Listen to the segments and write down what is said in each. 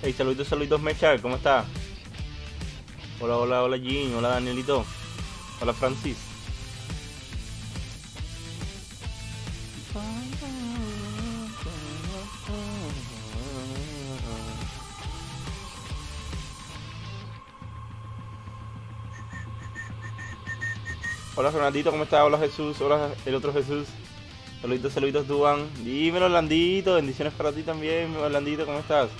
Hey, saluditos, Mecha, ¿cómo está? Hola, Jean, hola, Danielito. Hola, Francis. Hola, Fernandito, ¿cómo está? Hola, Jesús, hola, el otro Jesús. Saluditos, Duan. Dímelo, Orlandito, bendiciones para ti también, Orlandito, ¿cómo estás?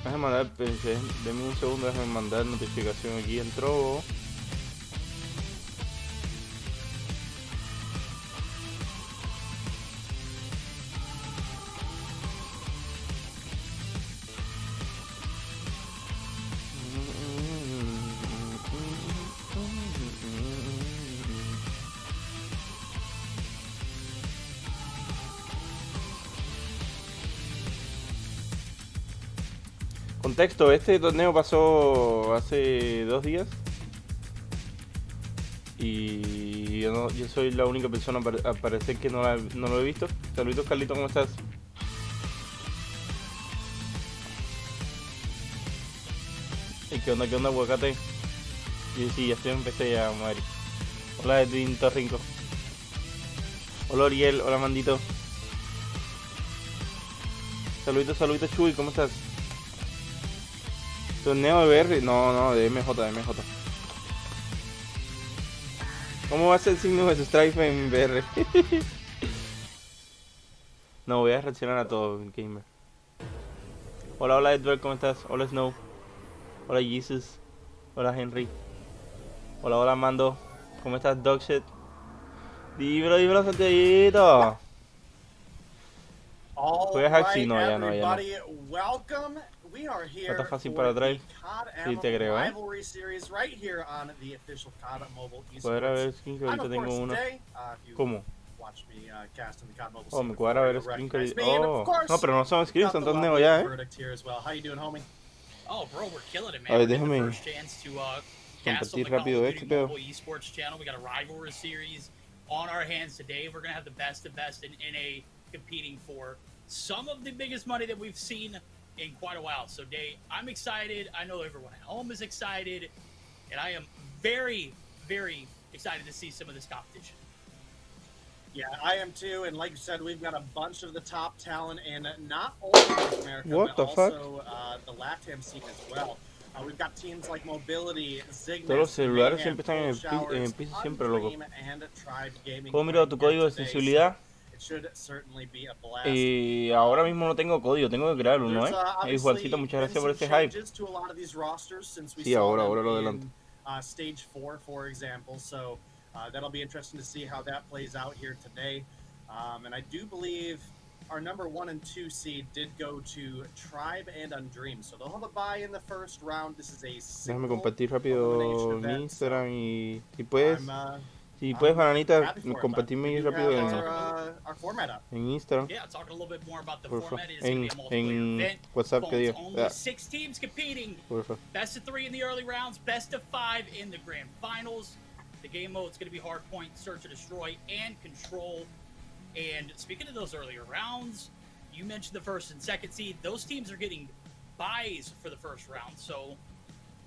Déjame mandar, denme un segundo, déjame mandar notificación aquí, entró. Contexto, este torneo pasó hace 2 días y yo soy la única persona a parecer que no lo he visto. Saluditos, Carlito, ¿cómo estás? ¿Y qué onda, aguacate? Y sí, ya estoy en PC ya, madre. Hola, Edwin Torrinco. Hola, Oriel, hola, Mandito. Saluditos, Chuy, ¿cómo estás? Torneo de BR, no, de MJ. ¿Cómo va a ser el signo de su Strife en BR? No, voy a reaccionar a todo, gamer. Hola, Edward, ¿cómo estás? Hola, Snow. Hola, Jesus. Hola, Henry. Hola, Mando. ¿Cómo estás, Dogshit? Dímelo, Santiaguito. ¿Juegas Axi? No, ya no. Está fácil para atrás. Sí, te creo, Cuadra ver skin que ahorita tengo uno. ¿Cómo? Oh, me cuadra ver skin que... Oh, no, pero no son skins, son torneo ya, A ver, déjame compartir rápido este pedo. On our hands today, we're gonna have the best of best in NA competing for some of the biggest money that we've seen in quite a while. So, Day, I'm excited. I know everyone at home is excited, and I am very, very excited to see some of this competition. Yeah, I am too, and like you said, we've got a bunch of the top talent in not only North America, but also the LATAM scene as well. We've got teams like Mobility, Zygnus, todos los celulares siempre están en el piso, siempre, loco. ¿Cómo miro tu código de sensibilidad? Ahora mismo no tengo código, tengo que crear uno, Juancito, muchas gracias por ese hype. Sí, ahora lo adelanto. Stage 4, for example, so that'll be interesting to see how that plays out here today. And I do believe our number 1 and 2 seed did go to Tribe and Undream, so they'll have a bye in the first round. This is a déjame compartir rápido en Instagram y si puedes, Bananita, compartirme rápido en Instagram. En WhatsApp que diga. Only 6 teams competing. Best of 3 in the early rounds, best of 5 in the grand finals. The game mode is going to be hardpoint, search and destroy, and control. And speaking of those earlier rounds, you mentioned the first and second seed. Those teams are getting buys for the first round. So,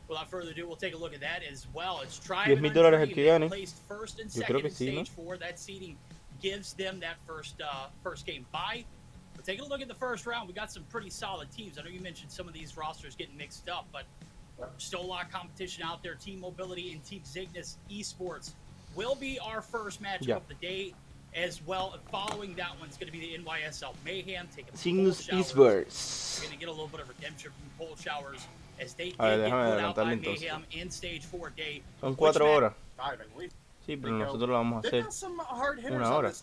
without further ado, we'll take a look at that as well. It's Tribe and Undream placed first and second in stage 4. That seeding gives them that first game buy. But taking a look at the first round, we got some pretty solid teams. I know you mentioned some of these rosters getting mixed up, but still a lot of competition out there. Team Mobility and Team Zygnus Esports will be our first matchup of the day. As well, following that one's going to be the NYSL Mayhem taking Zygnus Esports. We're going to get a little bit of redemption from Pole Showers as they did get put out by Mayhem in stage 4 day. Son 4 horas. Sí, pero nosotros lo vamos a hacer 1 hora.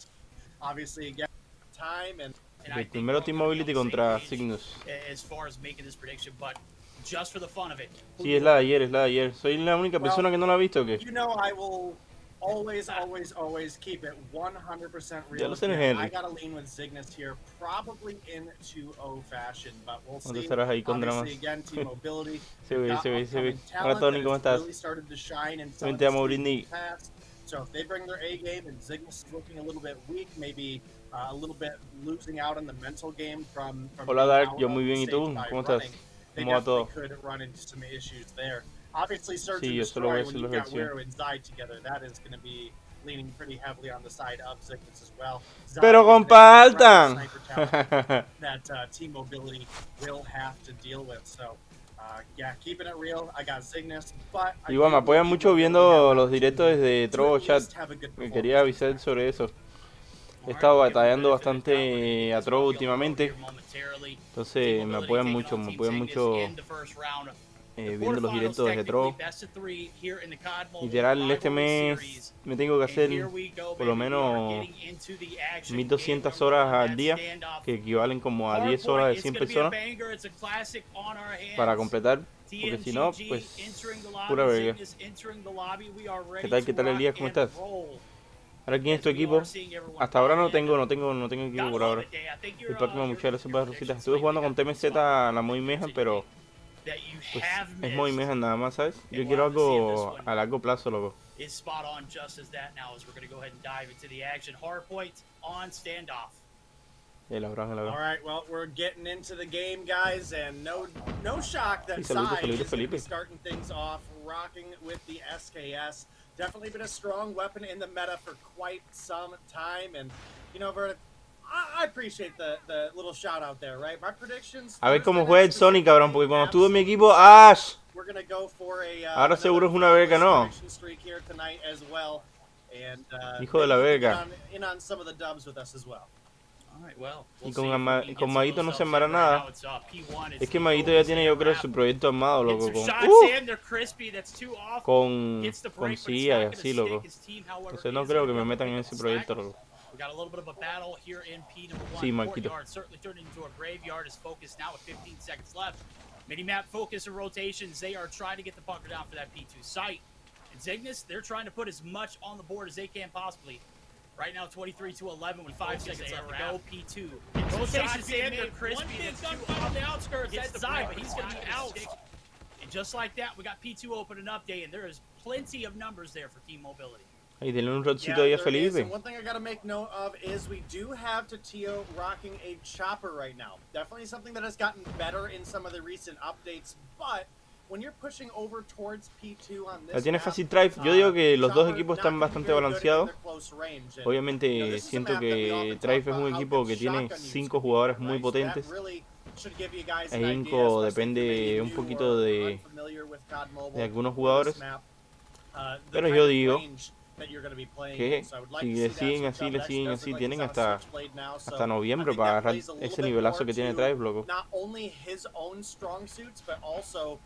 Obviously, again, time and el primero Team Mobility contra Zygnus. As far as making this prediction, but just for the fun of it. Sí, es la de ayer, Soy la única persona que no la ha visto, ¿o qué? You know, I will always keep it 100% real. I gotta lean with Zygnus here, probably in 2-0 fashion, but we'll see. Obviously, again, Team Mobility. Sí. Hola, Tony, ¿cómo estás? Really started to shine in te amo, Britney. So if they bring their A game and Zygnus is looking a little bit weak, maybe a little bit losing out on the mental game from Hola being Dark, out yo of muy the bien, ¿y stage tú? by ¿Cómo estás? running. They ¿Cómo va definitely todo? could run into some issues there. Obviously, Search Sí, and yo solo voy a Destroy, when hacer you've la got reacción. Correo and Zy together, that is going to be leaning pretty heavily on the side of Zygnus as well. Zy Pero is an compartan. incredible sniper talent that Team Mobility will have to deal with. So, yeah, keeping it real. I got Zygnus, but I Igual me do believe apoyan Team mucho Mobility have viendo an los directos opportunity desde to Trovo at Chat. least have a good Me performance quería in this avisar match. sobre eso. He All right, estado we'll give them the batallando benefit of the doubt. We're gonna keep bastante a this Trovo one going low últimamente. here momentarily. Team Entonces me Mobility apoyan taking mucho, on me Team apoyan Zygnus mucho in the first round. The viendo los quarterfinals directos desde technically Trovo. best of 3 here in the COD Mobile Literal, este Rivalry mes Series. me tengo que And hacer here we go, por lo baby. We are menos getting into the action. 1200 Game number horas 1, al that día, standoff. que equivalen como a 10 Hardpoint, horas de it's 100 going to be a personas banger. It's a classic on our para hands. completar, porque si no, TMGG pues entering the pura lobby, verga. Zygnus entering the lobby. We are ready ¿Qué to tal rock Elías? ¿Cómo and estás? roll. Ahora, ¿quién es As tu we equipo? are seeing everyone Hasta ahora buy no in. tengo equipo Gotta por love ahora. it, Day. I think El próximo, muchas gracias por las rositas. predictions Estuve might jugando be con that TMZ spot la on Moy the Mejan, today pero that you pues have es Moy missed. Mejan nada más, ¿sabes? Yo And quiero we'll see if this algo one a largo plazo, loco. is spot on just as that now as we're going to go ahead and dive into the action. Hardpoint on standoff. El Abraham, el All Abraham. right, well, we're getting into the game, guys, and no shock that Sí, Zy saludos, is going to Felipe. be starting things off, rocking with the SKS. Definitely been a strong weapon in the meta for quite some time, and you know, Verdict, I appreciate the little shout out there, right? My predictions. A ver cómo Thursday juega night el Sony, cabrón, specifically, porque cuando estuve en mi absolutely equipo, solid. ¡Ash! We're gonna go for a Ahora seguro es una verga, flawless ¿no? prediction streak here tonight as well, and Hijo de la maybe you verga. can get in on some of the dubs with us as well. Y con Maguito no se armará nada. Es que Maguito ya tiene, yo creo, su proyecto armado, loco. Con CIA y así, loco. Entonces no creo que me metan en ese proyecto, loco. Got a little bit of a battle here in P number 1. Sí, Marquito. Courtyard certainly turned into a graveyard. Is focused now with 15 seconds left. Minimap focus and rotations. They are trying to get the bunker down for that P2 site. And Zygnus, they're trying to put as much on the board as they can possibly. Right now, 23 to 11 with 5 seconds left to go. P2. Rotations in. They're crispy. That's two on the outskirts. That's Zy, but he's going to be out. And just like that, we got P2 opening up, Day, and there is plenty of numbers there for Team Mobility. Ahí denle un rotcito ahí a Felipe. One thing I gotta make note of is we do have Tatio rocking a chopper right now. Definitely something that has gotten better in some of the recent updates, but when you're pushing over towards P2 on this La tiene map, fácil Drive. Yo digo que los dos Chopper equipos not están gonna be bastante very good in balanceados. their close range. And, Obviamente this is a siento map that we often que talk Drive es about un how equipo good que tiene shotgun use 5 can be, jugadores right? muy So that potentes. really should give you guys E an idea, Inco especially if depende you're un new poquito or de unfamiliar with COD Mobile de algunos or jugadores. this map, the Pero kind yo of digo range that you're going to be playing que in. So I would like si to le see that siguen switch así, up. le That siguen does así, look like tienen he's on a hasta switchblade now, so hasta noviembre I think para that agarrar plays a little ese bit nivelazo more que tiene to Drive, loco. not only his own strong suits, but also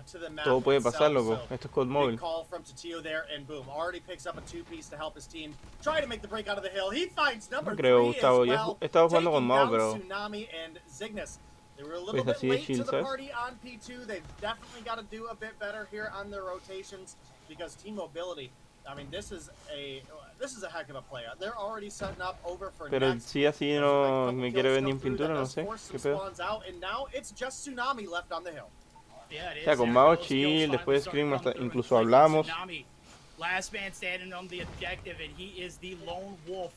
to the map Todo puede pasar, itself. loco. So, Esto es COD big Mobile. call from Tatio there, and boom, already picks up a two-piece to help his team try to make the break out of the hill. He finds number No creo, 3 Gustavo. as Yo well, he estado jugando con taking Mao, down pero Tsunami and Zygnus. They were a little pues bit así de late to chill, the ¿sabes? party on P2. They've definitely got to do a bit better here on their rotations because Team Mobility, I mean, this is a heck of a play. They're already setting up over for Pero next. si así There's no a couple me kills quiere ver come ni en through pintura, that no does sé. force ¿Qué some pedo? spawns out, and now it's just Tsunami left on the hill. Yeah, O sea, con Mao chill, después de Scream hasta incluso hablamos. Last man standing on the objective, and he is the lone wolf,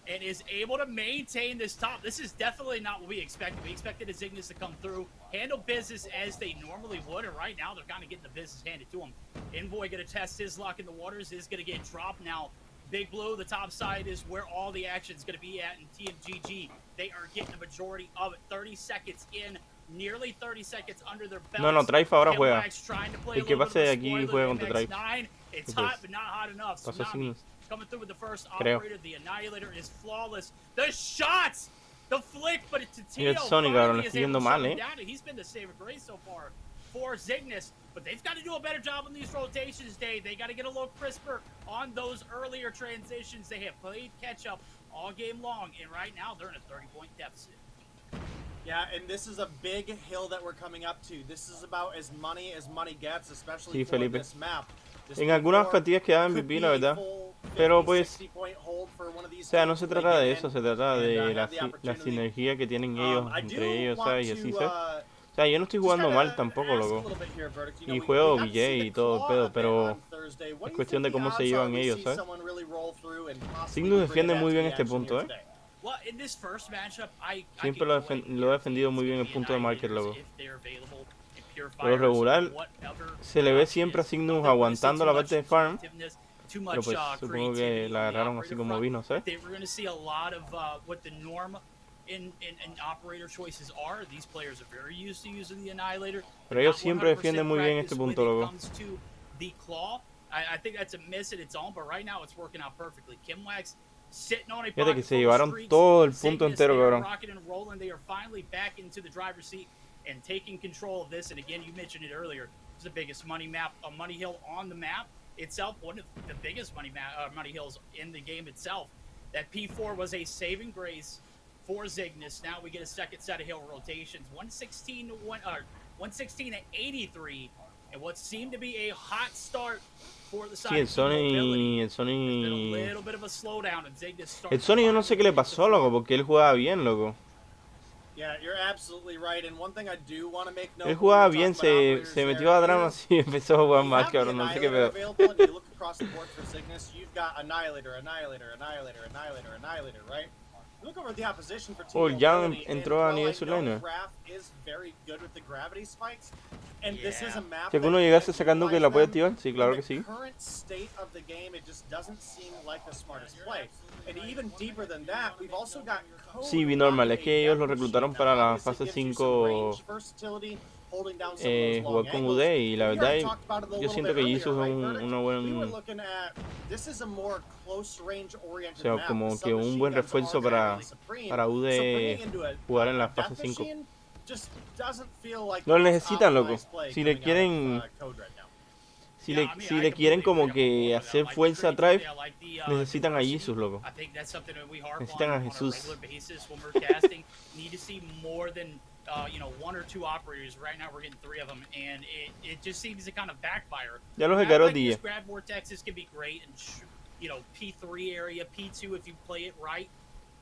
and is able to maintain this top. This is definitely not what we expected. We expected a Zygnus to come through, handle business as they normally would, and right now they're kind of getting the business handed to them. Envoy going to test his luck in the waters, is going to get dropped now. Big Blue, the top side is where all the action is going to be at in TMGG. They are getting the majority of it. 30 seconds in. Nearly 30 seconds under their belts. No, Drive ahora juega. El que pase de aquí juega contra Drive. It's hot, but not hot enough. Pasó Zygnus. Coming through with the first Creo. operator. The Annihilator is flawless. The shots! The flick, but it's Y el Sony, cabrón, le estoy yendo mal, He's been the saving grace so far for Zygnus, but they've got to do a better job on these rotations, Dave. They got to get a little crisper on those earlier transitions. They have played catch up all game long, and right now they're in a 30-point deficit. Yeah, and this is a big hill that we're coming up to. This is about as money gets, especially Sí, for Felipe. this map. This En algunas P4 partidas quedaba could MVP, be la a verdad. full Pero 50, pues, 60 point hold for one of o these sea, no teams se to trata make de it eso, in se trata and, de have la the opportunity. sinergia que tienen ellos, I do entre ellos, want ¿sabes? Y así, to, ¿sabes? O sea, yo no estoy jugando mal tampoco, loco. Y juego VJ y todo el pedo, pero es cuestión de cómo se llevan ellos, ¿sabes? Zygnus defiende muy bien este punto, ¿eh? Siempre lo he defendido muy bien el punto de market, loco. Por lo regular, se le ve siempre a Zygnus aguantando la parte de farm. Pero pues supongo que la agarraron así como vino, ¿sabes? Pero ellos siempre defienden muy bien este punto, loco. Fíjate que se llevaron todo el punto entero, cabrón. And taking control of this, and again, you mentioned it earlier, it's the biggest money hill on the map itself, one of the biggest money hills in the game itself. That P4 was a saving grace for Zygnus. Now we get a second set of hill rotations, 116 to 116 to 83, and what seemed to be a hot start for the side. Sí, el Sony yo no sé qué le pasó, loco, porque él jugaba bien, loco. Yeah, you're absolutely right. And one thing I do want to make note. Él jugaba bien, se metió a dramas y empezó a jugar más, cabrón, no sé qué pedo. Oh, ya entró a nivel sublaner. Si alguno llegase sacando que la puede activar, sí, claro que sí. Sí, normal, es que ellos lo reclutaron para la fase 5 jugar con UD y la verdad yo siento que Zygnus es una buena, o sea, como que un buen refuerzo para UD jugar en la fase 5. No lo necesitan, loco. Si le quieren como que hacer fuerza a Drive, necesitan a Zygnus, loco. Necesitan a Jesús. Ya los hecaros 10.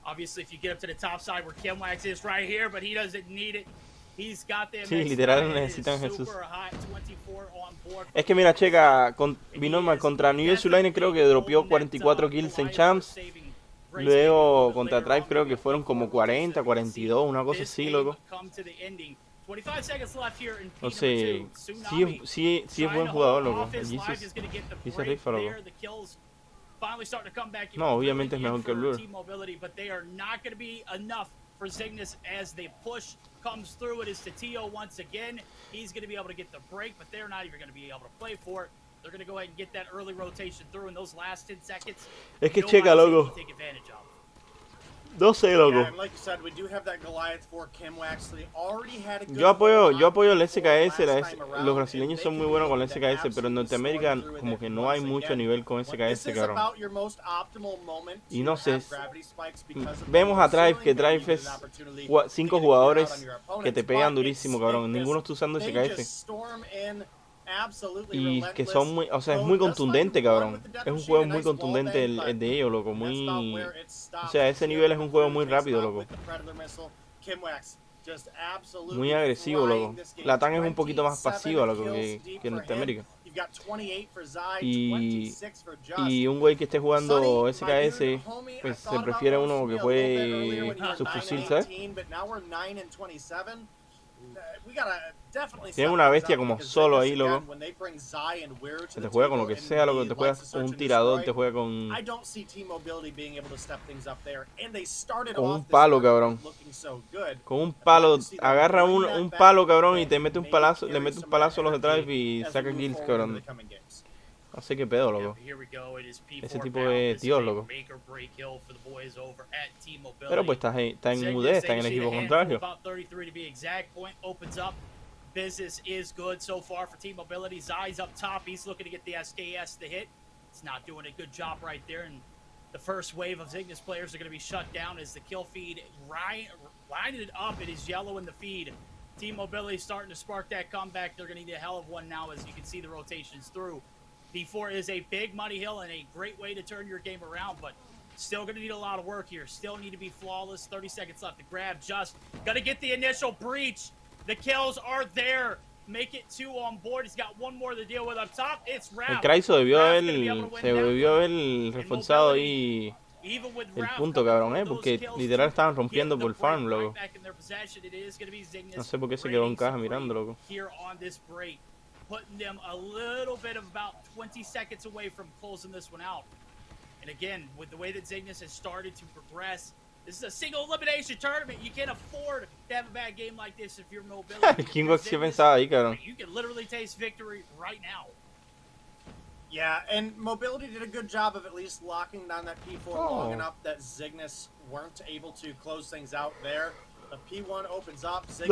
Obviously, if you get up to the top side where Kimwax is right here, but he doesn't need it. He's got them. Sí, literal necesitan Jesús. Es que mira, checa, Binormal contra New Zealand creo que dropeó 44 kills en champs. Luego contra Tribe creo que fueron como 40, 42, una cosa así, loco. No sé, sí es buen jugador, loco. Jesus, sí se rifa, loco. No, obviamente es mejor que Blur. For Zygnus as the push comes through. It is to Tio once again. He's going to be able to get the break, but they're not even going to be able to play for it. They're going to go ahead and get that early rotation through in those last 10 seconds. Es que checa, loco. No sé, loco. Yo apoyo el SKS, los brasileños son muy buenos con el SKS, pero en Norteamérica como que no hay mucho nivel con SKS, cabrón. Y no sé, vemos a Drive, que Drive es 5 jugadores que te pegan durísimo, cabrón. Ninguno está usando SKS. Y que son muy, o sea, es muy contundente, cabrón. Es un juego muy contundente el de ellos, loco. Muy, o sea, ese nivel es un juego muy rápido, loco. Muy agresivo, loco. La TAN es un poquito más pasiva, loco, que Norteamérica. Y un güey que esté jugando SKS, pues se prefiere uno que juegue su fusil, ¿sabes? Tiene una bestia como solo ahí, loco. Que te juega con lo que sea, loco. Te juega con un tirador, te juega con un palo, cabrón. Con un palo, agarra un palo, cabrón, y te mete un palazo, le mete un palazo a los de Drive y saca kills, cabrón. No sé qué pedo, loco. Ese tipo de tíos, loco. Pero pues está en UD, está en el equipo contrario. Business is good so far for Team Mobility. Zai's up top. He's looking to get the SKS to hit. It's not doing a good job right there. And the first wave of Zygnus players are going to be shut down as the kill feed lining it up. It is yellow in the feed. Team Mobility starting to spark that comeback. They're going to need a hell of one now as you can see the rotations through. P4 is a big money hill and a great way to turn your game around, but still going to need a lot of work here. Still need to be flawless. 30 seconds left to grab. Just got to get the initial breach. The kills are there. Make it 2 on board. He's got one more to deal with up top. It's Raph. El Kraiso se debió haber reforzado ahí el punto, cabrón, porque literal estaban rompiendo por farm, loco. No sé por qué se quedó en caja mirando, loco. Putting them a little bit of about 20 seconds away from closing this one out. And again, with the way that Zygnus has started to progress, this is a single elimination tournament. You can't afford to have a bad game like this if you're mobility. ¿Quién pensaba ahí, cabrón? You can literally taste victory right now. Yeah, and Mobility did a good job of at least locking down that P4 long enough that Zygnus weren't able to close things out there. The P1 opens up. Zygnus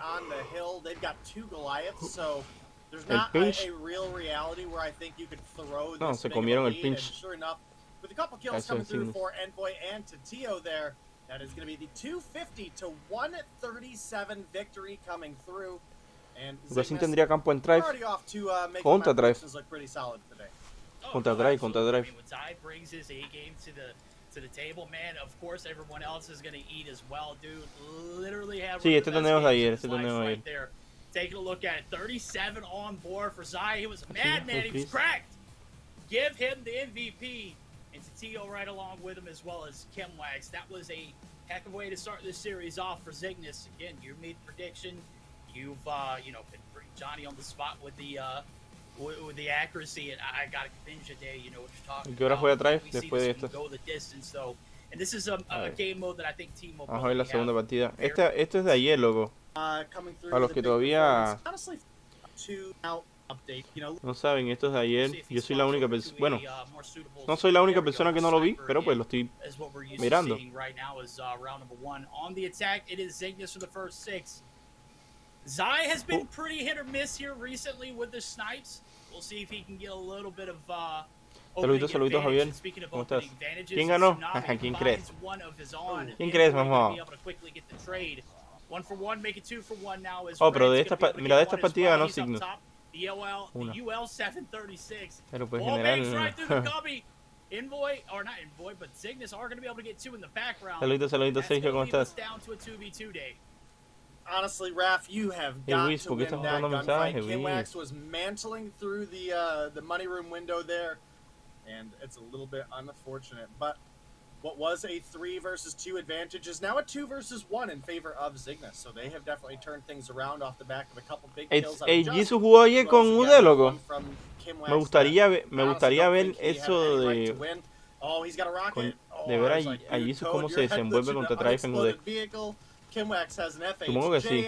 on the hill. They've got 2 Goliaths, so there's not a real reality where I think you could throw this se big comieron of a el lead. pinch. And sure enough, with a couple kills coming through for Envoy and Tatio there, that is going to be the 250 to 137 victory coming through. And Racing tendría campo en drive. Contra drive. Contra drive, contra drive. When Zy brings his A game to the table, man, of course everyone else is going to eat as well, dude. Literally have Sí, este torneo es de ayer, este torneo es de ayer. Taking a look at it, 37 on board for Zy. He was a madman, he was cracked. Give him the MVP. And Tatio right along with him, as well as Chemwax. That was a heck of a way to start this series off for Zygnus. Again, you made the prediction. You've you know, been putting Johnny on the spot with the accuracy, and I gotta convince you today, you know what you're talking ¿Qué hora about. juega drive después de esto? Go the distance, though. And this is a game mode that I think Team Mobile. Vamos a ver la segunda partida. Esto es de ayer, loco. Para los que todavía no saben, esto es de ayer. Yo soy la única persona, bueno, no soy la única persona que no lo vi, pero pues lo estoy mirando. Zy has been pretty hit or miss here recently with the snipes. We'll see if he can get a little bit of Saluditos, Javier. ¿Cómo estás? ¿Quién ganó? ¿Quién crees? ¿Quién crees, mamá? Oh, pero de esta, mira, de esta partida ganó Zygnus. Una. Pero pues general. Envoy, or not Envoy, but Zygnus are going to be able to get 2 in the background. Saluditos, Sergio, ¿cómo estás? Honestly, Raph, you have got to win that gunfight. Chemwax was mantling through the money room window there, and it's a little bit unfortunate. But what was a 3 versus 2 advantage is now a 2 versus 1 in favor of Zygnus. So they have definitely turned things around off the back of a couple big kills. Jesus jugó ayer con UD, loco. Me gustaría ver eso de... De ver a Jesus cómo se desenvuelve contra Drive en UD. Supongo que sí.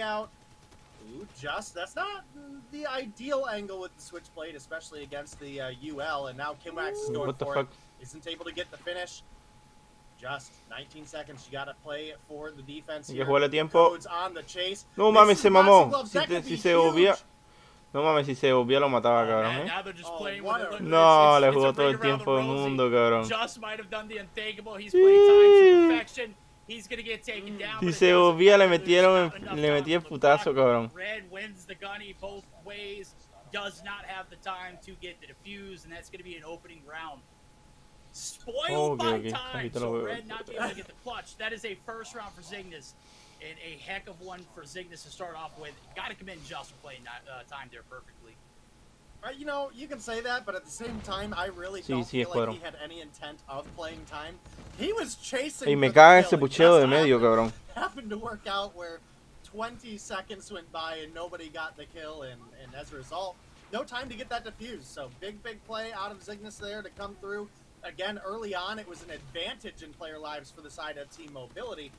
That's not the ideal angle with the switchblade, especially against the UL. And now Chemwax is going for it. Isn't able to get the finish. Just 19 seconds. You gotta play it for the defense here. Hay que jugarle tiempo. On the chase. No mames, se mamó. Si se obvia. No mames, si se obvia lo mataba, cabrón, No, le jugó todo el tiempo del mundo, cabrón. Si se obvia le metí el putazo, cabrón. Red wins the gunny both ways. Does not have the time to get the defuse, and that's going to be an opening round. Spoiled by time, so Red not being able to get the clutch. That is a first round for Zygnus, and a heck of one for Zygnus to start off with. Got to commend Just for playing time there perfectly. Right, you know, you can say that, but at the same time, I really don't feel like he had any intent of playing time. He was chasing. Y me caga ese pucheo de medio, cabrón. Happened to work out where 20 seconds went by and nobody got the kill, and as a result, no time to get that defused. So big play out of Zygnus there to come through. Again, early on, it was an advantage in player lives for the side of Team Mobility.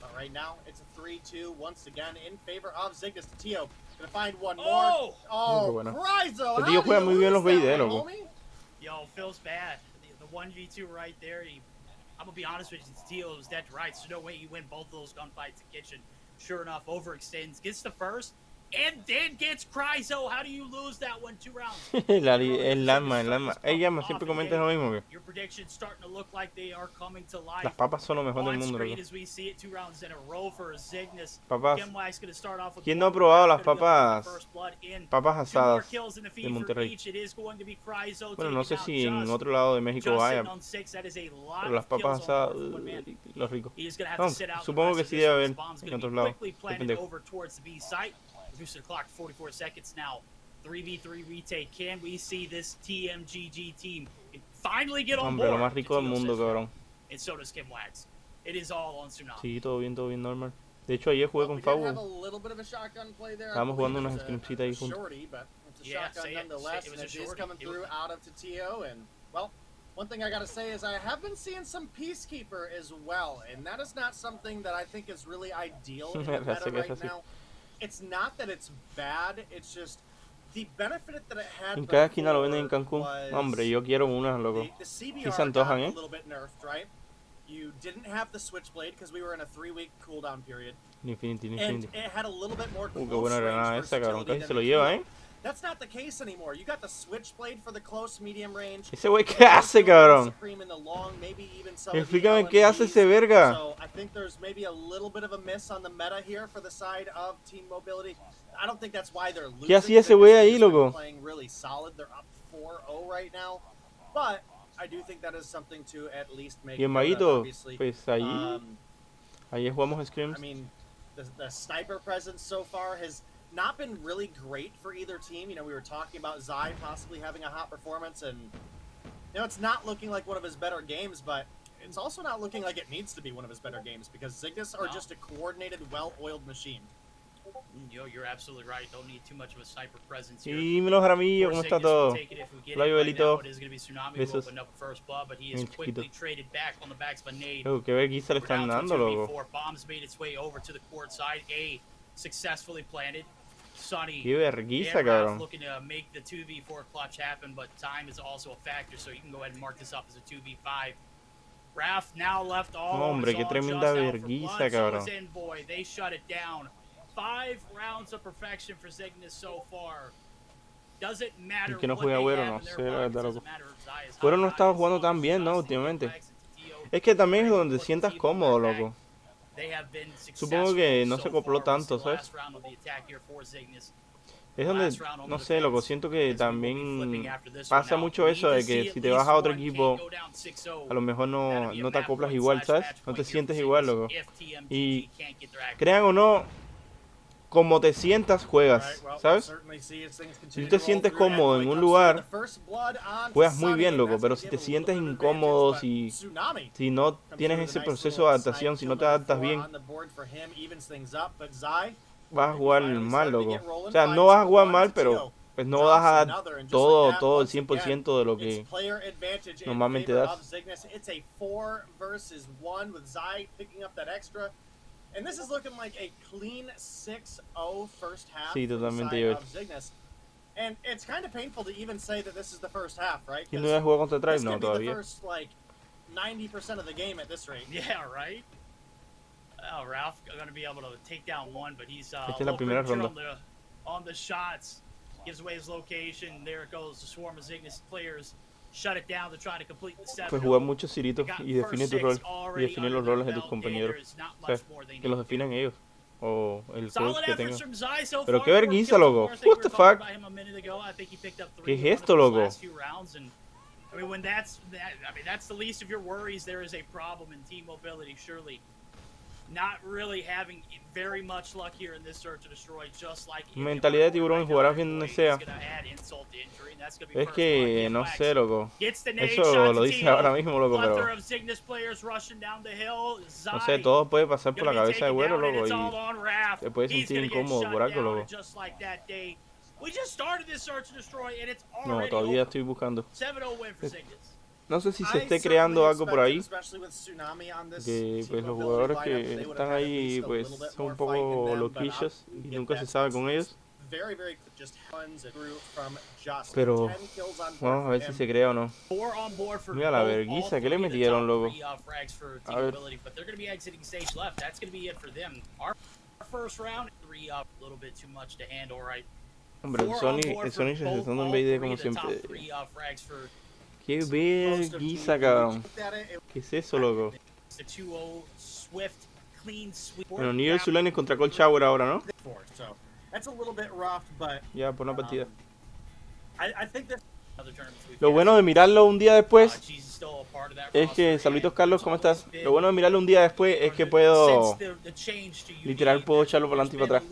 But right now, it's a 3-2 once again in favor of Zygnus. Tio gonna find one more. Oh, Cryzo! El tío juega muy bien los BD, loco. Yo, feels bad. The 1v2 right there. I'm gonna be honest with you, Tio was dead to right. So no way you win both of those gunfights in kitchen. Sure enough, overextends, gets the first, and then gets Cryzo. How do you lose that one 2 rounds? el alma. Ella siempre comenta lo mismo. Que your predictions starting to look like they are coming to life. Las papas son lo mejor del mundo. As we see it, 2 rounds in a row for Zygnus. Papas. With ¿Quién no ha probado las papas? Papas asadas de Monterrey. Bueno, no sé si en otro lado de México haya, pero las papas asadas, lo rico. No, supongo que sí debe haber en otros lados. Reduce the clock to 44 seconds now. 3v3 retake. Can we see this TMGG team finally get on Hombre, lo board. más rico del mundo, cabrón. And so does Kim Wax. It is all on Tsunami. Sí, todo bien, normal. De hecho, ayer jugué con Fabo. Estábamos jugando unas scriptsitas ahí juntos. One thing I gotta say is I have been seeing some Peacekeeper as well, and that is not something that I think is really ideal in the meta right now. It's not that it's bad, it's just the benefit that it had. En cada esquina lo venden en Cancún. Hombre, yo quiero unas, loco. Sí se antojan, ¿eh? You didn't have the Switchblade because we were in a 3-week cooldown period. Infinity. And it had a little bit more Qué buena granada esa, cabrón. Casi se lo lleva, ¿eh? That's not the case anymore. You got the Switchblade for the close medium range. Ese güey, ¿qué hace, cabrón? Explícame qué hace ese verga. So I think there's maybe a little bit of a miss on the meta here for the side of Team Mobility. I don't think that's why they're losing. ¿Qué hacía ese güey ahí, loco? Playing really solid. They're up 4-0 right now. But I do think that is something to at least make. Y en Maguito, pues ahí jugamos scrims. I mean, the sniper presence so far has not been really great for either team. You know, we were talking about Zy possibly having a hot performance, and you know, it's not looking like one of his better games, but it's also not looking like it needs to be one of his better games because Zygnus are just a coordinated, well-oiled machine. Yo, you're absolutely right. Don't need too much of a sniper presence here. Dímelo, Jaramillo, ¿cómo está todo? Hola, Joelito. Besos. Qué vergüenza le están dando, loco. Bombs made its way over to the court side. A successfully planted. Sonny. Qué vergüenza, cabrón. Looking to make the 2v4 clutch happen, but time is also a factor, so you can go ahead and mark this up as a 2v5. Raf now left all. Hombre, qué tremenda vergüenza, cabrón. Boy, they shut it down. 5 rounds of perfection for Zygnus so far. Doesn't matter. Que no juega Güero, no sé, la verdad, loco. Güero no estaba jugando tan bien, ¿no? Últimamente. Es que también es donde sientas cómodo, loco. Supongo que no se acopló tanto, ¿sabes? Es donde, no sé, loco, siento que también pasa mucho eso de que si te vas a otro equipo, a lo mejor no te acoplas igual, ¿sabes? No te sientes igual, loco. Y crean o no, como te sientas, juegas, ¿sabes? Si tú te sientes cómodo en un lugar, juegas muy bien, loco, pero si te sientes incómodo, si no tienes ese proceso de adaptación, si no te adaptas bien, vas a jugar mal, loco. O sea, no vas a jugar mal, pero pues no vas a dar todo el 100% de lo que normalmente das. And this is looking like a clean 6-0 first half. Sí, totalmente, of Zygnus. And it's kind of painful to even say that this is the first half, right? ¿Quién no había jugado contra Tribe? No, todavía. First, like, 90% of the game at this rate. Yeah, right? Oh, Ralph going to be able to take down one, but he's Esta es la primera ronda. On the shots. Gives away his location. There it goes. The swarm of Zygnus players. Shut it down to try to complete the 7. Pues jugar muchos ciritos y define tu rol y define los roles de tus compañeros. O sea, que los definan ellos o el coach que tengan. Pero qué vergüenza, loco. What the fuck? ¿Qué es esto, loco? I mean, when that's the least of your worries. There is a problem in team mobility, surely. Not really having very much luck here in this search to destroy, just like mentalidad de tiburón y jugarás bien donde sea. Es que no sé, loco. Eso lo dice ahora mismo, loco, pero no sé, todo puede pasar por la cabeza de Güero, loco, y te puedes sentir incómodo por algo, loco. No, todavía estoy buscando. No sé si se esté creando algo por ahí, que pues los jugadores que están ahí pues son un poco loquillos y nunca se sabe con ellos. Pero vamos a ver si se crea o no. Mira la vergüenza que le metieron, loco. A ver. Hombre, el Sony recetando en BD como siempre. Qué vergüenza, cabrón. ¿Qué es eso, loco? Bueno, nivel Zulane contra Cold Shower ahora, ¿no? Ya, por una partida. Lo bueno de mirarlo un día después es que, saluditos Carlos, ¿cómo estás? Lo bueno de mirarlo un día después es que puedo, literal, puedo echarlo para adelante y para atrás.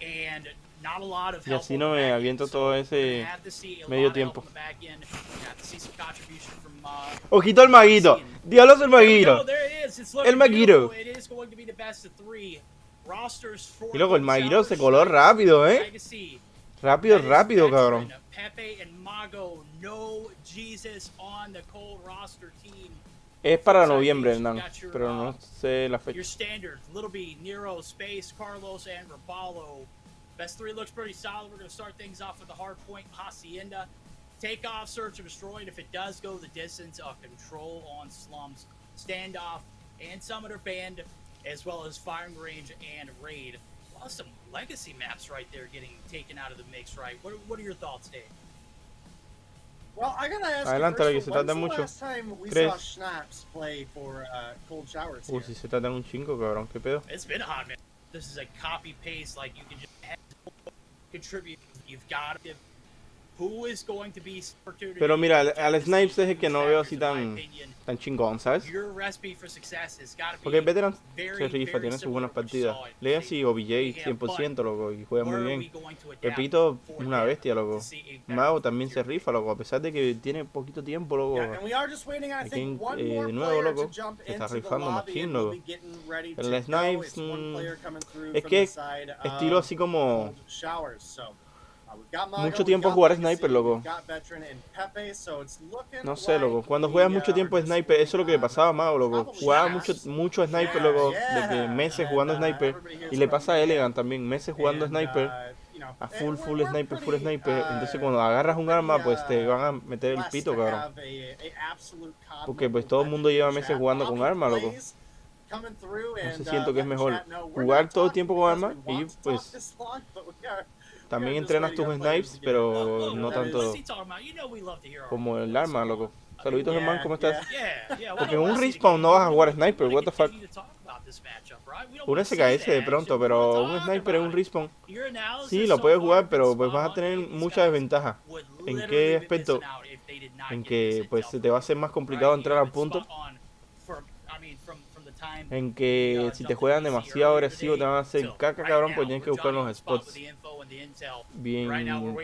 and not a lot of Y help así on no the me back end. aviento So todo we're ese gonna have to see a medio lot of help tiempo. on the back end. We're gonna have to see some contribution from Ojito al maguito. Diablos el there we go, maguito. there it is. It's El looking maguito. beautiful. It is going to be the best of 3 rosters for Y luego el Cold maguito Shower, se coló Snipes, rápido, Legacy. Rápido, That is rápido, veteran cabrón. Pepe and Mago, no Jesus on the Cold roster team. Es para Flipside noviembre, Nation, Hernán, got your, pero no sé la Your fecha. standard, Little B, Nero, Space, Carlos, and Rapallo. Best 3 looks pretty solid. We're going to start things off with the hard point, Hacienda. Take off, search, and destroy. And if it does go the distance, control on slums, standoff, and summoner band, as well as firing range and raid. Well, some legacy maps right there getting taken out of the mix, right? What are your thoughts, Dave? Well, I gotta ask Adelante, you que first, se when's tarda the mucho. last time we 3. saw Schnapps play for Cold Showers Uy, here? si se trata de un chingo, cabrón, qué pedo. It's been a hot minute. This is a copy paste, like you can just contribute. You've got to. Who is going to be opportunity? Pero mira, al Snipes es el que no veo así tan chingón, ¿sabes? Your recipe for success has got to be Porque Veteran very, se rifa, very tiene sus similar buenas to what you partidas. saw at Legacy o BJ Yeah, 100%, loco, y juega Where muy are we bien. going to adapt Pepito, for una them bestia, to loco. see a better Mago también se future? rifa, loco, a pesar de que tiene poquito tiempo, loco. Yeah, and we are just waiting, I Aquí, think, one more de nuevo, player loco, to jump se está into the rifando lobby machín, and we'll loco. be getting ready El to go. Snipes, It's one player coming through es from que the side estilo of así como Cold Showers, so we've got Mago, mucho we've tiempo a got jugar Legacy, Sniper, loco. we've got Veteran and Pepe, so it's looking No sé, loco, like cuando we, juegas mucho tiempo are Sniper, eso es lo que le just pasaba a Mago, loco. probably Jugaba Schnapps. mucho Sniper, Yeah, loco, de yeah. que meses And, jugando Sniper. everybody here's Y le from pasa a the Elegant también, meses jugando and, Sniper. you know, A and full we're sniper, full pretty, sniper. Entonces cuando agarras un arma, pues te van a meter el blessed pito, to cabrón. have a absolute Porque pues confident todo el mundo lleva legend meses chat. jugando con Bobby arma, loco. plays, coming through Entonces and, siento que es letting mejor chat know we're jugar not todo el talking tiempo con because arma we y want to talk pues this long, but we are también just entrenas waiting tus on players snipes, to get pero it. no That is- tanto What's he talking about? You know we love to hear our como el voice. arma, loco. Saluditos, Yeah, hermano, ¿cómo estás? Yeah, Porque en un respawn no vas a jugar sniper, what the fuck. Un SKS de pronto, pero un sniper en un respawn sí lo puedes jugar, pero pues vas a tener mucha desventaja. ¿En qué aspecto? En que pues se te va a hacer más complicado entrar al punto. En que si te juegan demasiado agresivo te van a hacer caca, cabrón, pues tienes que buscar los spots bien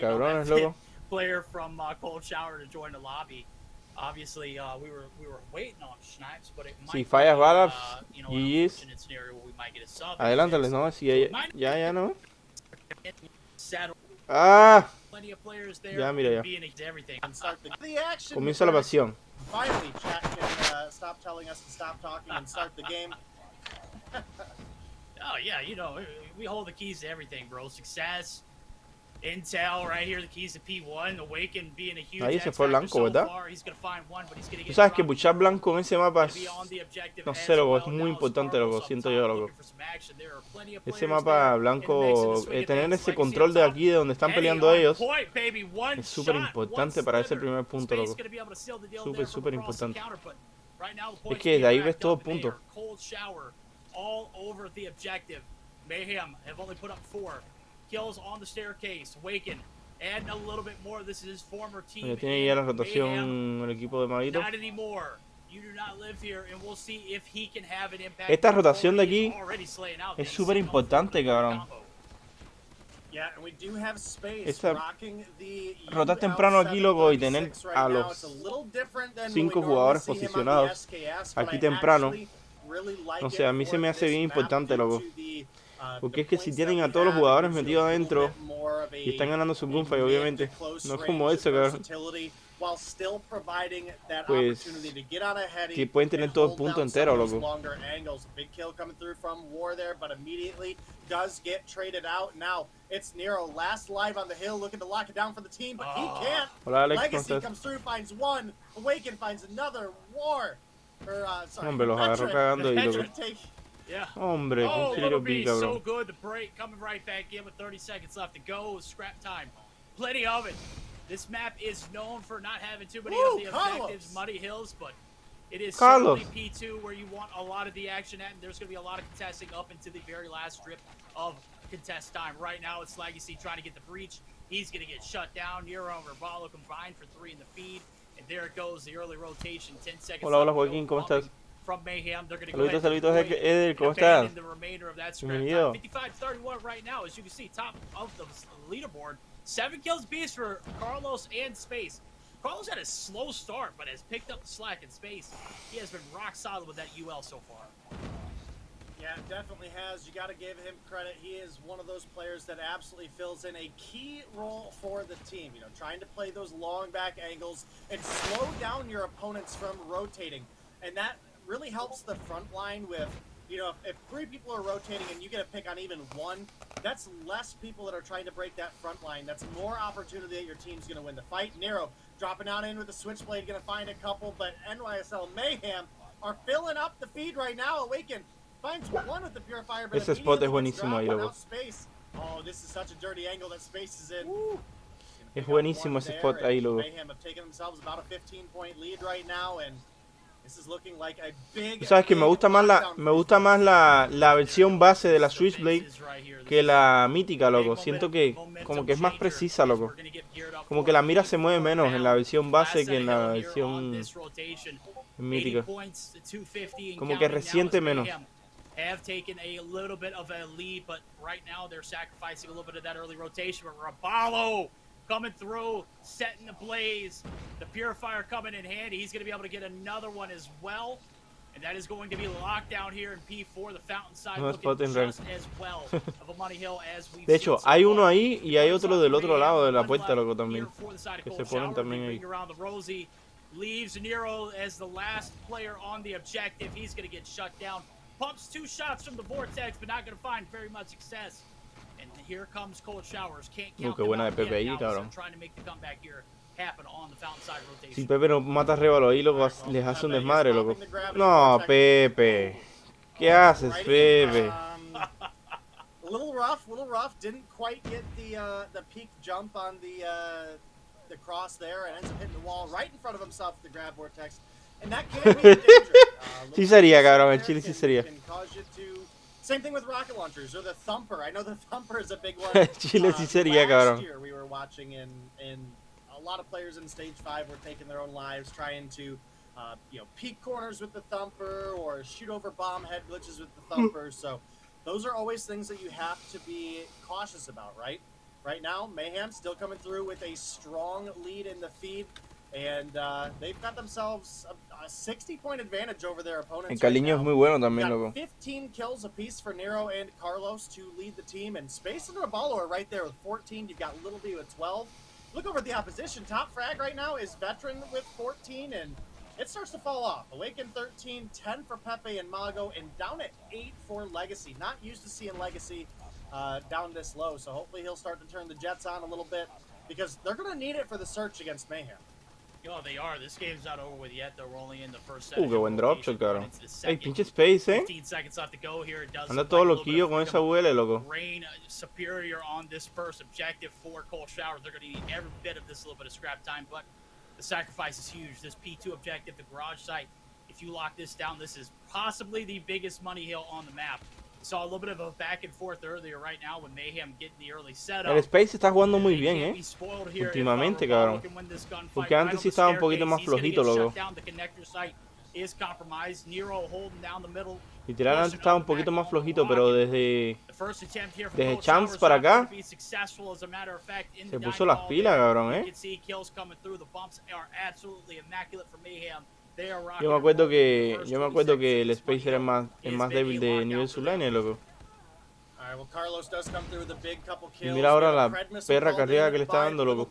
cabrones, loco. Player from Cold Shower to join the lobby. Obviously, we were waiting on Snipes, but it Si might fallas be, balas, you know, an GG's. unfortunate scenario where we might get a sub. Adelántales, ¿no? Si ya, ¿no? Saddle Ah, plenty of players there. Ya, mira, ya. Being everything. And start the action comienza la first. pasión. Finally, chat can stop telling us to stop talking and start the game. Oh yeah, you know, we hold the keys to everything, bro. Success, intel, right here, the keys to P1. Awaken being a huge Ahí se X fue factor blanco, so ¿verdad? far. He's gonna find one, but he's gonna Tú get sabes que dropped. buchar blanco en ese mapa Gonna be on the objective no as sé, loco, es well. muy Now importante, Sparkles loco, up siento top, yo, loco. looking for some action. There are plenty of Ese players mapa there in the mix in blanco, the swing of tener things. ese Legacy control up de top. aquí de donde están Eddie peleando on ellos point, baby. One es súper shot, importante one para ese slither. primer punto, Space loco. gonna be able to seal the deal Súper, there from súper across the importante. counter, but right now the Es points que being de ahí racked ves todo up, el and they punto. are Cold Shower all over the objective. Mayhem have only put up 4 kills on the staircase. Awaken adding a little bit more. This is his former team. Ya tiene ya la in rotación Mayhem. el equipo de Maguito. Not anymore. You do not live here, and we'll see if he can have an impact. Esta rotación de He's aquí already slaying out es things. súper importante, cabrón. Yeah, and we do have space Esta- rocking the rotar temprano aquí, loco, y tener 736 right a now. los It's a little different than 5 when we normally jugadores see him on the posicionados SKS, but aquí I temprano. actually really like No it sé, a mí se for me hace this bien map importante, due loco. to the, Porque the es que si points tienen that a we todos los have, it jugadores gives you metidos a little adentro bit more of y están ganando su a gunfight, mid obviamente. to close No es como range eso, cabrón. versatility, while still providing that Pues, opportunity to get on a heady que pueden tener and todo el hold punto down entero, some of those loco. longer angles. A big kill coming through from War there, but immediately does get traded out. Now it's Nero, last live on the hill, looking to lock it down for the team, but he can't. Hola, Alex, ¿cómo Legacy estás? comes through, finds one. Awaken finds another. War. Or, sorry, Hombre, los agarró Veteran. cagando ahí, loco. Veteran take- Yeah. Hombre, Oh, con Little tiro B, B, so cabrón. good. The break coming right back in with 30 seconds left to go. Scrap time. Plenty of it. This map is known for not having too many Ooh, of the Carlos. objectives, Muddy Hills, but it is Carlos. certainly P2 where you want a lot of the action at, and there's going to be a lot of contesting up into the very last strip of contest time. Right now, it's Legacy trying to get the breach. He's going to get shut down. Nero and Ravallo combined for 3 in the feed, and there it goes, the early rotation, 10 seconds Hola, hola, left to go. Joaquín, ¿cómo estás? from Mayhem. They're going to go Saluditos, ahead saluditos, and Eder, ¿cómo abandon estás? the remainder of that scrap Bienvenido. time. 55-31 right now, as you can see, top of the leaderboard. 7 kills apiece for Carlos and Space. Carlos had a slow start, but has picked up the slack in Space. He has been rock solid with that UL so far. Yeah, definitely has. You got to give him credit. He is one of those players that absolutely fills in a key role for the team. You know, trying to play those long back angles and slow down your opponents from rotating. And that really helps the front line with, you know, if 3 people are rotating and you get a pick on even 1, that's less people that are trying to break that front line. That's more opportunity that your team's going to win the fight. Nero dropping out in with the switchblade, going to find a couple, but NYSL Mayhem are filling up the feed right now. Awaken finds 1 with the purifier, but ese spot es buenísimo ahí, loco. Oh, this is such a dirty angle that Space is in. Es buenísimo ese spot ahí, loco. Mayhem have taken themselves about a 15-point lead right now, and this is looking like a big. Tú sabes que me gusta más la versión base de la Switchblade que la mítica, loco. Siento que como que es más precisa, loco. Como que la mira se mueve menos en la versión base que en la versión mítica. Como que resiente menos. Have taken a little bit of a lead, but right now they're sacrificing a little bit of that early rotation. But Rabalo coming through, setting the blaze. The purifier coming in handy. He's going to be able to get another one as well. And that is going to be locked down here in P4. The fountain side looking just as well of a Money Hill as we've De hecho, hay uno ahí y hay otro del otro lado de la puerta, loco, también. Que se ponen también ahí. Leaves Nero as the last player on the objective. He's going to get shut down. Pumps 2 shots from the vortex, but not going to find very much success. And here comes Cold Showers. Can't count qué buena de Pepe ahí, cabrón. Trying to make the comeback here happen on the fountain side rotation. Si Pepe no mata Révalo ahí, loco, les hace un desmadre, loco. No, Pepe. ¿Qué haces, Pepe? A little rough. Didn't quite get the peak jump on the cross there, and ends up hitting the wall right in front of himself with the grab vortex. And that can be dangerous. Sí sería, cabrón, en Chile sí sería. Same thing with rocket launchers or the thumper. I know the thumper is a big one. Chile sí sería, cabrón. Last year we were watching and a lot of players in stage 5 were taking their own lives trying to you know, peek corners with the thumper or shoot over bomb head glitches with the thumper. So those are always things that you have to be cautious about, right? Right now, Mayhem still coming through with a strong lead in the feed. And they've got themselves a 60-point advantage over their opponents. El Caliño es muy bueno también, loco. loco. 15 kills apiece for Nero and Carlos to lead the team, and Space and Rabalo are right there with 14. You've got Little B with 12. Look over at the opposition. Top frag right now is Veteran with 14, and it starts to fall off. Awaken 13, 10 for Pepe and Mago, and down at 8 for Legacy. Not used to seeing Legacy down this low, so hopefully he'll start to turn the jets on a little bit because they're going to need it for the search against Mayhem. Oh, they are. This game's not over with yet. They're only in the first set. Qué buen dropshot, cabrón. Ey, pinche Space, 15 seconds left to go here. It does anda todo loquillo con esa huele, loco. Rain superior on this first objective for Cold Shower. They're going to need every bit of this little bit of scrap time, but the sacrifice is huge. This P2 objective, the garage site, if you lock this down, this is possibly the biggest money hill on the map. Saw a little bit of a back and forth earlier right now with Mayhem getting the early setup. El Space está jugando muy bien, últimamente, cabrón. Porque antes sí estaba un poquito más flojito, loco. Literal, antes estaba un poquito más flojito, pero desde Champs para acá se puso las pilas, cabrón, Yo me acuerdo que el Space era el más débil de nivel subline, loco. Y mira ahora la perra carrera que le está dando, loco.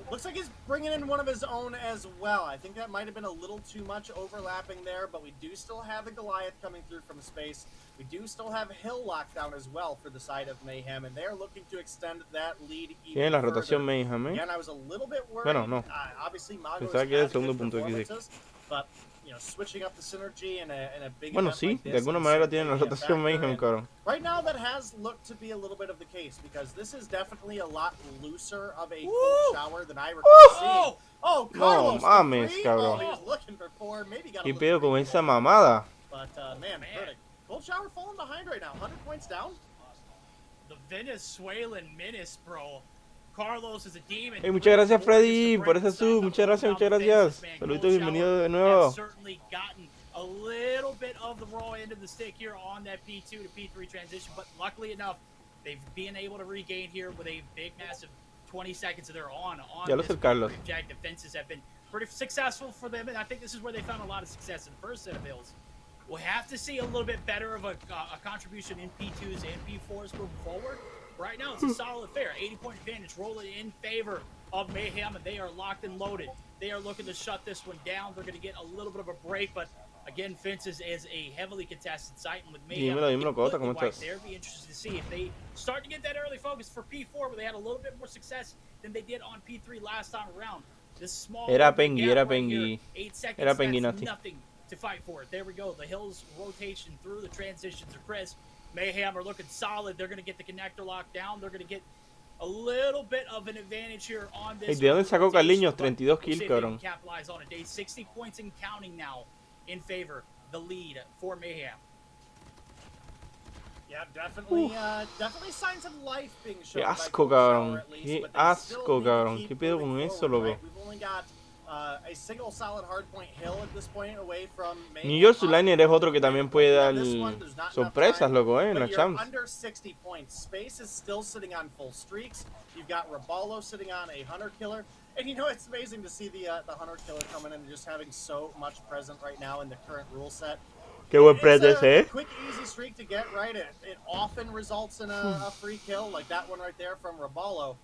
Looks like he's bringing in one of his own as well. I think that might have been a little too much overlapping there, but we do still have the Goliath coming through from space. We do still have Hill locked down as well for the side of Mayhem, and they're looking to extend that lead even Tiene la further. rotación Mayhem, Again, I was a little bit worried. Bueno, no. Obviously, Mago Pensaba que era el segundo has good punto de performances, but you know, switching up the synergy in a big Bueno, event sí, like de this alguna is manera certainly tiene la a rotación factor, Mayhem, and cabrón. right now, that has looked to be a little bit of the case because this is definitely a lot looser of a shower than I recall seeing. Oh, Carlos, no mames, cabrón. he was looking for 4, maybe got a ¿Qué little pedo con bit esa mamada? But man, verdict. Cold Shower falling behind right now, 100 points down. The Venezuelan menace, bro. Carlos is a demon. Hey, muchas gracias, Freddy, por ese sub. Muchas gracias. Saluditos, bienvenido de nuevo. a little bit of the raw end of the stick here on that P2 to P3 transition, but luckily enough, they've been able to regain here with a big, massive 20 seconds of their on this objective. Fences have been pretty successful for them, and I think this is where they found a lot of success in the first set of builds. We'll have to see a little bit better of a contribution in P2s and P4s moving forward. Right now, it's a solid affair. 80-point advantage rolling in favor of Mayhem, and they are locked and loaded. They are looking to shut this one down. They're going to get a little bit of a break, but again, Fences is a heavily contested site, and with Mayhem there, be interested to see if they start to get that early focus for P4, where they had a little bit more success than they did on P3 last time around. This small era Pengui. 8 seconds, that's nothing to fight for it. There we go. The Hills rotation through the transitions are crisp. Mayhem are looking solid. They're going to get the connector locked down. They're going to get a little bit of an advantage here on this. ¿De dónde sacó Carliños 32 kills, cabrón? Capitalize on a day. 60 points and counting now in favor. The lead for Mayhem. Yeah, definitely signs of life being shown. Qué asco, cabrón. Qué asco, cabrón. ¿Qué pedo con eso, loco? We've only got a single solid hardpoint hill at this point away from New York Liner es otro que también puede dar sorpresas, loco, en la champs. Under 60 points. Space is still sitting on full streaks. You've got Raballo sitting on a hunter killer. And you know, it's amazing to see the hunter killer coming in and just having so much present right now in the current rule set. Qué buen present, eh? Quick, easy streak to get right. It often results in a free kill, like that one right there from Raballo.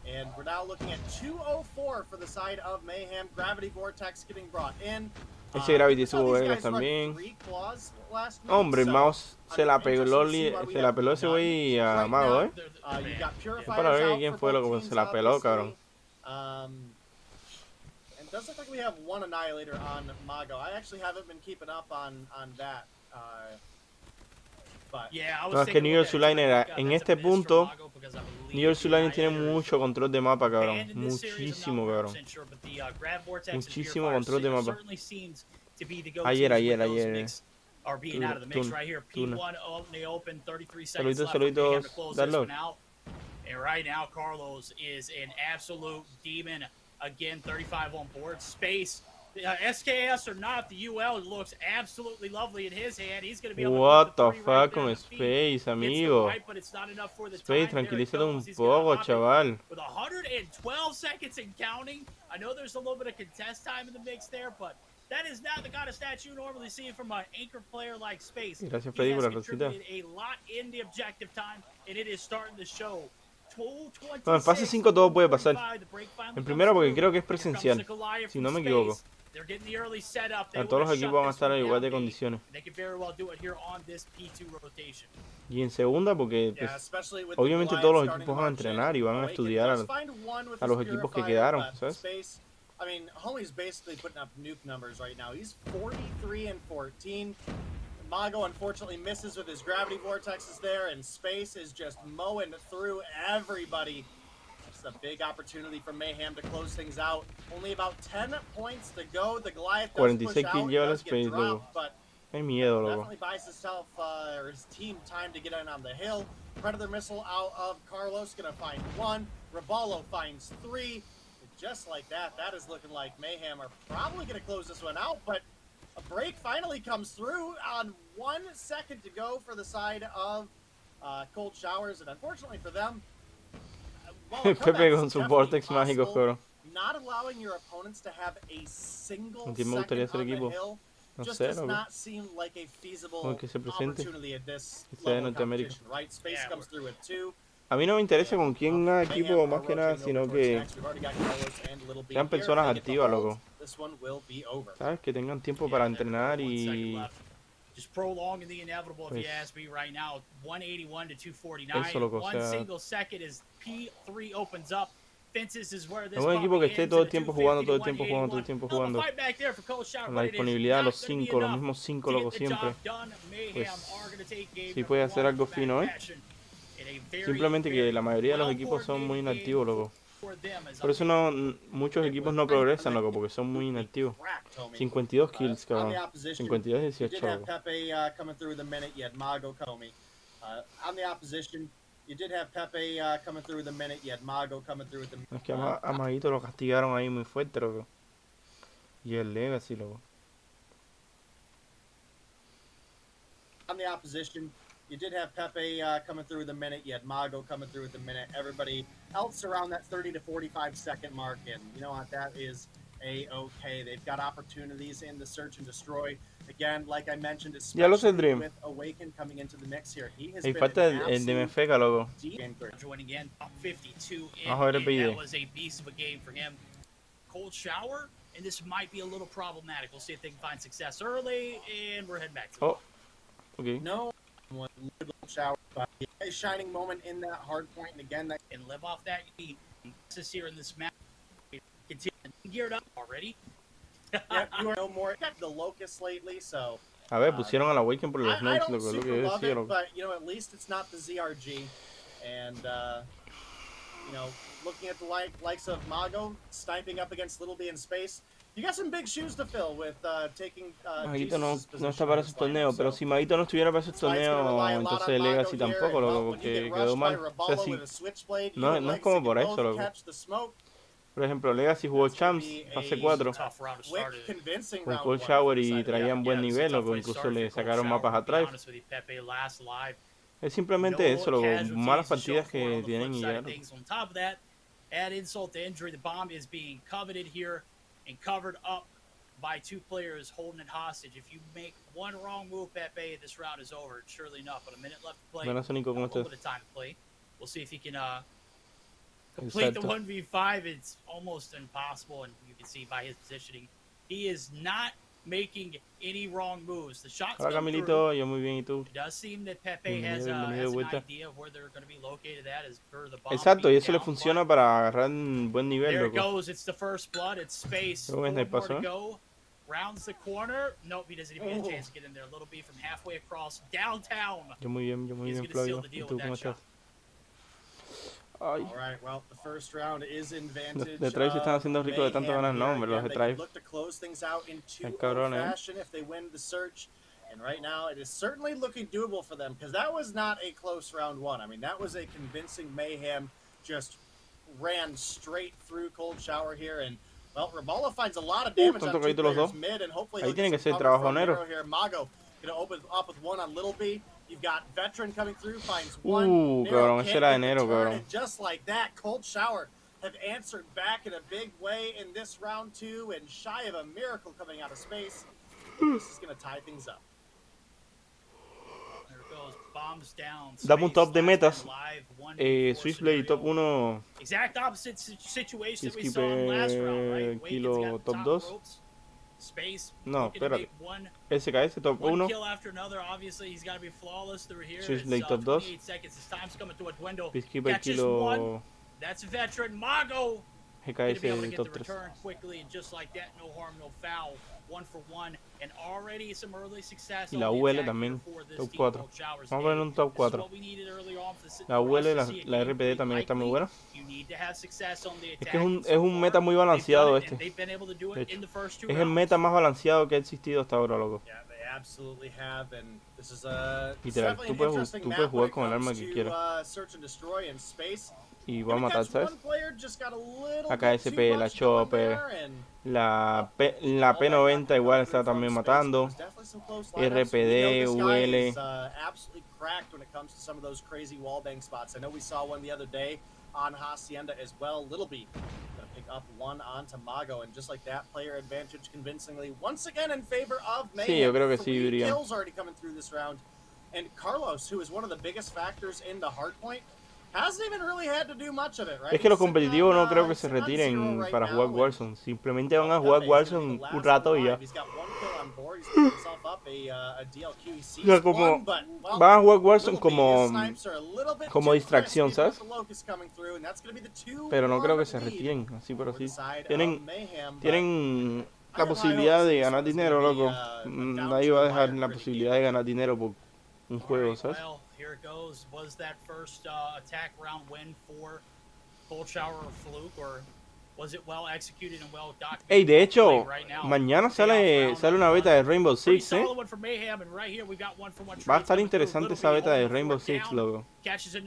And we're now looking at 204 for the side of Mayhem. Gravity Vortex getting brought in. Ese Gravity estuvo vergas también. Hombre, Mouse se la peló ese güey a Mago, eh. Para ver quién fue lo que se la peló, cabrón. It does look like we have one Annihilator on Mago. I actually haven't been keeping up on that. No, es que New York Liner en este punto, New York Liner tiene mucho control de mapa, cabrón. Muchísimo, cabrón. Muchísimo control de mapa. Ayer. Saluditos, darlo. And right now, Carlos is an absolute demon. Again, 35 on board. Space. SKS or not, the UL looks absolutely lovely in his hand. He's going to be able What the fuck con Space, amigo? Space, tranquilízate un poco, chaval. With 112 seconds and counting, I know there's a little bit of contest time in the mix there, but that is not the kind of stat you normally see from an anchor player like Space. Gracias, Freddy, por la rosita. A lot in the objective time, and it is starting to show. No, en fase 5 todo puede pasar. En primero porque creo que es presencial, si no me equivoco. Todos los equipos van a estar en igual de condiciones. Y en segunda porque pues, obviamente todos los equipos van a entrenar y van a estudiar a los equipos que quedaron, ¿sabes? I mean, Homie's basically putting up nuke numbers right now. He's 43 and 14. Mago unfortunately misses with his gravity vortexes there, and Space is just mowing through everybody. Just a big opportunity for Mayhem to close things out. Only about 10 points to go. The Goliath does push out, does get dropped, but definitely buys himself or his team time to get in on the hill. Predator missile out of Carlos, gonna find one. Raballo finds three. Just like that, that is looking like Mayhem are probably gonna close this one out, but a break finally comes through on 1 second to go for the side of Cold Showers, and unfortunately for them, Pepe con sus vortex mágicos, cabrón. Not allowing your opponents to have a single second on the hill just does not seem like a feasible opportunity at this level of competition, right? Space comes through at 2. A mí no me interesa con quién equipo más que nada, sino que sean personas activas, loco. ¿Sabes? Que tengan tiempo para entrenar y... Just prolonging the inevitable if you ask me right now. 181 to 249. Eso, loco, One single second as P3 opens up. Fences is where this es un equipo que esté todo el tiempo jugando, todo el tiempo jugando. Con la disponibilidad de los 5, los mismos 5 locos siempre. Pues sí puede hacer algo fino, ¿eh? Simplemente que la mayoría de los equipos son muy inactivos, loco. Por eso muchos equipos no progresan, loco, porque son muy inactivos. 52 kills, cabrón. 52-18, loco. Es que a Maguito lo castigaron ahí muy fuerte, loco. Y el Legacy, loco. on the opposition, you did have Pepe coming through with a minute. You had Mago coming through with a minute. Everybody else around that 30 to 45 second mark. And you know what? That is a-okay. They've got opportunities in the search and destroy. Again, like I mentioned, especially with Awaken coming into the mix here. He has been falta el de MFK, loco. Joining in, top 52 that was a beast of a game for him. Cold shower, and this might be a little problematic. We'll see if they can find success early, and we're heading back to okay. No one little shower, but a shining moment in that hard point, and again, that can live off that. This is here in this map. Continue geared up already. Yeah, you are no more the locust lately, so. A ver, pusieron a la Awaken por los I snipes, don't lo que super love decía, it, but you know, at least it's not the ZRG, and you know, looking at the likes of Mago sniping up against Little B in space, you got some big shoes to fill with taking. Maguito no está para ese torneo, pero si Maguito no estuviera para ese torneo, entonces Legacy tampoco, loco, porque quedó mal. O sea, sí, no es como por eso, loco. Por ejemplo, Legacy jugó Champs, fase 4, con Cold Shower y traían buen nivel, o incluso le sacaron mapas atrás. Es simplemente eso, loco, malas partidas que tienen y ya. Add insult to injury, the bomb is being coveted here and covered up by two players holding it hostage. If you make one wrong move, Pepe, this round is over. Surely enough, but a minute left to play. A little bit of time to play. We'll see if he can complete the 1v5. It's almost impossible, and you can see by his positioning, he is not making any wrong moves. The shots Hola Camilito, yo muy bien, ¿y tú? It does seem that Pepe has an idea of where they're going to be located at as per the bomb. Exacto, y eso le funciona para agarrar un buen nivel, there loco. It goes, it's the first blood, it's space. Four more to go. Rounds the corner. Nope, he doesn't even get a chance to get in there. Little B from halfway across downtown. Yo muy bien, Flavio. ¿Y tú cómo estás? All right, well, the first round is in vantage. Los Drive se están haciendo ricos de tanto ganar, no, hombre, los de Drive. Look to close things out in two cabrón, fashion if they win the search. And right now, it is certainly looking doable for them because that was not a close round one. I mean, that was a convincing mayhem. Just ran straight through Cold Shower here, and well, Rabala finds a lot of damage on two players mid, and hopefully ahí tiene que ser trabajo negro here. Mago gonna open up with one on Little B. You've got Veteran coming through, finds one. Cabrón, ese era de Nero, cabrón. Just like that, Cold Shower have answered back in a big way in this round two, and shy of a miracle coming out of space. This is gonna tie things up. There it goes, bombs down. Dame un top de metas. Switchblade top 1. Exact opposite situation that we saw in last round, right? Kilo top 2. Space. No, espérate. SKS top 1. Switchblade top 2. Peacekeeper kilo. That's veteran Mago. GKS top 3. Quickly and just like that, no harm, no foul. 1-for-1 and already some early success. Y la UL también, top 4. Vamos a poner un top 4. La UL y la RPD también está muy buena. Es que es un meta muy balanceado este. De hecho, es el meta más balanceado que ha existido hasta ahora, loco. Literal, tú puedes jugar con el arma que quieras. Y va a matar, ¿sabes? Acá SP, la Chopper, la P90 igual está también matando. RPD, UL. On Hacienda as well. Little B gonna pick up one onto Mago, and just like that, player advantage convincingly once again in favor of Mayhem. Sí, yo creo que sí, diría. Kills already coming through this round, and Carlos, who is one of the biggest factors in the hardpoint, hasn't even really had to do much of it, right? Es que los competitivos no creo que se retiren para jugar Warzone. Simplemente van a jugar Warzone un rato y ya. O sea, como van a jugar Warzone como distracción, ¿sabes? Pero no creo que se retiren, así por así. Tienen la posibilidad de ganar dinero, loco. Nadie va a dejar la posibilidad de ganar dinero por un juego, ¿sabes? Here it goes. Was that first attack round win for Cold Shower or Fluke, or was it well executed and well documented? Hey, de hecho, mañana sale una beta de Rainbow Six, ¿eh? Va a estar interesante esa beta de Rainbow Six, loco.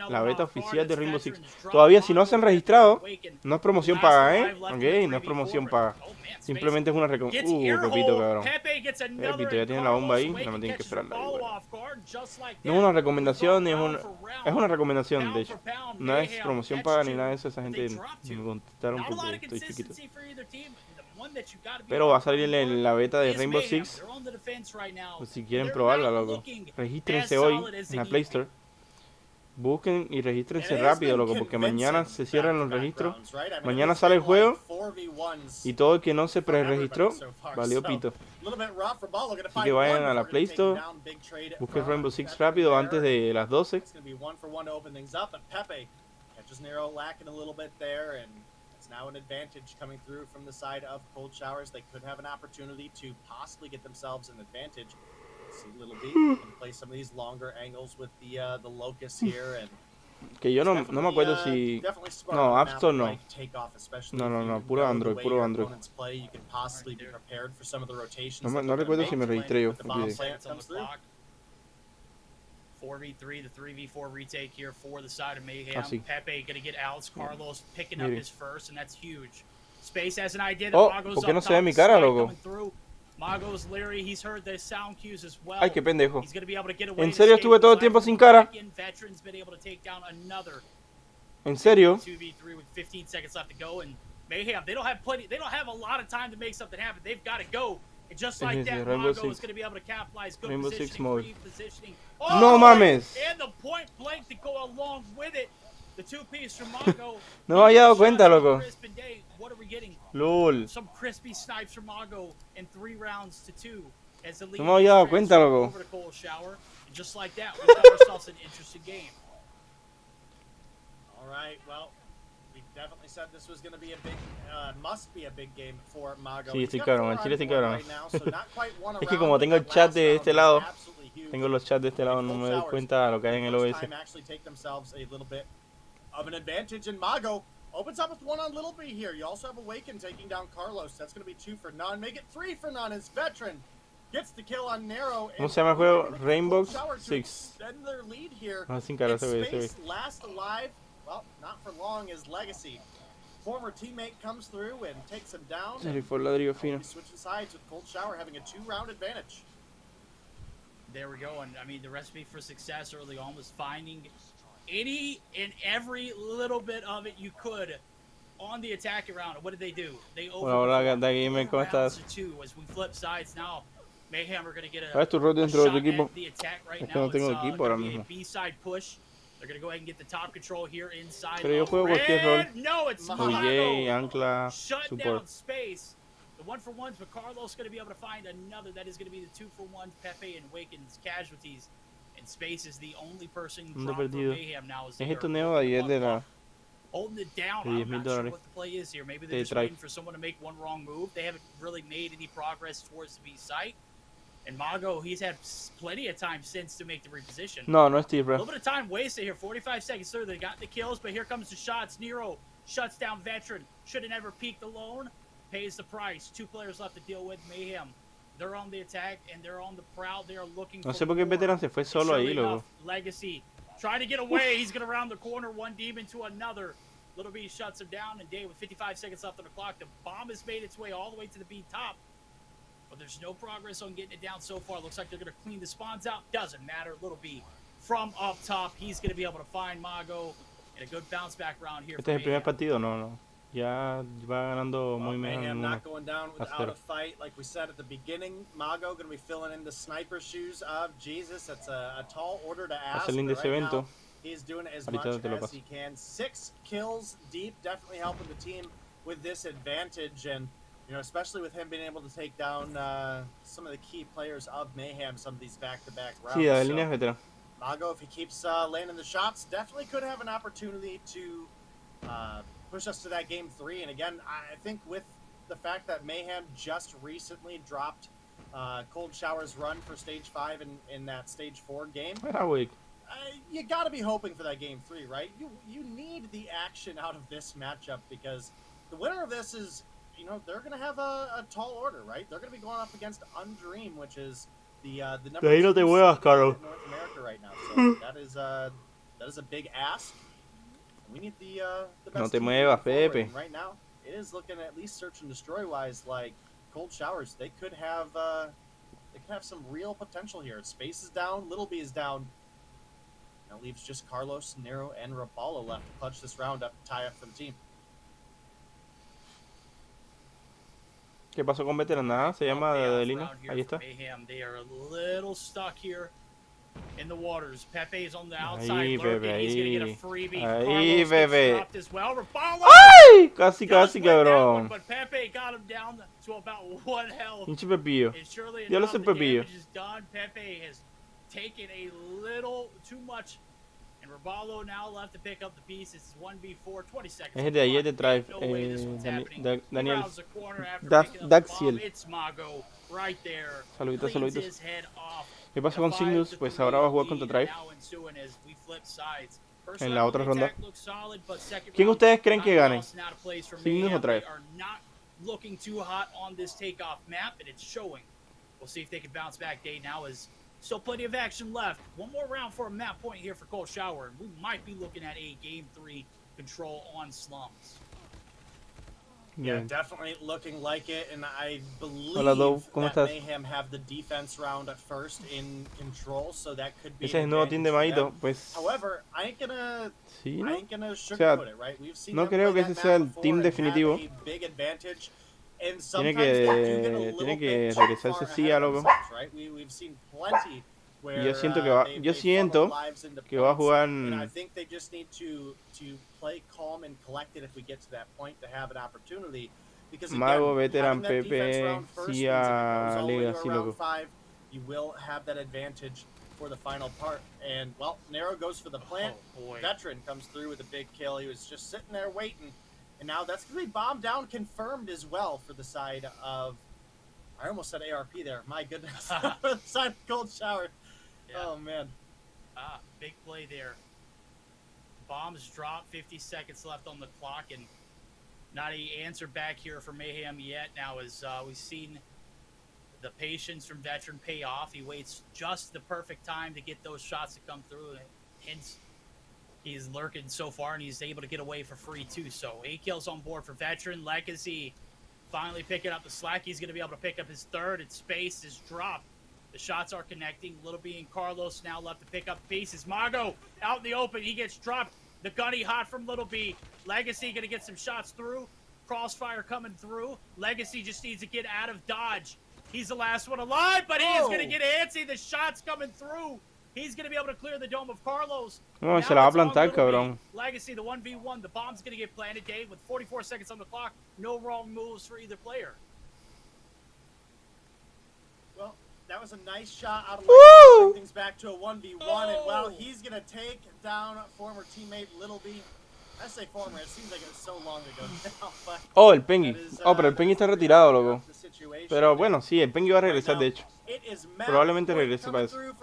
La beta oficial de Rainbow Six. Todavía si no se han registrado, no es promoción paga, ¿eh? Ok, no es promoción paga. Simplemente es una recomendación. Pepito, cabrón. Pepito, ya tiene la bomba ahí, no me tienen que esperar ahí, bueno. No es una recomendación, ni es una recomendación, de hecho. No es promoción paga ni nada de eso, esa gente me contestaron porque estoy chiquito. Pero va a salir en la beta de Rainbow Six. Pues si quieren probarla, loco, regístrense hoy en la Play Store. Busquen y regístrense rápido, loco, porque mañana se cierran los registros. Mañana sale el juego y todo el que no se preregistró, valió pito. Así que vayan a la Play Store, busquen Rainbow Six rápido antes de las 12. Now an advantage coming through from the side of Cold Showers. They could have an opportunity to possibly get themselves an advantage. See Little B can play some of these longer angles with the locust here and que yo no me acuerdo si no, App Store no. No, puro Android. No recuerdo si me registré yo. 4v3, the 3v4 retake here for the side of Mayhem. Pepe gonna get Alex Carlos picking up his first, and that's huge. Space has an idea that Mago's ¿por qué no se ve mi cara, loco? Mago's Leary, he's heard the sound cues as well. Ay, qué pendejo. He's gonna be able to get away. ¿En serio estuve todo el tiempo sin cara? Veterans been able to take down another. ¿En serio? 2v3 with 15 seconds left to go, and Mayhem, they don't have a lot of time to make something happen. They've got to go. And just like that, Mago is going to be able to capitalize. Good Rainbow Six mode. Oh, no mames. And the point blank to go along with it. The two-piece from Mago. No me había dado cuenta, loco. What are we getting? LOL. Some crispy snipes from Mago in 3 rounds to 2. As the lead no me había dado cuenta, loco. Over to Cold Shower. And just like that, we got ourselves an interesting game. All right, well, we definitely said this was going to be a big, must be a big game for Mago. Sí, estoy cabrón, en Chile estoy cabrón. Es que como tengo el chat de este lado, tengo los chats de este lado, no me doy cuenta de lo que hay en el OBS. Of an advantage, and Mago opens up with one on Little B here. You also have Awaken taking down Carlos. That's going to be 2 for none. Make it 3 for none as Veteran gets the kill on Narrow. ¿Cómo se llama el juego? Rainbow Six. Their lead here. No, sin cara, se ve. Last alive. Well, not for long is Legacy. Former teammate comes through and takes him down. Se rifó el ladrillo fino. Switching sides with Cold Shower having a 2-round advantage. There we go, and I mean the recipe for success early on was finding any and every little bit of it you could on the attacking round. What did they do? They Hola, Gamer, ¿cómo estás? As we flip sides now, Mayhem are going to get a tu rol dentro de tu equipo. Right es que no tengo equipo ahora mismo. B-side push. They're going to go ahead and get the top control here inside. Pero yo juego cualquier rol. No, it's Mago. Ancla, shut support. Down space. The 1-for-1s, but Carlos going to be able to find another. That is going to be the 2-for-1s. Pepe and Waken's casualties. And Space is the only person dropped for Mayhem now. Es el torneo de ayer de la... Holding it down. I'm not sure what the play is here. Maybe they're just waiting for someone to make one wrong move. They haven't really made any progress towards the B site. And Mago, he's had plenty of time since to make the reposition. No es Steve, bro. A little bit of time wasted here. 45 seconds through. They got the kills, but here comes the shots. Nero shuts down Veteran. Should have never peeked alone. Pays the price. 2 players left to deal with. Mayhem. They're on the attack and they're on the prowl. They are looking no sé por qué Veteran se fue solo ahí, loco. Legacy trying to get away. He's going to round the corner. One demon to another. Little B shuts him down, and Day with 55 seconds left on the clock. The bomb has made its way all the way to the B top. But there's no progress on getting it down so far. Looks like they're going to clean the spawns out. Doesn't matter. Little B from up top. He's going to be able to find Mago in a good bounce back round here. Este es el primer partido, no. Ya va ganando muy Mayhem not going down without a fight. Like we said at the beginning, Mago going to be filling in the sniper shoes of Jesus. That's a tall order to ask. Hace lindo ese evento. He's doing as much as he can. 6 kills deep, definitely helping the team with this advantage. And, you know, especially with him being able to take down some of the key players of Mayhem, some of these back-to-back rounds. Sí, la línea es veterano. Mago, if he keeps landing the shots, definitely could have an opportunity to push us to that game 3. And again, I think with the fact that Mayhem just recently dropped Cold Shower's run for Stage 5 in that Stage 4 game. You got to be hoping for that game 3, right? You need the action out of this matchup because the winner of this is, you know, they're going to have a tall order, right? They're going to be going up against Undream, which is the number 2 seed in North America right now. So that is That is a big ask. We need the best No te team muevas, forward. Pepe. And right now, it is looking at least search and destroy wise like Cold Showers. They could have some real potential here. Space is down, Little B is down. That leaves just Carlos, Nero, and Rapallo left to punch this round up, tie up for the team. ¿Qué pasó con Veteran? Nada, se llama Adelina. Ahí está. They are a little stuck here in the waters. Pepe is on the outside. Ahí, Pepe, He's gonna get a ahí. freebie. Ahí, Carlos Pepe. gets dropped as well. Rapallo ¡Ay! Casi, casi, cabrón. but Pepe got him down to about 1 health. Pinche Pepillo. And surely Ya lo enough, sé, the Pepillo. damage is done. Pepe has taken a little too much. And Rapallo now left to pick up the pieces. It's 1v4, 20 seconds. Es de ahí, es de Drive. No way this one's happening. Daniel. He rounds the corner after picking up the bomb. Daxiel. It's Mago right there. Saluditos, Cleans saluditos. his head off. ¿Qué pasó con Zygnus? Pues ahora va a jugar contra Drive en la otra ronda. ¿Quién ustedes creen que gane? ¿Zygnus o Drive? Looking too hot on this takeoff map, and it's showing. We'll see if they can bounce back. Day now is still plenty of action left. One more round for a map point here for Cold Shower, and we might be looking at a Game 3 control on Slums. Yeah, definitely looking like it, and I believe that Mayhem have the defense round at first in control, so that could be. Ese es el nuevo team de Maito, pues. However, I ain't gonna sugarcoat it, right? We've seen no creo que ese sea el team definitivo. Tiene que regresarse sí a loco. Y yo siento que va a jugar. I think they just need to play calm and collected if we get to that point to have an opportunity. Because Mago, Veteran, Pepe, sí a Legacy, loco. You will have that advantage for the final part. And well, Nero goes for the plant. Veteran comes through with a big kill. He was just sitting there waiting, and now that's gonna be bomb down confirmed as well for the side of. I almost said ARP there. My goodness, for the side of Cold Shower. Yeah. Oh man. Big play there. Bombs drop, 50 seconds left on the clock, and not an answer back here for Mayhem yet. Now, as we've seen the patience from Veteran pay off, he waits just the perfect time to get those shots to come through. Hence, he's lurking so far, and he's able to get away for free too. So 8 kills on board for Veteran. Legacy finally picking up the slack. He's going to be able to pick up his third, and space is dropped. The shots are connecting. Little B and Carlos now left to pick up pieces. Mago out in the open. He gets dropped. The gunny hot from Little B. Legacy going to get some shots through. Crossfire coming through. Legacy just needs to get out of dodge. He's the last one alive, but he is going to get antsy. The shots coming through. He's going to be able to clear the dome of Carlos. No, se la va a plantar, cabrón. Legacy, the 1v1. The bomb's going to get planted, Dave, with 44 seconds on the clock. No wrong moves for either player. Well, that was a nice shot out of Legacy. Bring things back to a 1v1, and well, he's going to take down former teammate Little B. I say former, it seems like it was so long ago now, but el Penguin. Pero el Penguin está retirado, loco. Pero bueno, sí, el Penguin va a regresar, de hecho. Probablemente regrese para eso. Yo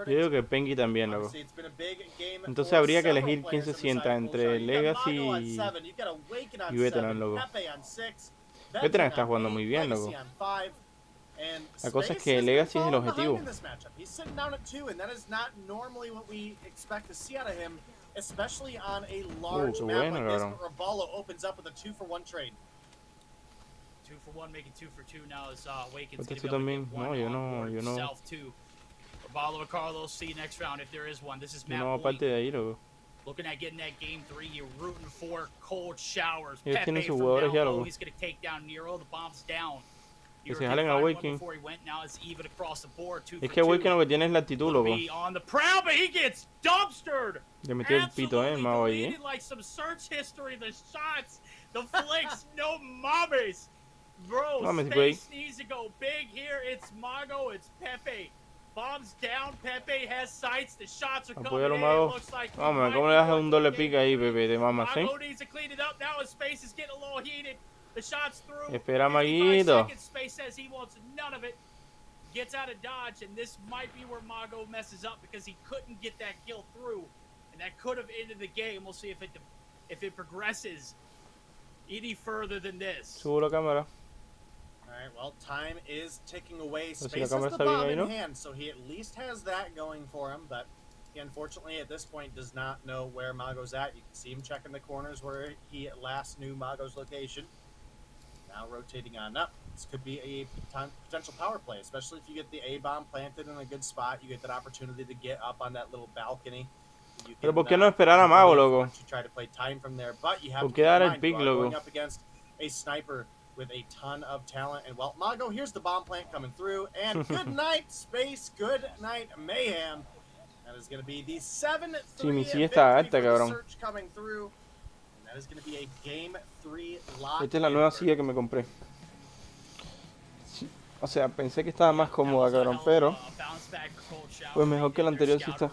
digo que el Penguin también, loco. Entonces habría que elegir quién se sienta entre Legacy y Veteran, loco. Veteran está jugando muy bien, loco. La cosa es que Legacy es el objetivo. Especially on a large map like this, but Rapallo opens up with a 2-for-1 trade. 2-for-1, making 2-for-2 now is Awaken's going to be able to get one on himself too. Rapallo and Carlos, see you next round if there is one. This is map point. Looking at getting that game 3, you're rooting for Cold Showers. Pepe from down low, he's going to take down Nero. The bomb's down. Que se jalen a Awaken. Es que Awaken lo que tiene es la actitud, loco. On the prowl, but he gets dumpstered. Le metió el pito, el mago ahí, like some search history, the shots, the flicks, no mames. Bro, Space needs to go big here. It's Mago, it's Pepe. Bombs down, Pepe has sights, the shots are coming in. Looks like vamos, ¿cómo le das un doble pick ahí, Pepe? De mamas, ¿sí? Mago needs to clean it up now as Space is getting a little heated. The shot's through. Espera, Maguito. Space says he wants none of it. Gets out of dodge, and this might be where Mago messes up because he couldn't get that kill through, and that could have ended the game. We'll see if it progresses any further than this. Subo la cámara. All All right, well, time is ticking away. Si la Space cámara has the está bien bomb ahí, in ¿no? hand, so he at least has that going for him, but he unfortunately at this point does not know where Mago's at. You can see him checking the corners where he last knew Mago's location. Now rotating on up. This could be a potential power play, especially if you get the A-bomb planted in a good spot. You get that opportunity to get up on that little balcony. You Pero can, ¿por qué no esperar a Mago, loco? once you try to play time from there, but you have ¿Por to qué keep dar in el mind, pick, you are going loco? up against a sniper with a ton of talent. And well, Mago, here's the bomb plant coming through. And good night, Space. Good night, Mayhem. That is going to be the 7-3 Sí, mi silla victory está alta, for the cabrón. search coming through. And that is going to be a game 3 lock. Esta es la nueva silla que me compré. Sí, o sea, pensé que estaba más cómoda, cabrón, pero pues mejor que la anterior sí está.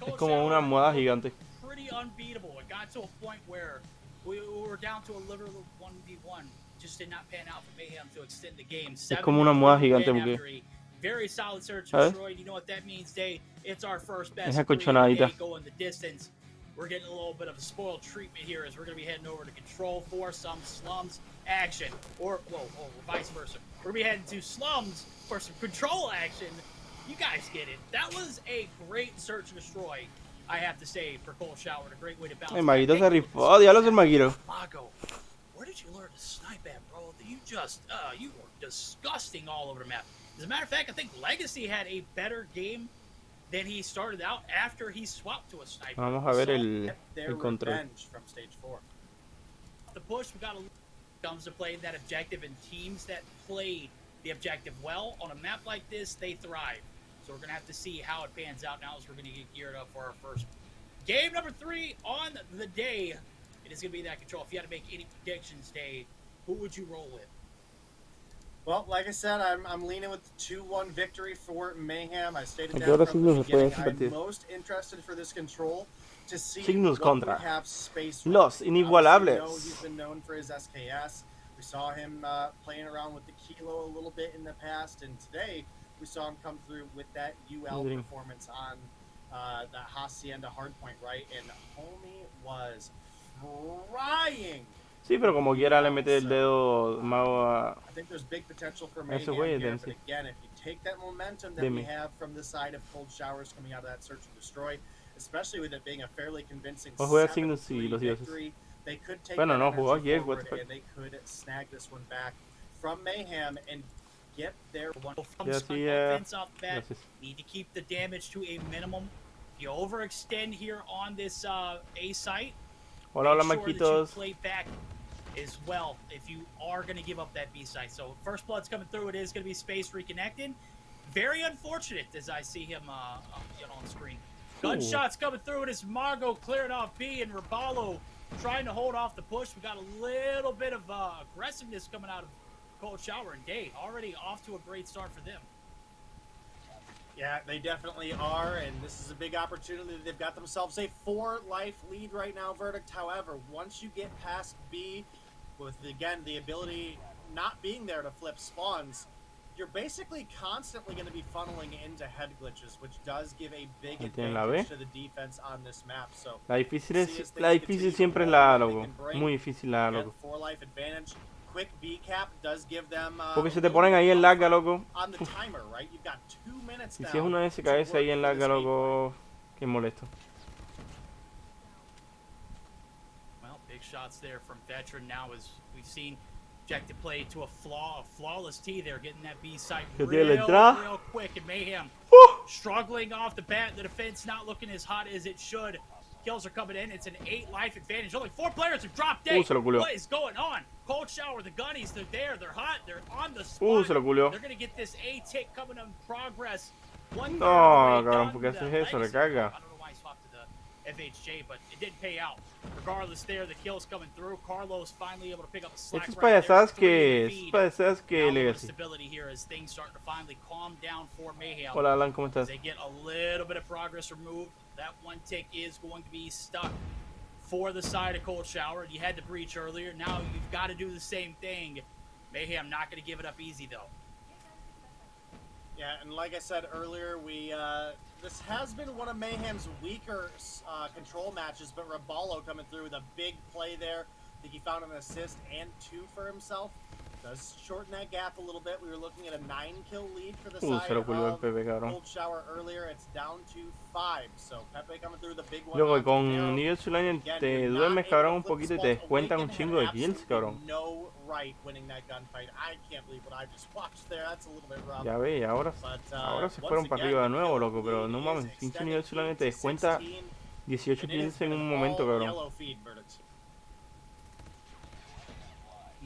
Es como una almohada gigante. Pretty unbeatable. It got to a point where we were down to a literal 1v1. Just did not pan out for Mayhem to extend the game. Es como una almohada gigante porque very solid search and destroy. You know what that means, Day? It's our first best esa 3 of the colchonadita. day going the distance. We're getting a little bit of a spoiled treatment here as we're going to be heading over to Control for some slums action. Or vice versa. We're going to be heading to slums for some Control action. You guys get it. That was a great search and destroy, I have to say, for Cold Shower. A great way to bounce. El maguito se rifó, diablos el maguito. Mago, where did you learn to snipe at, bro? You were disgusting all over the map. As a matter of fact, I think Legacy had a better game than he started out after he swapped to a sniper. Vamos a ver el control. From stage 4. The push, we got comes to play that objective, and teams that play the objective well on a map like this, they thrive. So we're going to have to see how it pans out now as we're going to get geared up for our first game number 3 on the day. It is going to be that Control. If you had to make any predictions, Day, who would you roll with? Well, like I said, I'm leaning with the 2-1 victory for Mayhem. I stated that ahora from the Zygnus se puede beginning. I'm competir. most interested for this Control to see Zygnus what contra we have space Los Inigualables. He's been known for his SKS. We saw him playing around with the Kilo a little bit in the past, and today we saw him come through with that UL performance on the Hacienda hardpoint, right? And homie was frying. Sí, pero como quiera le mete el dedo Mago a I think there's big potential for ese Mayhem güey. here, but again, if you take that momentum that we have from the side of Cold Showers coming out of that search and destroy, especially with it being a fairly convincing 7-3 victory, they could take that energy forward and they could snag this one back from Mayhem and get their one offense off the bat. Need to keep the damage to a minimum. If you overextend here on this A site, hola, hola, make sure that you Maquitos. play back as well if you are going to give up that B site. So first blood's coming through. It is going to be Space reconnecting. Very unfortunate as I see him on screen. Gunshots coming through. It is Mago clearing off B and Raballo trying to hold off the push. We got a little bit of aggressiveness coming out of Cold Shower, and Day already off to a great start for them. Yeah, they definitely are, and this is a big opportunity. They've got themselves a 4-life lead right now, Verdict. However, once you get past B, with, again, the ability not being there to flip spawns, you're basically constantly going to be funneling into head glitches, which does give a big advantage to the defense on this map. So la difícil siempre es la A, loco. Muy difícil la A, loco. 4-life advantage. Quick B cap does give them, porque se te ponen ahí en larga, loco. On the timer, right? You've got 2 minutes y si es una SKS ahí en larga, loco, qué molesto. Well, big shots there from Veteran now as we've seen objective play to a flawless T there, getting that B site real quick, and Mayhem struggling off the bat. The defense not looking as hot as it should. Kills are coming in. It's an 8-life advantage. Only 4 players have dropped eight. What is going on? Cold Shower, the Gunnies, they're there. They're hot. They're on the spot. Se lo culió. They're going to get this A-tick coming in progress. No, cabrón, porque haces eso, recarga. I don't know why he swapped to the FHJ, but it did pay out. Regardless there, the kills coming through. Carlos finally able to pick up a slack right there. Legacy. Stability here as things starting to finally calm down for Mayhem. Hola, Alan, ¿cómo estás? They get a little bit of progress removed. That 1 tick is going to be stuck for the side of Cold Shower. You had to breach earlier. Now you've got to do the same thing. Mayhem not going to give it up easy, though. Yeah, and like I said earlier, this has been one of Mayhem's weaker control matches, but Raballo coming through with a big play there, think he found an assist and 2 for himself. Does shorten that gap a little bit. We were looking at a 9-kill lead for the side se lo culió el of Pepe, cabrón. Cold Shower earlier. It's down to 5. So Pepe coming through the big one. Luego con New Zealand te duermes, cabrón, un poquito y te descuentan un chingo de kills, cabrón. No right winning that gunfight. I can't believe what I just watched there. That's a little bit rough. Ya ve, ahora se fueron para arriba de nuevo, loco, pero no mames, pinche New Zealand te descuenta 18 kills en un momento, cabrón.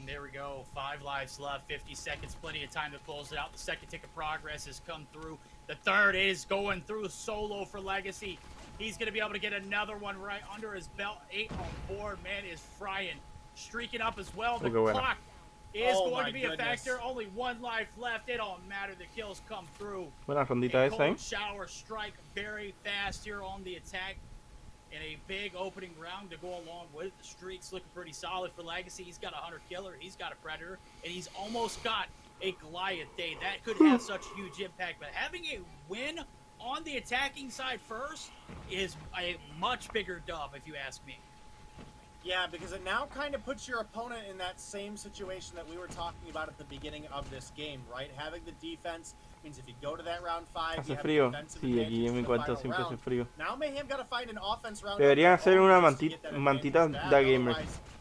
There we go, 5 lives left, 50 seconds, plenty of time to close it out. The second tick of progress has come through. The third is going through solo for Legacy. He's going to be able to get another one right under his belt. 8 on board, man is frying. Streaking up as well. The clock is going to be a factor. Only 1 life left. It don't matter. The kills come through. Buena rondita esa, Cold Shower strike very fast here on the attack. In a big opening round to go along with the streaks looking pretty solid for Legacy. He's got a hunter killer, he's got a predator, and he's almost got a Goliath day. That could have such huge impact, but having a win on the attacking side first is a much bigger dub, if you ask me. Yeah, because it now kind of puts your opponent in that same situation that we were talking about at the beginning of this game, right? Having the defense means if you go to that round 5, hace frío. Sí, aquí en mi cuarto siempre hace frío. Now Mayhem got to find an offense round. Deberían hacer una mantita da gamer.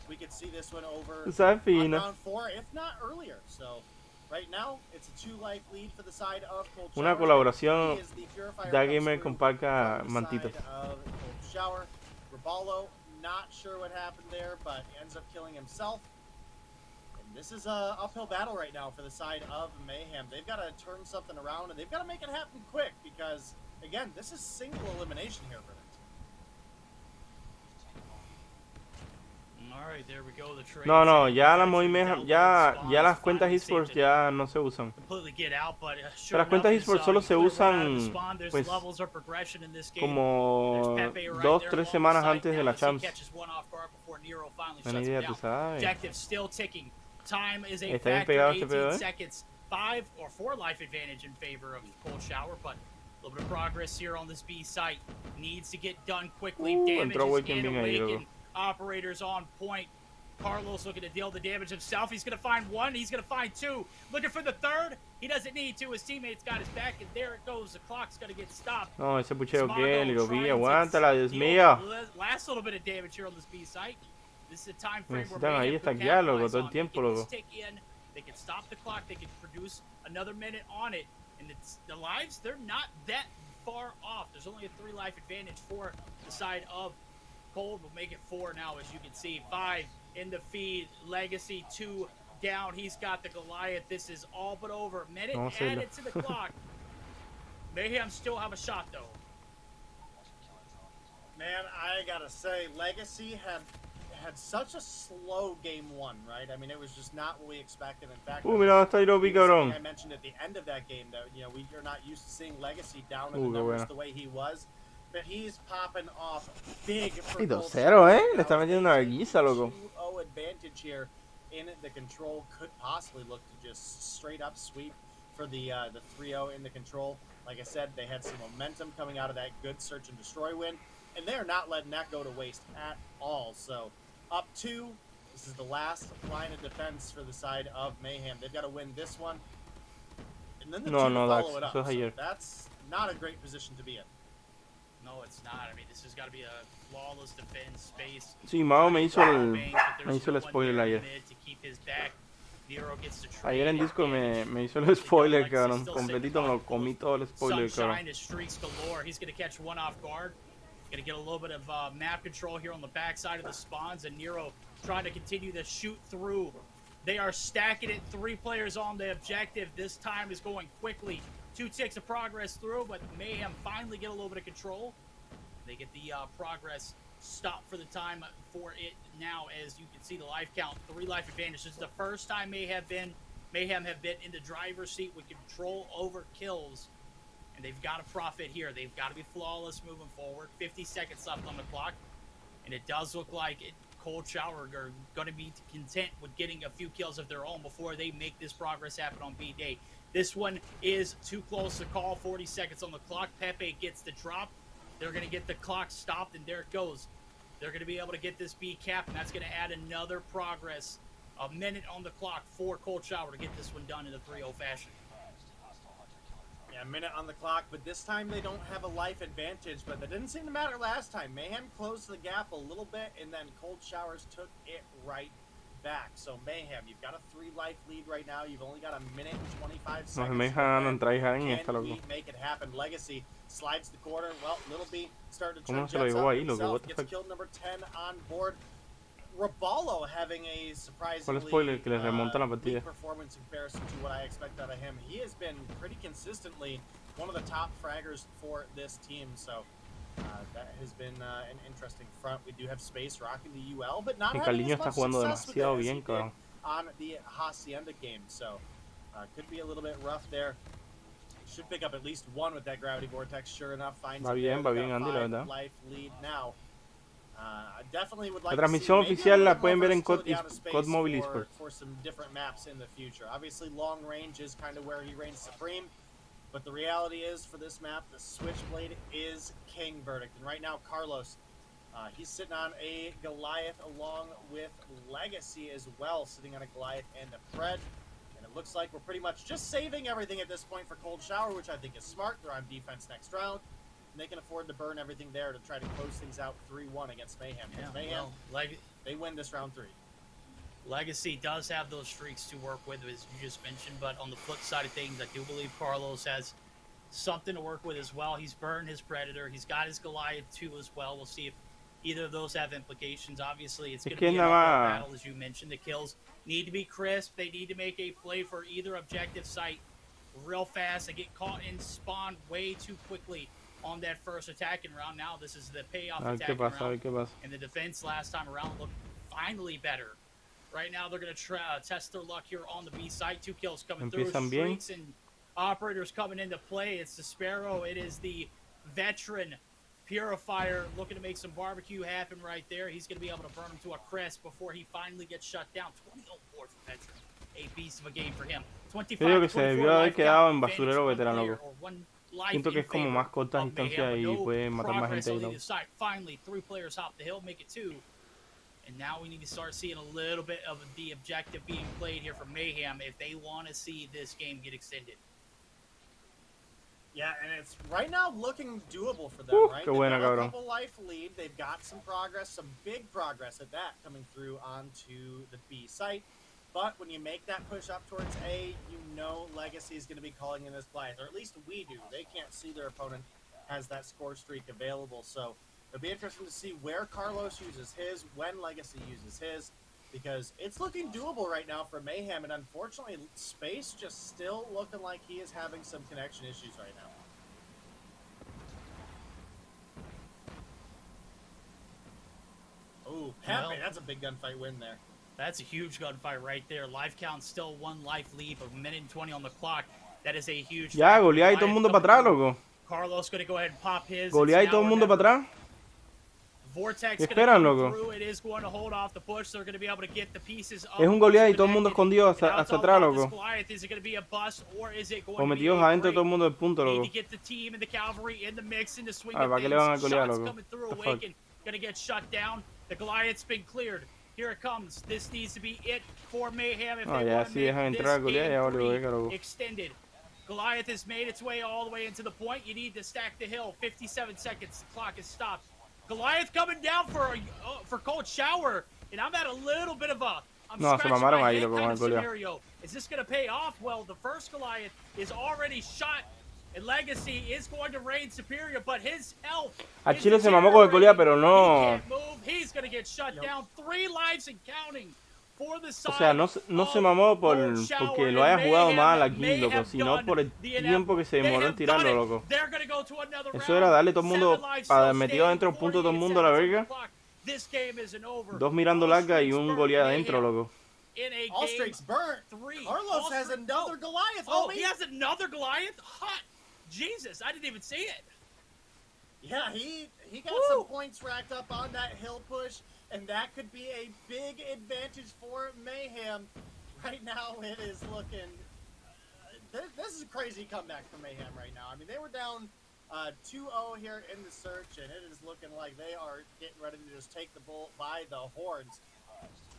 We could see this one over on round 4, if not earlier. So right now it's a 2-life lead for the side of Cold Shower. Una colaboración da gamer con Parka mantitas. Shower, Raballo, not sure what happened there, but he ends up killing himself. This is a uphill battle right now for the side of Mayhem. They've got to turn something around, and they've got to make it happen quick because, again, this is single elimination here for them. All right, there we go. The trade. No, ya las cuentas esports ya no se usan. Pero las cuentas esports solo se usan pues como 2-3 semanas antes de la champs. Buena idea, tú sabes. Está bien pegado este pedo, seconds, 5 or 4 life advantage in favor of Cold Shower, but a little bit of progress here on this B site needs to get done quickly. Damage is in awaken. Operators on point. Carlos looking to deal the damage himself. He's going to find 1. He's going to find 2. Looking for the 3rd. He doesn't need to. His teammate's got his back, and there it goes. The clock's going to get stopped. No, ese pucheo que lo vi. Aguántala, Dios mío. Last little bit of damage here on this B site. This is a time frame where necesitan ahí estaquear, loco, todo el tiempo, loco. They can stop the clock. They can produce another minute on it. And the lives, they're not that far off. There's only a 3-life advantage for the side of Cold. Will make it 4 now, as you can see. 5 in the feed. Legacy 2 down. He's got the Goliath. This is all but over. Minute added to the clock. Mayhem still have a shot, though. Man, I gotta say, Legacy had such a slow game 1, right? I mean, it was just not what we expected. In fact, I mentioned at the end of that game that we are not used to seeing Legacy down in the numbers the way he was, but he's popping off big. 2-0, le está metiendo una guisa, loco. 2-0 advantage here in the control could possibly look to just straight up sweep for the 3-0 in the control. Like I said, they had some momentum coming out of that good search and destroy win, and they're not letting that go to waste at all. So. Up 2. This is the last line of defense for the side of Mayhem. They've got to win this one, and then the 2 follow it up. So that's not a great position to be in. No, it's not. I mean, this has got to be a flawless defense space. Sí, Mao me hizo el spoiler ayer. Ayer en Discord me hizo el spoiler, cabrón. Completito me lo comí todo el spoiler, cabrón. He's going to catch 1 off guard. Going to get a little bit of map control here on the backside of the spawns, and Nero trying to continue to shoot through. They are stacking it. 3 players on the objective. This time is going quickly. 2 ticks of progress through, but Mayhem finally get a little bit of control. They get the progress stopped for the time for it now, as you can see the life count. 3 life advantage. This is the first time Mayhem have been in the driver's seat with control over kills. And they've got to profit here. They've got to be flawless moving forward. 50 seconds left on the clock. And it does look like Cold Shower are going to be content with getting a few kills of their own before they make this progress happen on B-Day. This one is too close to call. 40 seconds on the clock. Pepe gets the drop. They're going to get the clock stopped, and there it goes. they're going to be able to get this B cap, and that's going to add another progress, a minute on the clock for Cold Shower to get this one done in a 3-0 fashion. Yeah, a minute on the clock, but this time they don't have a life advantage, but that didn't seem to matter last time. Mayhem closed the gap a little bit, and then Cold Showers took it right back. So Mayhem, you've got a 3-life lead right now. You've only got a minute and 25 seconds. Nos dejan entrar en esta, loco. Make it happen. Legacy slides the corner. Well, Little B started to ¿Cómo turn se lo jets llevó up ahí, loco? himself. What the Gets fuck? killed number 10 on board. Raballo having a surprisingly spoiler que les remonta la partida. weak performance in comparison to what I expect out of him. He has been pretty consistently one of the top fraggers for this team, so that has been an interesting front. We do have Space rocking the UL, but not having as much success with it as he did on the Hacienda game, so could be a little bit rough there. Should pick up at least one with that Gravity Vortex, sure enough. Finds Va bien, Andy, la verdad. life lead now. I definitely would La like transmisión to see oficial la maybe a pueden ver en little bit more versatility COD Mobile out of space Esports. for some different maps in the future. Obviously, long range is kind of where he reigns supreme, but the reality is for this map, the Switchblade is king verdict. And right now, Carlos, he's sitting on a Goliath along with Legacy as well, sitting on a Goliath and a Pred. And it looks like we're pretty much just saving everything at this point for Cold Shower, which I think is smart. They're on defense next round. And they can afford to burn everything there to try to close things out 3-1 against Mayhem. Yeah, Mayhem, well, they win this round 3. Legacy does have those streaks to work with, as you just mentioned, but on the flip side of things, I do believe Carlos has something to work with as well. He's burned his Predator. He's got his Goliath too as well. We'll see if either of those have implications. Obviously, it's going to be an uphill battle, as you mentioned. The kills need to be crisp. They need to make a play for either objective site real fast. They get caught in spawn way too quickly on that first attacking round. Now this is the payoff attacking round. And the defense last time around looked finally better. Right now they're going to test their luck here on the B side. 2 kills coming through. Streaks and operators coming into play. It's the Sparrow. It is the veteran Purifier looking to make some barbecue happen right there. He's going to be able to burn him to a crisp before he finally gets shut down. 20-0 for veteran. A beast of a game for him. 25 Yo digo que se debió haber quedado en basurero veterano. Siento que es como más cortas distancias y puede matar más gente ahí. Finally, 3 players hop the hill, make it 2. And now we need to start seeing a little bit of the objective being played here for Mayhem if they want to see this game get extended. Yeah, and it's right now looking doable for them, right? Qué buena, They've got a cabrón. couple life lead. They've got some progress, some big progress at that coming through onto the B site. But when you make that push up towards A, you know Legacy is going to be calling in this Goliath, or at least we do. They can't see their opponent has that score streak available. So it'll be interesting to see where Carlos uses his, when Legacy uses his, because it's looking doable right now for Mayhem. And unfortunately, Space just still looking like he is having some connection issues right now. Oh, Pepe, that's a big gunfight win there. That's a huge gunfight right there. Life count still 1 life lead, but 1:20 on the clock. That is a huge. Ya, goleada y todo el mundo para atrás, loco. Carlos going to go ahead and pop his. Goleada y todo el mundo para atrás. Vortex ¿Qué esperan, loco? It is going to hold off the push. They're going to be able to get the pieces up. Es un goleada y todo el mundo escondido hacia atrás, loco. Is it going to be a bust or is it going O metidos adentro todo el mundo del punto, loco. Need to get the team and the cavalry in the mix and the swing ¿Para qué le van a golear, loco? coming through. Awaken going to get shut down. The Goliath's been cleared. Here it comes. This needs to be it for Mayhem if they want to make this game extended. Goliath has made its way all the way into the point. You need to stack the hill. 57 seconds. The clock is stopped. Goliath coming down for Cold Shower, and I'm at a little bit of a scratching my head kind of scenario. Is this going to pay off? Well, the first Goliath is already shot, and Legacy is going to reign superior, but his health. A Chile se mamó con el goleada, pero no. He's going to get shut down. 3 lives and counting. O sea, no se mamó porque lo haya jugado mal aquí, loco, sino por el tiempo que se demoró en tirarlo, loco. Eso era darle todo el mundo, metido adentro un punto todo el mundo a la verga. 2 mirando larga y un goleada adentro, loco. All streaks burnt. Carlos has another Goliath. Oh, he has another Goliath? Hot. Jesus, I didn't even see it. Yeah, he got some points racked up on that hill push. And that could be a big advantage for Mayhem. Right now, it is looking... this is a crazy comeback for Mayhem right now. I mean, they were down 2-0 here in the search, and it is looking like they are getting ready to just take the bull by the horns.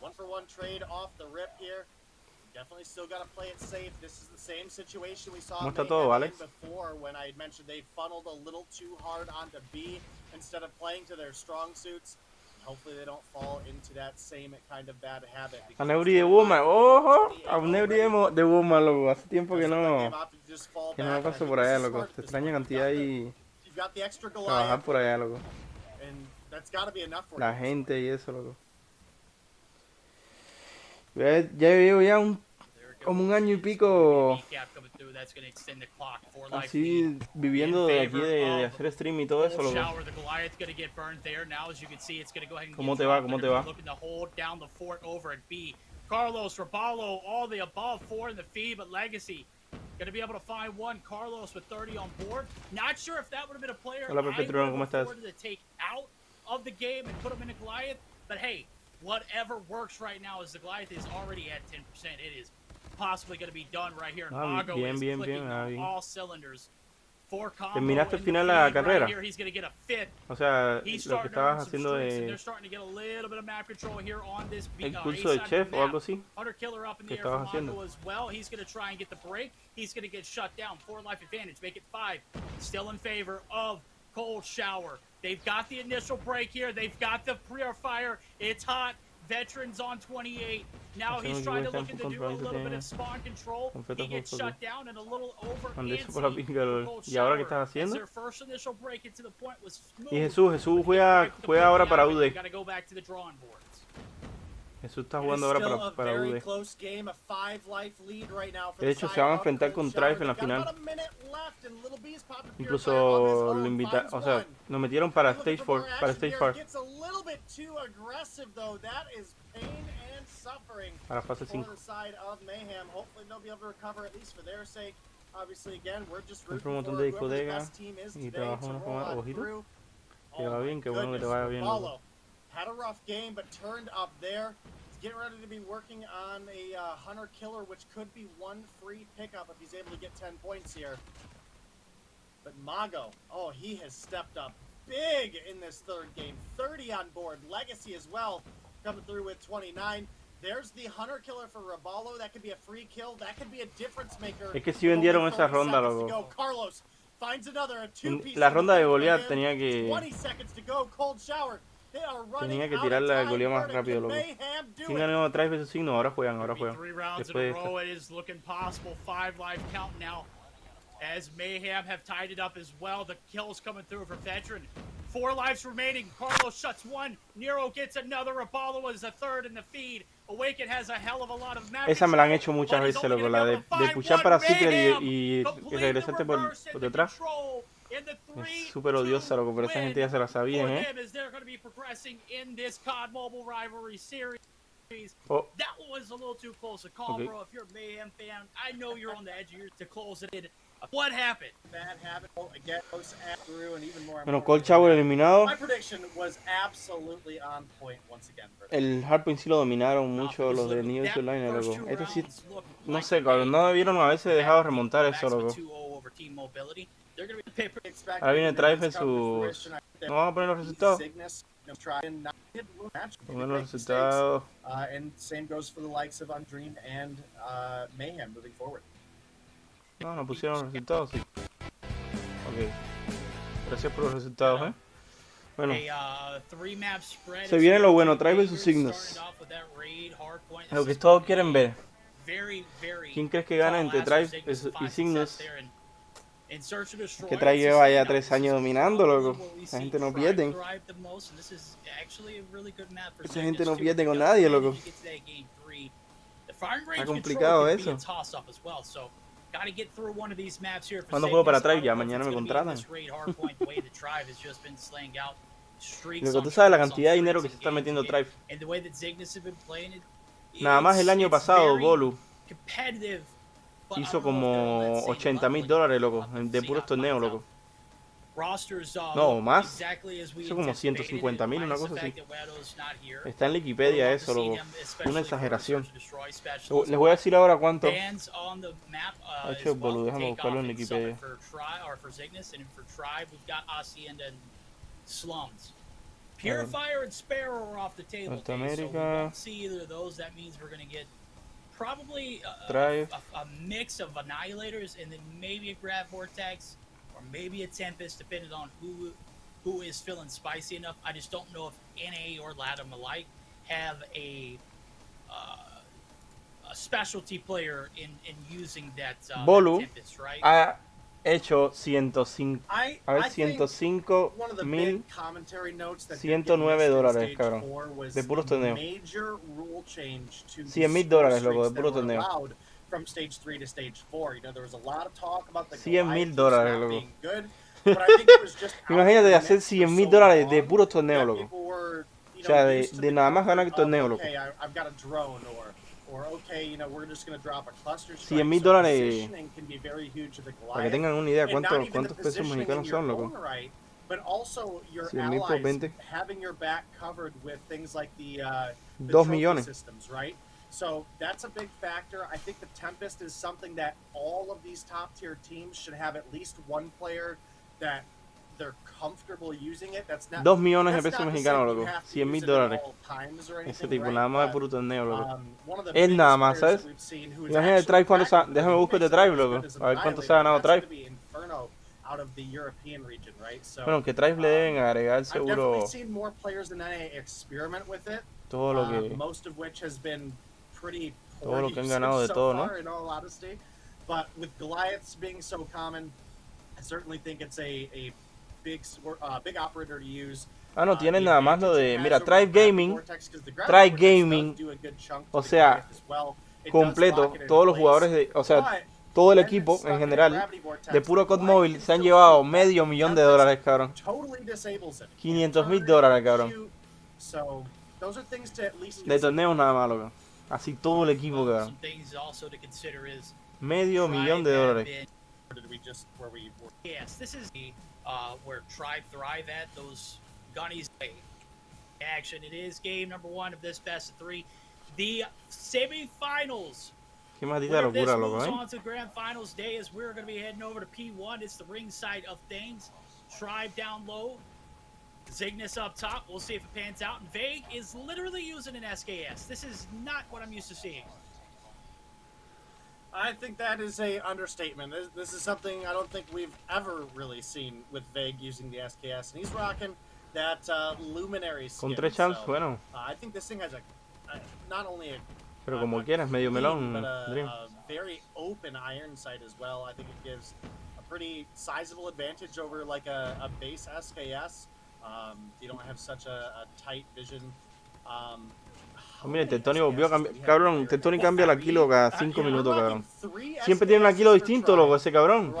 1-for-1 trade off the rip here. Definitely still got to play it safe. This is the same situation we saw before when I had mentioned they funneled a little too hard onto B instead of playing to their strong suits. Hopefully they don't fall into that same kind of bad habit. A Neuri de Woman, ojo, a un Neuri de Woman, loco. Hace tiempo que no me paso por allá, loco. Te extraña cantidad y trabajar por allá, loco. La gente y eso, loco. Ya llevo ya como un año y pico así viviendo de aquí, de hacer stream y todo eso, loco. ¿Cómo te va? ¿Cómo te va? Carlos, Raballo, all the above, 4 in the feed, but Legacy gonna be able to find one. Carlos with 30 on board. Not sure if that would have been a player Hola, Pepe Trueno, ¿cómo estás? to take out of the game and put him in a Goliath, but hey, whatever works right now is the Goliath is already at 10%. It is possibly going to be done right here. Mago is clicking on all cylinders. ¿Terminaste al final la carrera? O sea, lo que estabas haciendo de el curso de chef o algo así, ¿qué estabas haciendo? He's going to try and get the break. He's going to get shut down. 4 life advantage, make it 5. Still in favor of Cold Shower. They've got the initial break here. They've got the pre-fire. It's hot. Veterans on 28. Now he's trying to look into do a little bit of spawn control. He gets shut down and a little over ¿Y ahora qué estás haciendo? Y Jesús juega ahora para UD. Jesús está jugando ahora para UD. De hecho, se van a enfrentar con Trife en la final. Incluso lo invitaron, o sea, lo metieron para Stage 4, para Stage 4. Para fase 5. Siempre un montón de discotecas y trabajo una forma, ojito. Que va bien, que bueno que te vaya bien. Had a rough game, but turned up there. Getting ready to be working on a hunter killer, which could be 1 free pickup if he's able to get 10 points here. But Mago, oh, he has stepped up big in this 3rd game. 30 on board. Legacy as well, coming through with 29. There's the hunter killer for Raballo. That could be a free kill. That could be a difference maker. Es que si vendieron esa ronda, loco. Carlos finds another, a 2-piece. La ronda de Goliath tenía que 20 seconds to go. Cold shower. Tenía que tirar la Goliath más rápido, loco. ¿Quién ganó a Trife vs Zygnus? Ahora juegan. Después as Mayhem have tied it up as well. The kills coming through for Veteran. 4 lives remaining. Carlos shuts 1. Nero gets another. Raballo is a 3rd in the feed. Awaken has a hell of a lot of map. Esa me la han hecho muchas veces, loco. La de pushar para Secret y regresarte por detrás. Es súper odiosa, loco, pero esa gente ya se la sabía, ¿eh? Oh. That was a little too close to call, bro. If you're a Mayhem fan, I know you're on the edge of your to close it. What happened? Bad habit again goes through and even more. Bueno, Cold Shower eliminado. My prediction was absolutely on point once again. El hardpoint sí lo dominaron mucho los de New Online, loco. Esto sí, no sé, cabrón, no debieron haberse dejado remontar eso, loco. Ahora viene Trife en sus... ¿No vamos a poner los resultados? Poner los resultados. And same goes for the likes of Undream and Mayhem moving forward. No pusieron los resultados, sí. Ok. Gracias por los resultados, ¿eh? Bueno. Se viene lo bueno, Trife vs Zygnus. Lo que todos quieren ver. ¿Quién crees que gana entre Trife y Zygnus? Que Trife lleva ya 3 años dominando, loco. Esa gente no pierde. Esa gente no pierde con nadie, loco. Está complicado eso. ¿Cuándo juego para Trife? Ya mañana me contratan. Lo que tú sabes, la cantidad de dinero que se está metiendo Trife. Nada más el año pasado, Golu hizo como $80,000, loco, de puros torneos, loco. Rosters No, más. exactly as we Eso como anticipated, 150.000, una minus cosa the así. fact that Wedo's not here. Está en Would Wikipedia love to eso, see loco. him, especially Una for exageración. Search and Destroy Les specialist, voy a decir ahora cuánto. bands on the map Ha as hecho well. boludo, déjame Take buscarlo off en and summon Wikipedia. for Zygnus, and for Tribe we've got Hacienda and Slums. Purifier and Sparrow are off the table, North Dave, so we America. won't see either of those. That means we're going to get probably Drive. a mix of Annihilators and then maybe a Grav Vortex or maybe a Tempest, depending on who is feeling spicy enough. I just don't know if NA or LATAM alike have a specialty player in using that, Bolu that Tempest, right? ha hecho 105. I A ver, think 105 one of the mil. big commentary notes that $109, cabrón. De puros torneos. major rule change to $100,000, loco, de puro torneo. allowed from stage 3 to stage 4. You know, there was a lot of talk about the $100,000, Goliath loco. being good, but I think it was just Imagínate out hacer of the mix for $100,000 so de long puro torneo, that loco. people were, you O sea, know, de used to the nada más ganar el comfort of, torneo, loco. okay, I've got a drone, or okay, you know, we're just going to drop a cluster strike. $100,000 So positioning can be very huge to the para que Goliath. tengan una idea And not even cuántos the pesos positioning mexicanos in your son, loco. own right, but also your 100,000 por allies 20. having your back covered with things like the 2 trophy millones. systems, right? So that's a big factor. I think the Tempest is something that all of these top tier teams should have at least one player that they're comfortable using it. That's not 2 millones de that's pesos not to say mexicanos, you loco. have to use it at $100,000. all times or Ese anything, tipo, right? nada más de But, puro torneo, loco. one of the Él biggest nada más, players ¿sabes? that we've seen who is Imagínate actually Tribe cuánto effective, déjame who buscar de makes it Tribe, as loco. good as A ver cuánto se ha Annihilator, ganado that's gonna Tribe. be Inferno out of the European region, right? So, Bueno, que Tribe le deben agregar I've definitely seguro seen more players than NA experiment with it, todo lo que most of which has been pretty todo poor lo que han usage ganado de so todo, ¿no? far, in all honesty. But with Goliaths being so common, I certainly think it's a big operator to use. Ah, no, tienen The nada más lo advantage de, it mira, has over Tribe the Gravity Gaming, Vortex, 'cause the Gravity Tribe Vortex does Gaming, do a good chunk to o the sea, Goliath as well. It does completo, lock it in todos los place, jugadores de, o sea, but todo el when equipo stuck en in a general Gravity Vortex, de puro the COD Goliath móvil can se han still llevado shoot. $500,000, cabrón. Totally disables it. 500,000 Can't dólares, turn, cabrón. shoot. So those are things to at least De consider. torneos nada más, loco. Así todo el equipo, Well, cabrón. some things also to consider is $500,000. yes, this is the where Tribe thrive at, those gunnies action. It is game number 1 of this best of 3, the semifinals. Qué maldita Where this locura, moves loco, on to grand finals day is we're going to be heading over to P1. It's the ring side of things. Tribe down low, Zygnus up top. We'll see if it pans out. And Vague is literally using an SKS. This is not what I'm used to seeing. I think that is a understatement. This is something I don't think we've ever really seen with Vague using the SKS, and he's rocking that Luminary skin. Con 3 champs, So, bueno. I think this thing has a not only a Pero como quieras, medio clean, melón, but a Dream. very open iron sight as well. I think it gives a pretty sizable advantage over like a base SKS. You don't have such a tight vision. Mira, Tectoni volvió a cambiar. Cabrón, Tectoni cambia la kilo cada 5 minutos, cabrón. Siempre tiene una kilo distinto, loco, ese cabrón.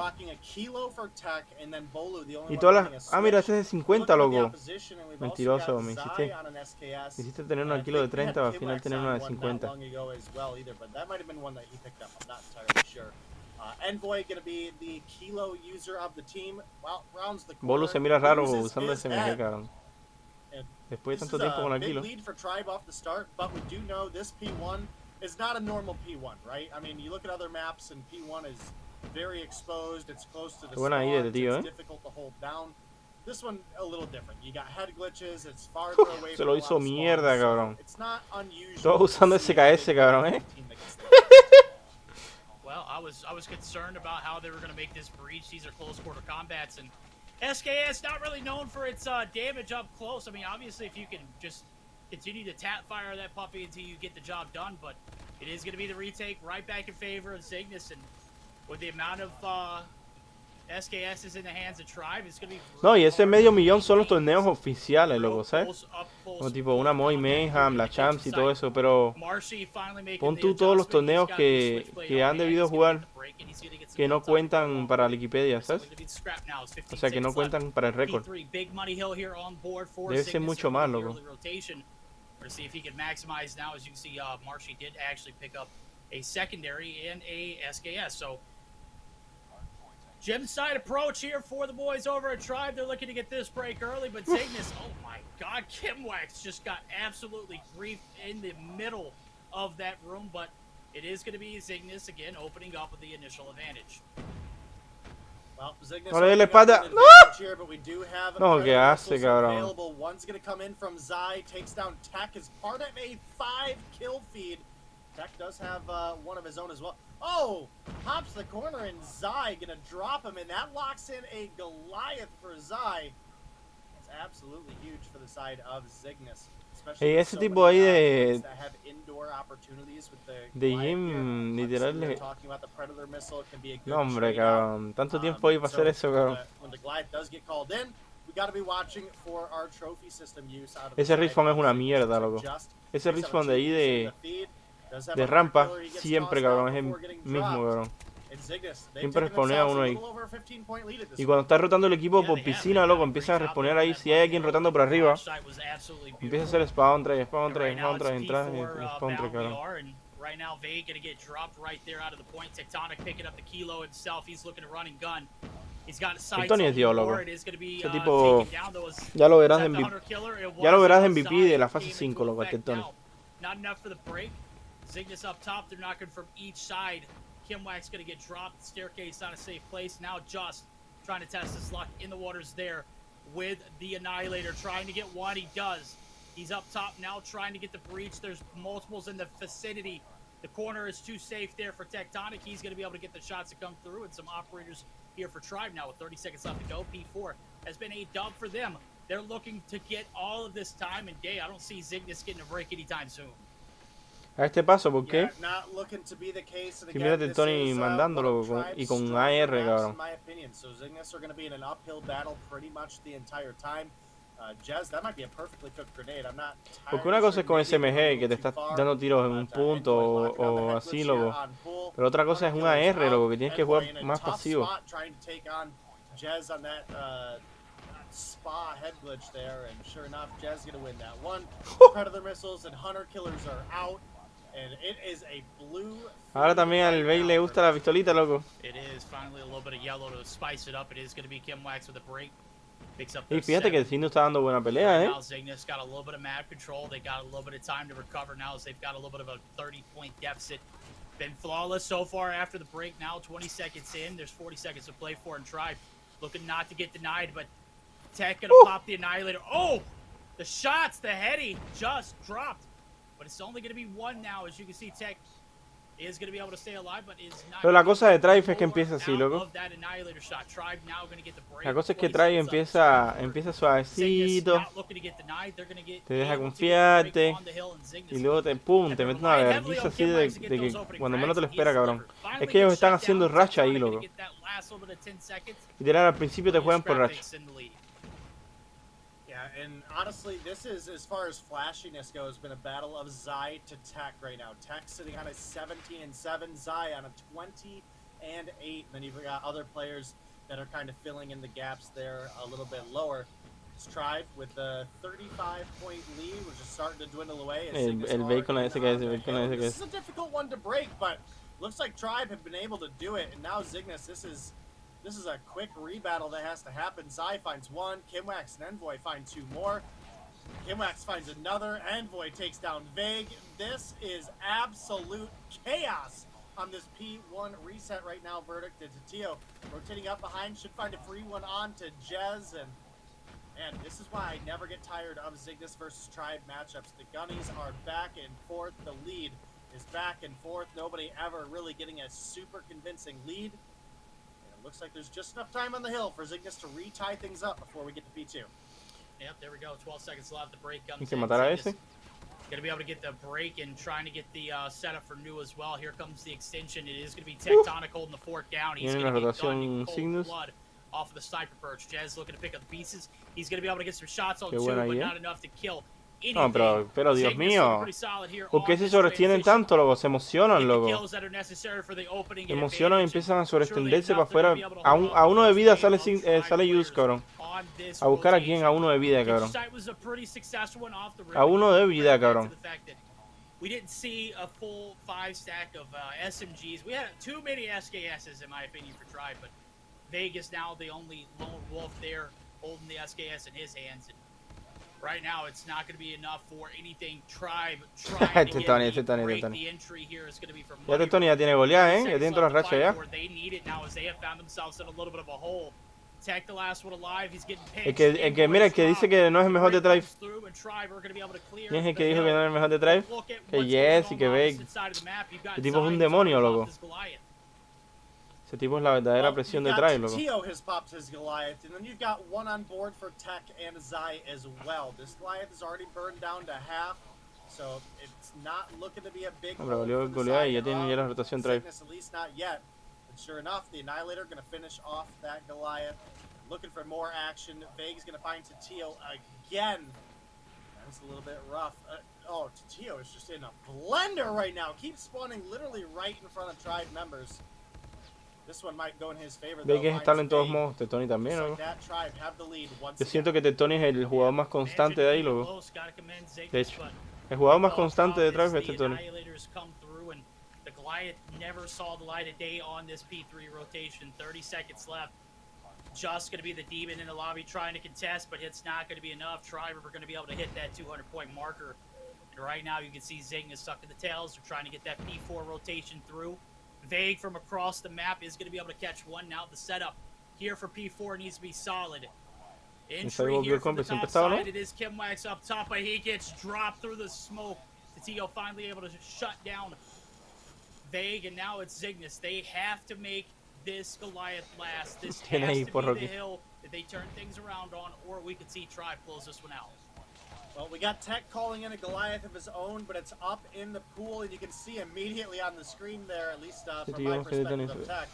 Y todas las... Ah, mira, este es de 50, loco. Mentiroso, me hiciste tener una kilo de 30, pero al final tener una de 50. Bolu se mira raro usando SMG, cabrón. Después de tanto tiempo con la kilo. Lead for Tribe off the start, but we do know this P1 is not a normal P1, right? I mean, you look at other maps and P1 is very exposed. It's close to the spawns, it's difficult to hold down. This one a little different. You got head glitches. It's farther away. Se lo hizo mierda, cabrón. It's not unusual. Todo usando SKS, cabrón, Well, I was concerned about how they were going to make this breach. These are close quarter combats, and SKS not really known for its damage up close. I mean, obviously, if you can just continue to tap fire that puppy until you get the job done, but it is going to be the retake right back in favor of Zygnus, and with the amount of SKS is in the hands of Tribe, it's going to be... No, y ese medio millón son los torneos oficiales, loco, ¿sabes? Como tipo una Moy Mayhem, la Champs y todo eso, pero pon tú todos los torneos que han debido jugar que no cuentan para la Wikipedia, ¿sabes? O sea, que no cuentan para el récord. Debe ser mucho más, loco. To see if he can maximize now. As you can see, Marshy did actually pick up a secondary and a SKS. So Gem side approach here for the boys over at Tribe. They're looking to get this break early, but Zygnus, oh my god, Kimwax just got absolutely griefed in the middle of that room, but it is going to be Zygnus again opening up with the initial advantage. Well, Zygnus No le dé la opening up espalda. an ¡No! advantage here, but we do have No, ¿qué hace, missiles cabrón? available. One's going to come in from Zy, takes down Tech as part of a 5-kill feed. Tech does have one of his own as well. Oh, hops the corner and Zy going to drop him, and that locks in a Goliath for Zy. It's absolutely huge for the side of Zygnus. Hey, ese tipo ahí de gym, literal. No, hombre, cabrón. Tanto tiempo ahí para hacer eso, cabrón. Ese respawn es una mierda, loco. Ese respawn de ahí de rampa, siempre, cabrón, es el mismo, cabrón. Siempre respawnea uno ahí. Y cuando está rotando el equipo por piscina, loco, empiezan a respawnear ahí. Si hay alguien rotando por arriba, empieza a hacer spawn 3, spawn 3, spawn 3, entrar y spawn 3, cabrón. Right now, Vade gonna get dropped right there out of the point. Tectonic picking up the kilo himself. He's looking to run and gun. He's got sights on the board. It is gonna be ese tipo ya lo verás en MVP de la fase 5, loco, el Tectonic. Not enough for the break. Zygnus up top. They're knocking from each side. Kimwax gonna get dropped. Staircase not a safe place. Now just trying to test his luck in the waters there with the Annihilator. Trying to get one. He does. He's up top now trying to get the breach. There's multiples in the vicinity. The corner is too safe there for Tectonic. He's going to be able to get the shots to come through, and some operators here for Tribe now with 30 seconds left to go. P4 has been a dub for them. They're looking to get all of this time and day. I don't see Zygnus getting a break anytime soon. A este paso, ¿por qué? Que mírate Tony mandándolo y con AR, cabrón. Porque una cosa es con SMG, que te estás dando tiros en un punto o así, loco. Pero otra cosa es un AR, loco, que tienes que jugar más pasivo. Spa head glitch there, and sure enough, Jez gonna win that one. Predator missiles and Hunter killers are out, and it is a blue. Ahora también al Vey le gusta la pistolita, loco. It is finally a little bit of yellow to spice it up. It is gonna be Kimwax with a break. Picks up. Y fíjate que el Zygnus está dando buena pelea, Now Zygnus got a little bit of map control. They got a little bit of time to recover now as they've got a little bit of a 30-point deficit. Been flawless so far after the break. Now 20 seconds in. There's 40 seconds to play for, and Tribe looking not to get denied, but Tech gonna pop the Annihilator. Oh! The shots, the heady just dropped. But it's only gonna be one now. As you can see, Tech is gonna be able to stay alive, but is not. Pero la cosa de Tribe es que empieza así, loco. La cosa es que Tribe empieza suavecito, te deja confiarte y luego te mete una vergüenza así de que cuando menos te lo espera, cabrón. Es que ellos están haciendo racha ahí, loco. Literal, al principio te juegan por racha. Yeah, and honestly, this is, as far as flashiness goes, been a battle of Zy to Tech right now. Tech sitting on a 17-7, Zy on a 20-8, and then you've got other players that are kind of filling in the gaps there a little bit lower. It's Tribe with a 35-point lead, which is starting to dwindle away. This is a difficult one to break, but looks like Tribe have been able to do it, and now Zygnus, this is a quick rebattle that has to happen. Zy finds one, Kimwax and Envoy find two more. Kimwax finds another, Envoy takes down Vague. This is absolute chaos on this P1 reset right now. Verdict to Tio. Rotating up behind, should find a free one on to Jez, and this is why I never get tired of Zygnus versus Tribe matchups. The Gunnies are back and forth. The lead is back and forth. Nobody ever really getting a super convincing lead. Looks like there's just enough time on the hill for Zygnus to re-tie things up before we get to P2. Yep, there we go. 12 seconds left. The break comes in. Gonna be able to get the break and trying to get the setup for New as well. Here comes the extension. It is going to be Tectonic holding the fort down. He's going to get done in cold blood off of the sniper perch. Jez looking to pick up the pieces. He's going to be able to get some shots on two, but not enough to kill. No, pero Dios mío, ¿por qué se sobreextienden tanto, loco? Se emocionan, loco. Se emocionan y empiezan a sobreextenderse para afuera. A uno de vida sale Use, cabrón. A buscar a quién, a uno de vida, cabrón. A uno de vida, cabrón. We didn't see a full 5 stack of SMGs. We had too many SKSs, in my opinion, for Tribe, but Vague is now the only lone wolf there, holding the SKS in his hands. And right now, it's not going to be enough for anything. Tribe trying to get the entry here is going to be from Ya Tony ya tiene goleada, ya tiene todas las rachas ya. They need it now as they have found themselves in a little bit of a hole. Tech, the last one alive, he's getting pinched. Mira, el que dice que no es el mejor de Tribe. ¿Quién es el que dijo que no es el mejor de Tribe? Que Yes y que Vague. Ese tipo es un demonio, loco. Ese tipo es la verdadera presión de Tribe, loco. Tio has popped his Goliath, and then you've got one on board for Tech and Zy as well. This Goliath is already burned down to half, so it's not looking to be a big Hombre, goleada y ya tiene ya la rotación Tribe. At least not yet. And sure enough, the Annihilator going to finish off that Goliath. Looking for more action. Vague's going to find Tio again. That's a little bit rough. Tio is just in a blender right now. Keeps spawning literally right in front of Tribe members. This one might go in his favor. Vague es estable en todos modos. Tony también, ¿no? Yo siento que Tony es el jugador más constante de ahí, loco. De hecho, el jugador más constante de Tribe es Tony. The Goliath never saw the light of day on this P3 rotation. 30 seconds left. Just going to be the demon in the lobby trying to contest, but it's not going to be enough. Tribe are going to be able to hit that 200-point marker. And right now you can see Zygnus stuck in the tails. They're trying to get that P4 rotation through. Vague from across the map is going to be able to catch one. Now the setup here for P4 needs to be solid. Entry here from the top side. It is Kimwax up top, but he gets dropped through the smoke. Tio finally able to shut down Vague, and now it's Zygnus. They have to make this Goliath last. This has to be the hill that they turn things around on, or we could see Tribe close this one out. Well, we got Tech calling in a Goliath of his own, but it's up in the pool, and you can see immediately on the screen there, at least from my perspective of Tech,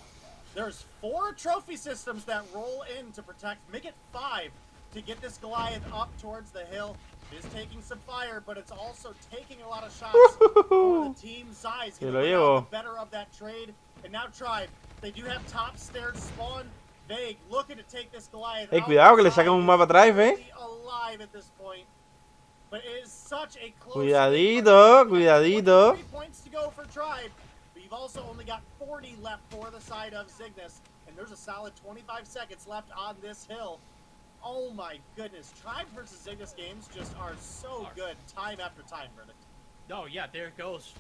there's 4 trophy systems that roll in to protect. Make it 5 to get this Goliath up towards the hill. It is taking some fire, but it's also taking a lot of shots for the team. Zy's going to bring out the better of that trade. And now Tribe, they do have top stairs spawn. Vague looking to take this Goliath out. Cuidado que le sacan un mapa Tribe, alive at this point. But it is such a close cuidadito, cuidadito. 3 points to go for Tribe. But you've also only got 40 left for the side of Zygnus. And there's a solid 25 seconds left on this hill. Oh my goodness. Tribe versus Zygnus games just are so good time after time, Verdict. Oh yeah, there it goes.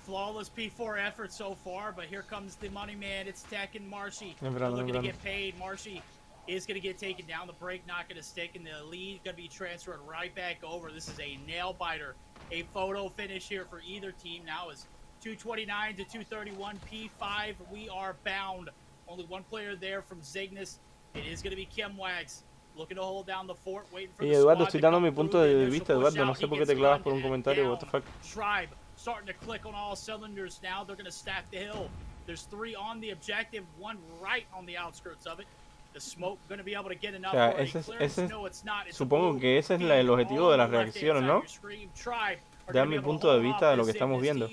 Flawless P4 effort so far, but here comes the money man. It's Tech and Marshy. Looking to get paid. Marshy is going to get taken down. The break not going to stick, and the lead going to be transferred right back over. This is a nail biter. A photo finish here for either team now is 229 to 231. P5, we are bound. Only one player there from Zygnus. It is going to be Kimwax. Looking to hold down the fort, waiting for the Eduardo, estoy dando mi punto de vista, Eduardo. No sé por qué te clavas por un comentario. What the fuck? Tribe starting to click on all cylinders now. They're going to stack the hill. There's 3 on the objective, 1 right on the outskirts of it. The smoke going to be able to get enough for a clearance. No, it's not. Supongo que ese es el objetivo de las reacciones, ¿no? Dar mi punto de vista de lo que estamos viendo.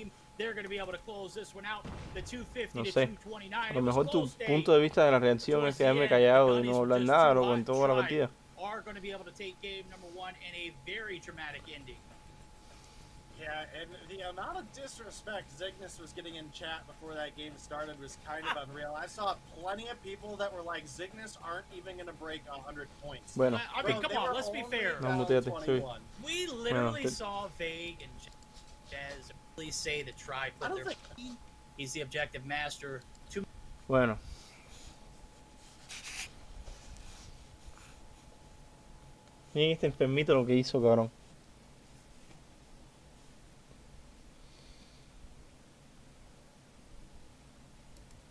No sé. A lo mejor tu punto de vista de la reacción es quedarme callado y no hablar nada luego en toda la partida. Yeah, and the amount of disrespect Zygnus was getting in chat before that game started was kind of unreal. I saw plenty of people that were like, Zygnus aren't even going to break 100 points. Bueno. I mean, come on, let's be fair. No, muteate, we literally saw Vague and Jazz really say that Tribe put their he's the objective master. Bueno. Miren este enfermito lo que hizo, cabrón.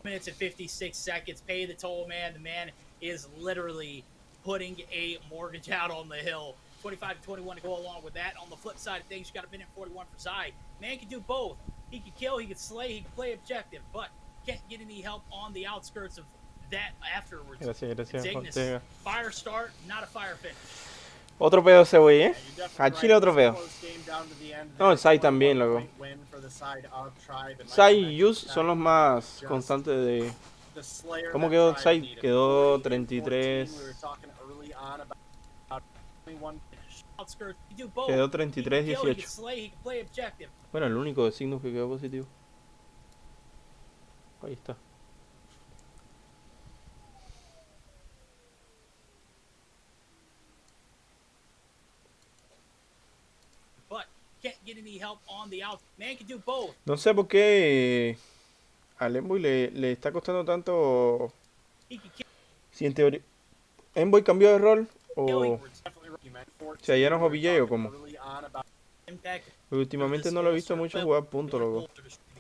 Minutes and 56 seconds. Pay the toll, man. The man is literally putting a mortgage out on the hill. 25-21 to go along with that. On the flip side of things, you got a minute 41 for Zy. Man can do both. He can kill, he can slay, he can play objective, but can't get any help on the outskirts of that afterwards. Gracias, Zygnus, fire start, not a fire finish. Otro pedo ese güey, A Chile otro pedo. No, Zy también, loco. Zy y Yus son los más constantes de... ¿Cómo quedó Zy? Quedó 33... Quedó 33-18. Bueno, el único de Zygnus que quedó positivo. Ahí está. get any help on the out. Man can do both. No sé por qué al Envoy le está costando tanto. He can kill. Si en teoría Envoy cambió de rol o sea, ya no es OBJ o cómo. Impact. Porque últimamente no lo he visto mucho jugar punto, loco.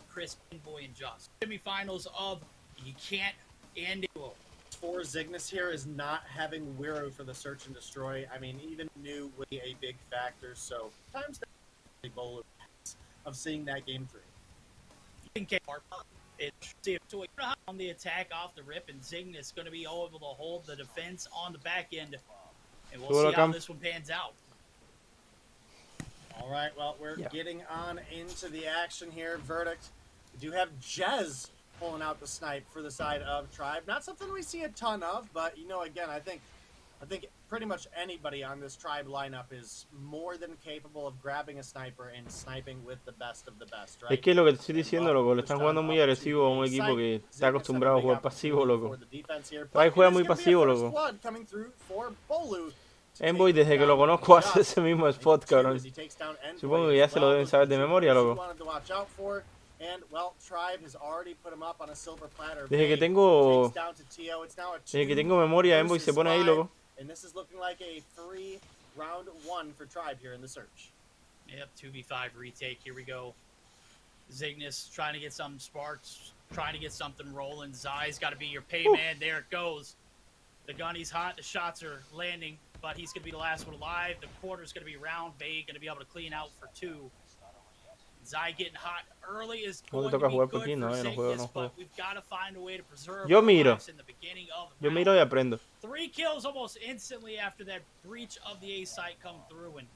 Chris, Envoy, and Just. Semifinals of you can't and for Zygnus here is not having Wiro for the search and destroy. I mean, even new would be a big factor. So times the bowl of seeing that game through. On the attack off the rip, and Zygnus going to be able to hold the defense on the back end, and we'll see how this one pans out. All right, well, we're getting on into the action here. Verdict. We do have Jez pulling out the snipe for the side of Tribe. Not something we see a ton of, but you know, again, I think pretty much anybody on this Tribe lineup is more than capable of grabbing a sniper and sniping with the best of the best, right? Es que lo que te estoy diciendo, loco, le están jugando muy agresivo a un equipo que está acostumbrado a jugar pasivo, loco. Ahí juega muy pasivo, loco. Envoy, desde que lo conozco, hace ese mismo spot, cabrón. Supongo que ya se lo deben saber de memoria, loco. Desde que tengo memoria, Envoy se pone ahí, loco. And this is looking like a 3-round 1 for Tribe here in the search. Yep, 2v5 retake. Here we go. Zygnus trying to get some sparks, trying to get something rolling. Zai's got to be your pay man. There it goes. The gunny's hot. The shots are landing, but he's going to be the last one alive. The quarter's going to be round. Vague going to be able to clean out for 2. Zai getting hot early is going to be good for Zygnus, but we've got to find a way to preserve Yo miro. in the beginning of the Yo miro y aprendo. 3 kills almost instantly after that breach of the A site come through, and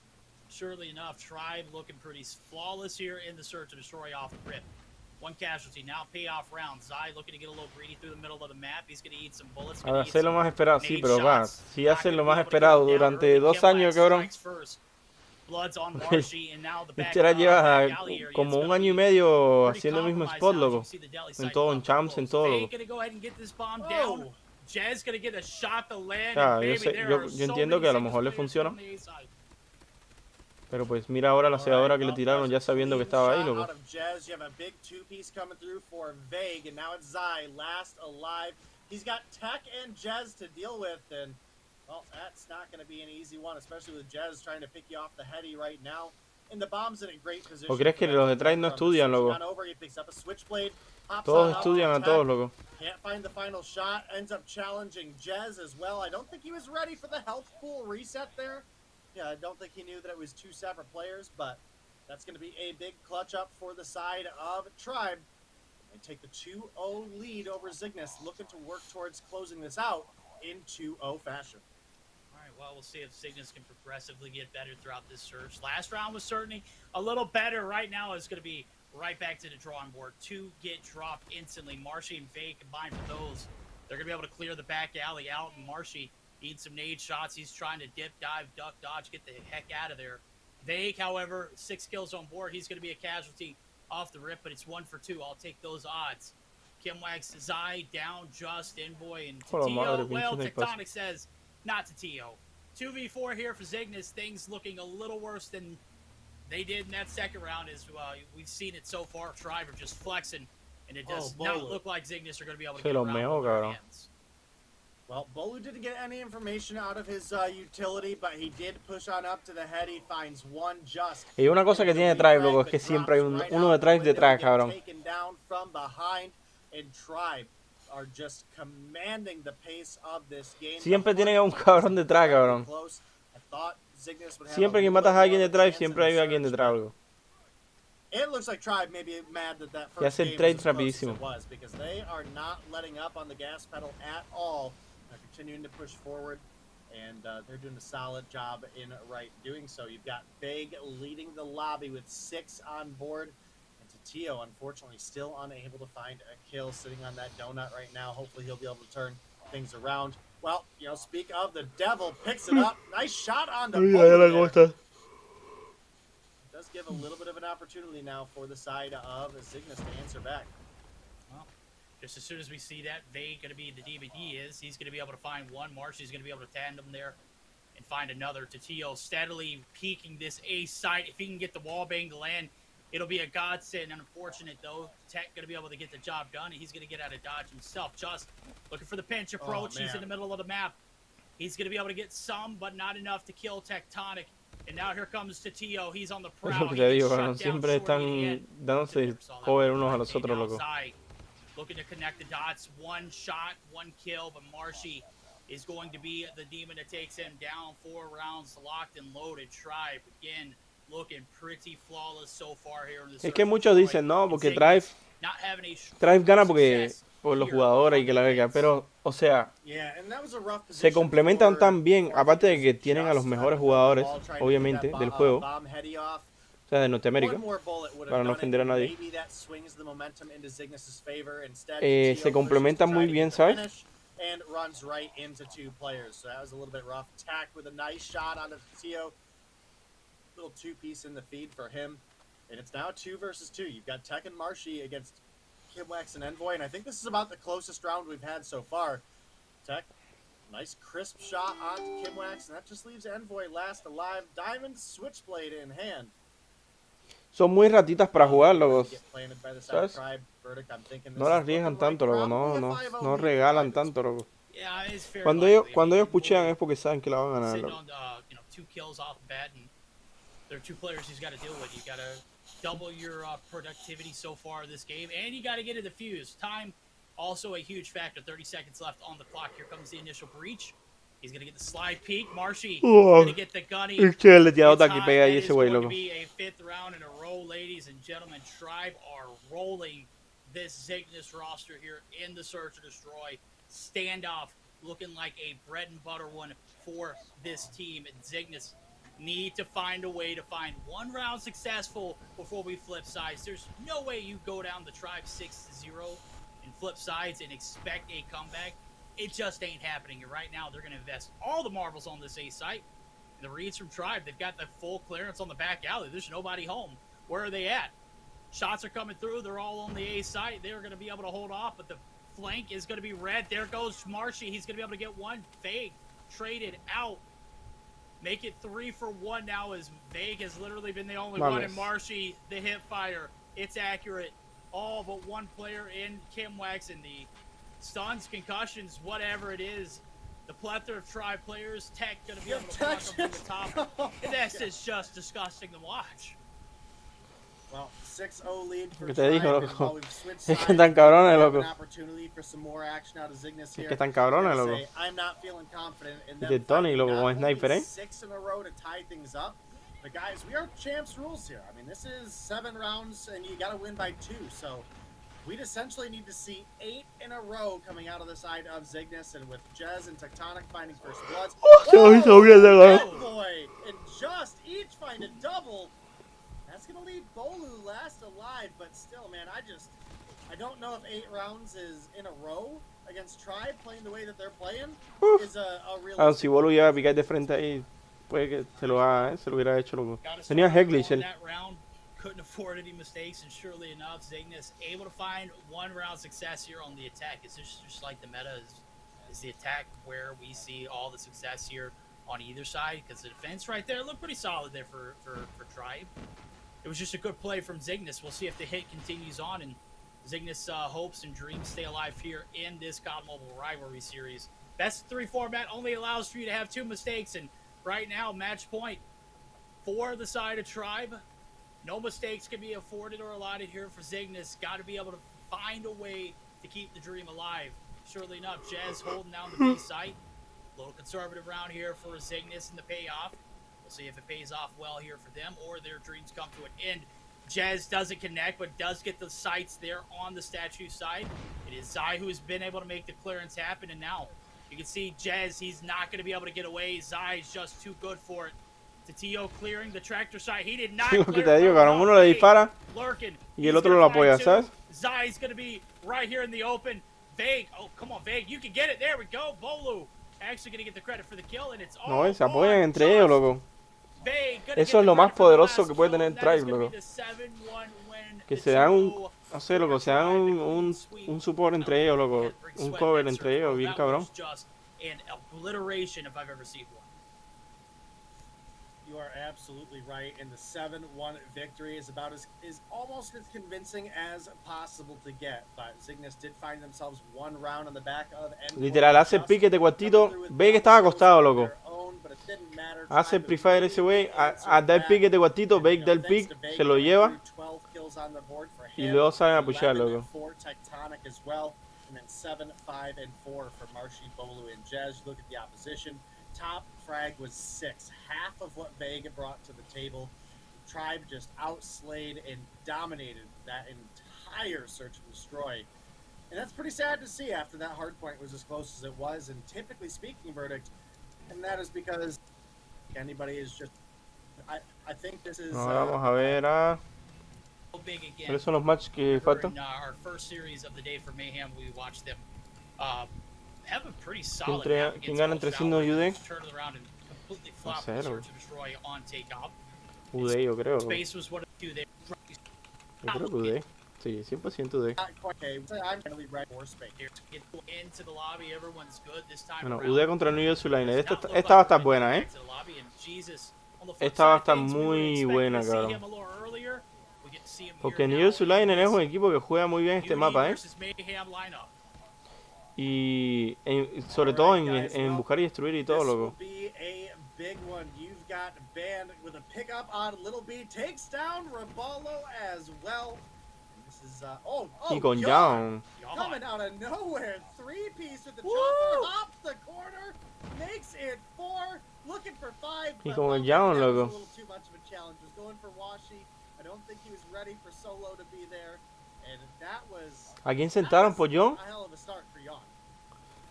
surely enough, Tribe looking pretty flawless here in the search and destroy off the rip. 1 casualty, now payoff round. Zai looking to get a little greedy through the middle of the map. He's going to eat some bullets. Hacer lo más esperado, sí, pero va. Si hacen lo más esperado durante 2 años, cabrón. Historial lleva como 1 año y medio haciendo el mismo spot, loco. En todo, en champs, en todo, loco. Yo entiendo que a lo mejor le funciona. Pero pues mira ahora la cegadora que le tiraron ya sabiendo que estaba ahí, loco. Well, that's not going to be an easy one, especially with Jez trying to pick you off the heady right now. And the bomb's in a great position. ¿O crees que los de Tribe no estudian, loco? Todos estudian a todos, loco. Can't find the final shot. Ends up challenging Jez as well. I don't think he was ready for the health pool reset there. Yeah, I don't think he knew that it was 2 separate players, but that's going to be a big clutch up for the side of Tribe. They take the 2-0 lead over Zygnus, looking to work towards closing this out in 2-0 fashion. Well, we'll see if Zygnus can progressively get better throughout this search. Last round was certainly a little better. Right now, it's going to be right back to the drawing board. 2 get dropped instantly. Marshy and Faye combined for those. They're going to be able to clear the back alley out. And Marshy needs some nade shots. He's trying to dip, dive, duck, dodge, get the heck out of there. Vague, however, 6 kills on board. He's going to be a casualty off the rip, but it's 1 for 2. I'll take those odds. Kimwax, Zai, down, Just, Envoy, and Tio. Well, Tectonic says not to Tio. 2v4 here for Zygnus. Things looking a little worse than they did in that second round. As we've seen it so far. Tribe are just flexing, and it does not look like Zygnus are going to be able to get around their hands. Well, Bolu didn't get any information out of his utility, but he did push on up to the head. He finds 1 Just. Y una cosa que tiene Tribe, loco, es que siempre hay uno de Tribe detrás, cabrón. Taken down from behind, and Tribe are just commanding the pace of this game. Siempre tienen a un cabrón detrás, cabrón. Siempre que matas a alguien de Tribe, siempre hay alguien detrás, loco. It looks like Tribe may be mad that that first game was as close as it was, because they are not letting up on the gas pedal at all. They're continuing to push forward, and they're doing a solid job in right doing so. You've got Big leading the lobby with 6 on board. Tio, unfortunately, still unable to find a kill, sitting on that donut right now. Hopefully, he'll be able to turn things around. Well, you know, speak of the devil, picks it up. Nice shot on the board. Does give a little bit of an opportunity now for the side of Zygnus to answer back. Well, just as soon as we see that, Vague going to be the DVD is. He's going to be able to find 1. Marshy's going to be able to tandem there. and find another. Tio steadily peeking this A site. If he can get the wall bang to land, it'll be a godsend. Unfortunate, though. Tech going to be able to get the job done, and he's going to get out of dodge himself. Just looking for the pinch approach. He's in the middle of the map. He's going to be able to get some, but not enough to kill Tectonic. And now here comes Tio. He's on the prowl. Es lo que te digo, cabrón. Siempre están dándose cover unos a los otros, loco. Looking to connect the dots. One shot, one kill, but Marshy is going to be the demon that takes him down. 4 rounds locked and loaded. Tribe, again, looking pretty flawless so far here in the. Es que muchos dicen, no, porque Tribe gana porque por los jugadores y que la verga, pero, o sea, se complementan tan bien, aparte de que tienen a los mejores jugadores, obviamente, del juego, o sea, de Norteamérica, para no ofender a nadie. Se complementan muy bien, ¿sabes? And runs right into 2 players. So that was a little bit rough. Tack with a nice shot onto Tio. Little 2-piece in the feed for him. And it's now 2 versus 2. You've got Tech and Marshy against Kimwax and Envoy. And I think this is about the closest round we've had so far. Tech, nice crisp shot onto Kimwax. And that just leaves Envoy last alive. Diamond Switchblade in hand. Son muy ratitas para jugar, locos. ¿Sabes? No las arriesgan tanto, loco. No regalan tanto, loco. Cuando ellos pushean es porque saben que la van a ganar, loco. There are 2 players he's got to deal with. You got to double your productivity so far this game, and you got to get a defuse. Time, also a huge factor. 30 seconds left on the clock. Here comes the initial breach. He's going to get the slide peek. Marshy going to get the gunny. It's going to be a 5th round in a row, ladies and gentlemen. Tribe are rolling this Zygnus roster here in the Search and Destroy. Standoff looking like a bread and butter one for this team. And Zygnus need to find a way to find 1 round successful before we flip sides. There's no way you go down the Tribe 6-0 and flip sides and expect a comeback. It just ain't happening. And right now, they're going to invest all the marbles on this A site. And the reads from Tribe, they've got the full clearance on the back alley. There's nobody home. Where are they at? Shots are coming through. They're all on the A site. They're going to be able to hold off, but the flank is going to be red. There goes Marshy. He's going to be able to get one. Vague traded out. Make it 3 for 1 now as Vague has literally been the only one. And Marshy, the hip fire. It's accurate. All but 1 player in Kimwax, and the stuns, concussions, whatever it is. The plethora of Tribe players, Tech going to be able to block them from the top. This is just disgusting to watch. Well, 6-0 lead for Tribe. Es que están cabrones, loco. Es que están cabrones, loco. Y de Tony, loco, con sniper, ¿eh? 6 in a row to tie things up. But guys, we are champs rules here. I mean, this is 7 rounds, and you got to win by 2. So we'd essentially need to see 8 in a row coming out of the side of Zygnus, and with Jez and Tectonic finding first bloods. Boy, and just each find a double. That's going to leave Bolu last alive, but still, man, I don't know if 8 rounds is in a row against Tribe playing the way that they're playing is a real. Si Bolu llega a picar de frente ahí, puede que se lo haga, se lo hubiera hecho, loco. Tenía Heglish él. Couldn't afford any mistakes, and surely enough, Zygnus able to find 1 round success here on the attack. It's just like the meta is the attack where we see all the success here on either side, because the defense right there looked pretty solid there for Tribe. It was just a good play from Zygnus. We'll see if the hit continues on, and Zygnus hopes and dreams stay alive here in this COD Mobile Rivalry Series. Best of 3 format only allows for you to have 2 mistakes, and right now, match point for the side of Tribe. No mistakes can be afforded or allotted here for Zygnus. Got to be able to find a way to keep the dream alive. Surely enough, Jez holding down the B site. A little conservative round here for Zygnus in the payoff. We'll see if it pays off well here for them or their dreams come to an end. Jez doesn't connect, but does get the sights there on the statue side. It is Zai who has been able to make the clearance happen, and now you can see Jez, he's not going to be able to get away. Zai is just too good for it. Tio clearing the tractor side. He did not clear. Uno le dispara y el otro lo apoya, ¿sabes? Zai's going to be right here in the open. Vague. Oh, come on, Vague. You can get it. There we go. Bolu actually going to get the credit for the kill, and it's all. No, se apoyan entre ellos, loco. Eso es lo más poderoso que puede tener Tribe, loco. Que se dan un, no sé, loco, se dan un support entre ellos, loco. Un cover entre ellos, bien cabrón. You are absolutely right, and the 7-1 victory is about is almost as convincing as possible to get. But Zygnus did find themselves one round on the back of Literal, hace el pique de cuartito. Ve que estaba acostado, loco. Hace el pre-fire ese wey, da el pique de cuartito, Bake da el pick, se lo lleva. Y luego salen a pushar, loco. And then 7, 5, and 4 for Marshy, Bolu, and Jez. Look at the opposition. Top frag was 6, half of what Vega brought to the table. Tribe just outslayed and dominated that entire search and destroy. And that's pretty sad to see after that hard point was as close as it was. And typically speaking, verdict, and that is because anybody is just. I think this is. Vamos a ver ¿cuáles son los matches que faltan? Our first series of the day for Mayhem, we watched them have a pretty solid ¿Quién gana entre Zygnus y UD? No sé, loco. UD, yo creo. Yo creo que UD. Sí, 100% UD. Bueno, UD contra New York Line. Esta va a estar buena, Esta va a estar muy buena, cabrón. Porque New York Line es un equipo que juega muy bien este mapa, Y sobre todo en buscar y destruir y todo, loco. Big one. You've got Band with a pickup on Little B, takes down Raballo as well. And this is y con Young coming out of nowhere, 3-piece with the chopper, hops the corner, makes it 4, looking for 5. Y con el Young, loco. A little too much of a challenge. Was going for Washi. I don't think he was ready for Solo to be there, and that was. ¿A quién sentaron por Young? A hell of a start for Young.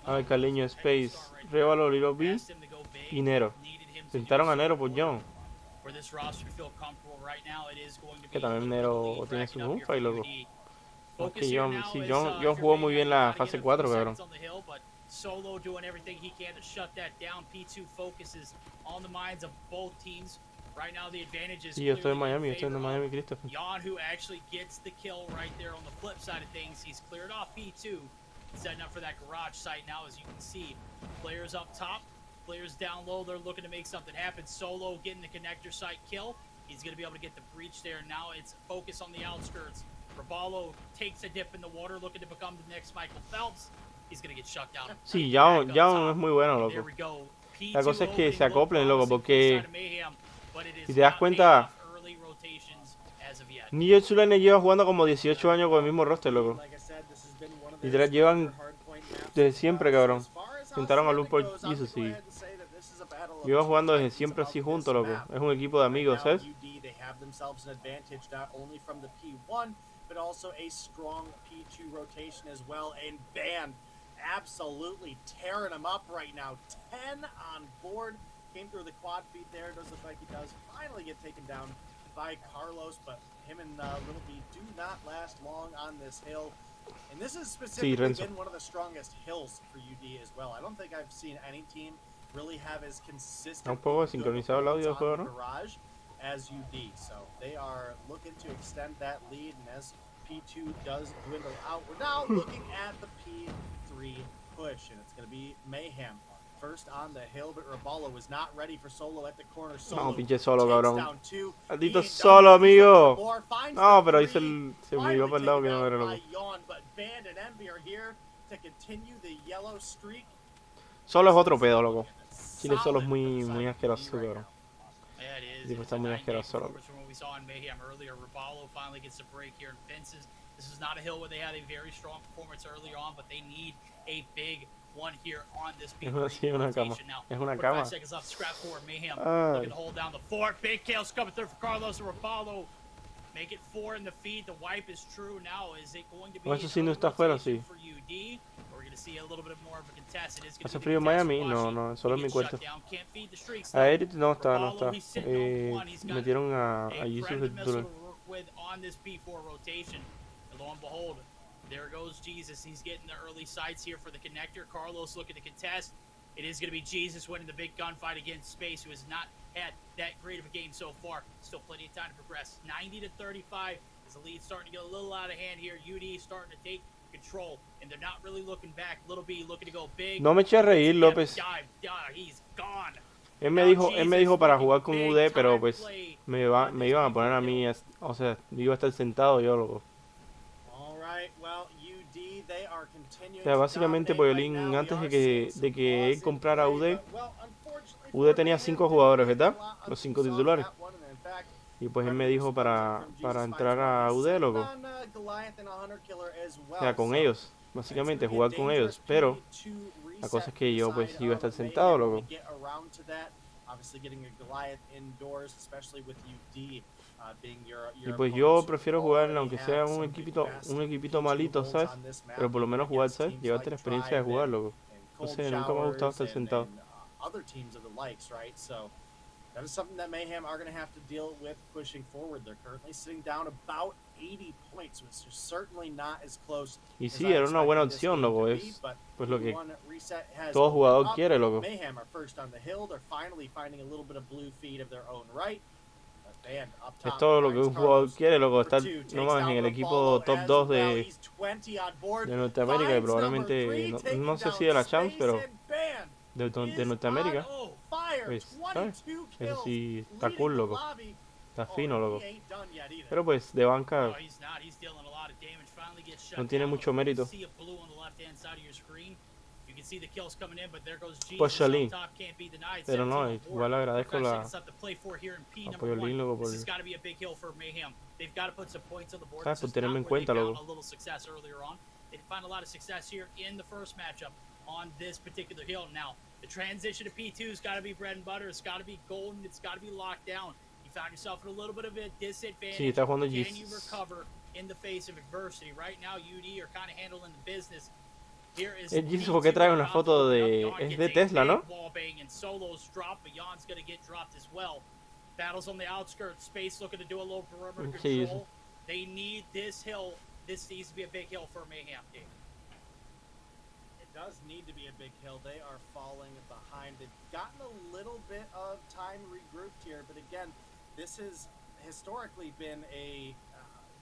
A ver, Caleño, Space, Revalo, Little B y Nero. Sentaron a Nero por Young. Que también Nero tiene su gunfight, loco. Es que Young jugó muy bien la fase 4, cabrón. Solo doing everything he can to shut that down. P2 focuses on the minds of both teams. Right now the advantage is yo estoy en Miami, Christopher. Jan, who actually gets the kill right there on the flip side of things. He's cleared off P2. Setting up for that garage site now, as you can see. Players up top, players down low, they're looking to make something happen. Solo getting the connector site kill. He's going to be able to get the breach there. Now it's focus on the outskirts. Raballo takes a dip in the water, looking to become the next Michael Phelps. He's going to get shut down. Sí, Young es muy bueno, loco. La cosa es que se acoplen, loco, porque si te das cuenta, New York Line lleva jugando como 18 años con el mismo roster, loco. Literal, llevan desde siempre, cabrón. Sentaron a Luke por Jesus y llevan jugando desde siempre así juntos, loco. Es un equipo de amigos, ¿sabes? But also a strong P2 rotation as well, and Band absolutely tearing him up right now. 10 on board, came through the quad feed there, does look like he does finally get taken down by Carlos, but him and Little B do not last long on this hill. And this has specifically been one of the strongest hills for UD as well. I don't think I've seen any team really have as consistent sincronizado el audio del juego, ¿no? Garage as UD, so they are looking to extend that lead, and as P2 does dwindle out, we're now looking at the P3 push, and it's going to be Mayhem first on the hill, but Raballo was not ready for Solo at the corner. Solo no, pinche Solo, cabrón. Maldito Solo, amigo. No, pero ahí se miró para el lado que no era loco. Solo es otro pedo, loco. Chile Solo es muy asqueroso, cabrón. Tipo, está muy asqueroso, loco. This is not a hill where they had a very strong performance earlier on, but they need a big one here on this rotation now. Es una cama. 5 seconds left, scrap forward, Mayhem looking to hold down the fort. Big kills coming through for Carlos and Raballo. Make it 4 in the feed. The wipe is true now. Is it going to be eso sí no está afuera, sí. for UD? Or we're going to see a little bit more of a contest. It is going ¿Hace frío en Miami? No, solo en mi cuarto. A Eric no está. Metieron a Jesus de titular. On this P4 rotation. And lo and behold, there goes Jesus. He's getting the early sights here for the connector. Carlos looking to contest. It is going to be Jesus winning the big gunfight against Space, who has not had that great of a game so far. Still plenty of time to progress. 90-35 as the lead starting to get a little out of hand here. UD starting to take control, and they're not really looking back. Little B looking to go big. No me eché a reír, López. He's gone. Él me dijo para jugar con UD, pero pues me iban a poner a mí, o sea, yo iba a estar sentado yo, loco. O sea, básicamente Poyolín, antes de que él comprara UD tenía 5 jugadores, ¿verdad? Los 5 titulares. Y pues él me dijo para entrar a UD, loco. O sea, con ellos, básicamente, jugar con ellos. Pero la cosa es que yo pues iba a estar sentado, loco. Y pues yo prefiero jugar, aunque sea un equipito malito, ¿sabes? Pero por lo menos jugar, ¿sabes? Llevarte la experiencia de jugar, loco. No sé, nunca me ha gustado estar sentado. That is something that Mayhem are going to have to deal with pushing forward. They're currently sitting down about 80 points, which is certainly not as close. Y sí, era una buena opción, loco. Es pues lo que todo jugador quiere, loco. Mayhem are first on the hill. They're finally finding a little bit of blue feed of their own right. Es todo lo que un jugador quiere, loco. Estar nomás en el equipo top 2 de Norteamérica y probablemente, no sé si de la Champs, pero de Norteamérica. Pues, ¿sabes? Eso sí está cool, loco. Está fino, loco. Pero pues de banca no tiene mucho mérito. Pues Shalin. Pero no, igual agradezco a Poyolín, loco, por ¿sabes? Por tenerme en cuenta, loco. On this particular hill. Now, the transition to P2's got to be bread and butter. It's got to be golden. It's got to be locked down. You found yourself in a little bit of a disadvantage. Sí, está jugando Can you recover in the face of adversity? Right now, UD are kind of handling the business. Here is Jesus, ¿por qué trae una foto de es de Tesla, no? And solos drop, but Jan's going to get dropped as well. Battles on the outskirts. Space looking to do a little perimeter control. They need this hill. This needs to be a big hill for Mayhem team. Does need to be a big hill. They are falling behind. They've gotten a little bit of time regrouped here, but again, this has historically been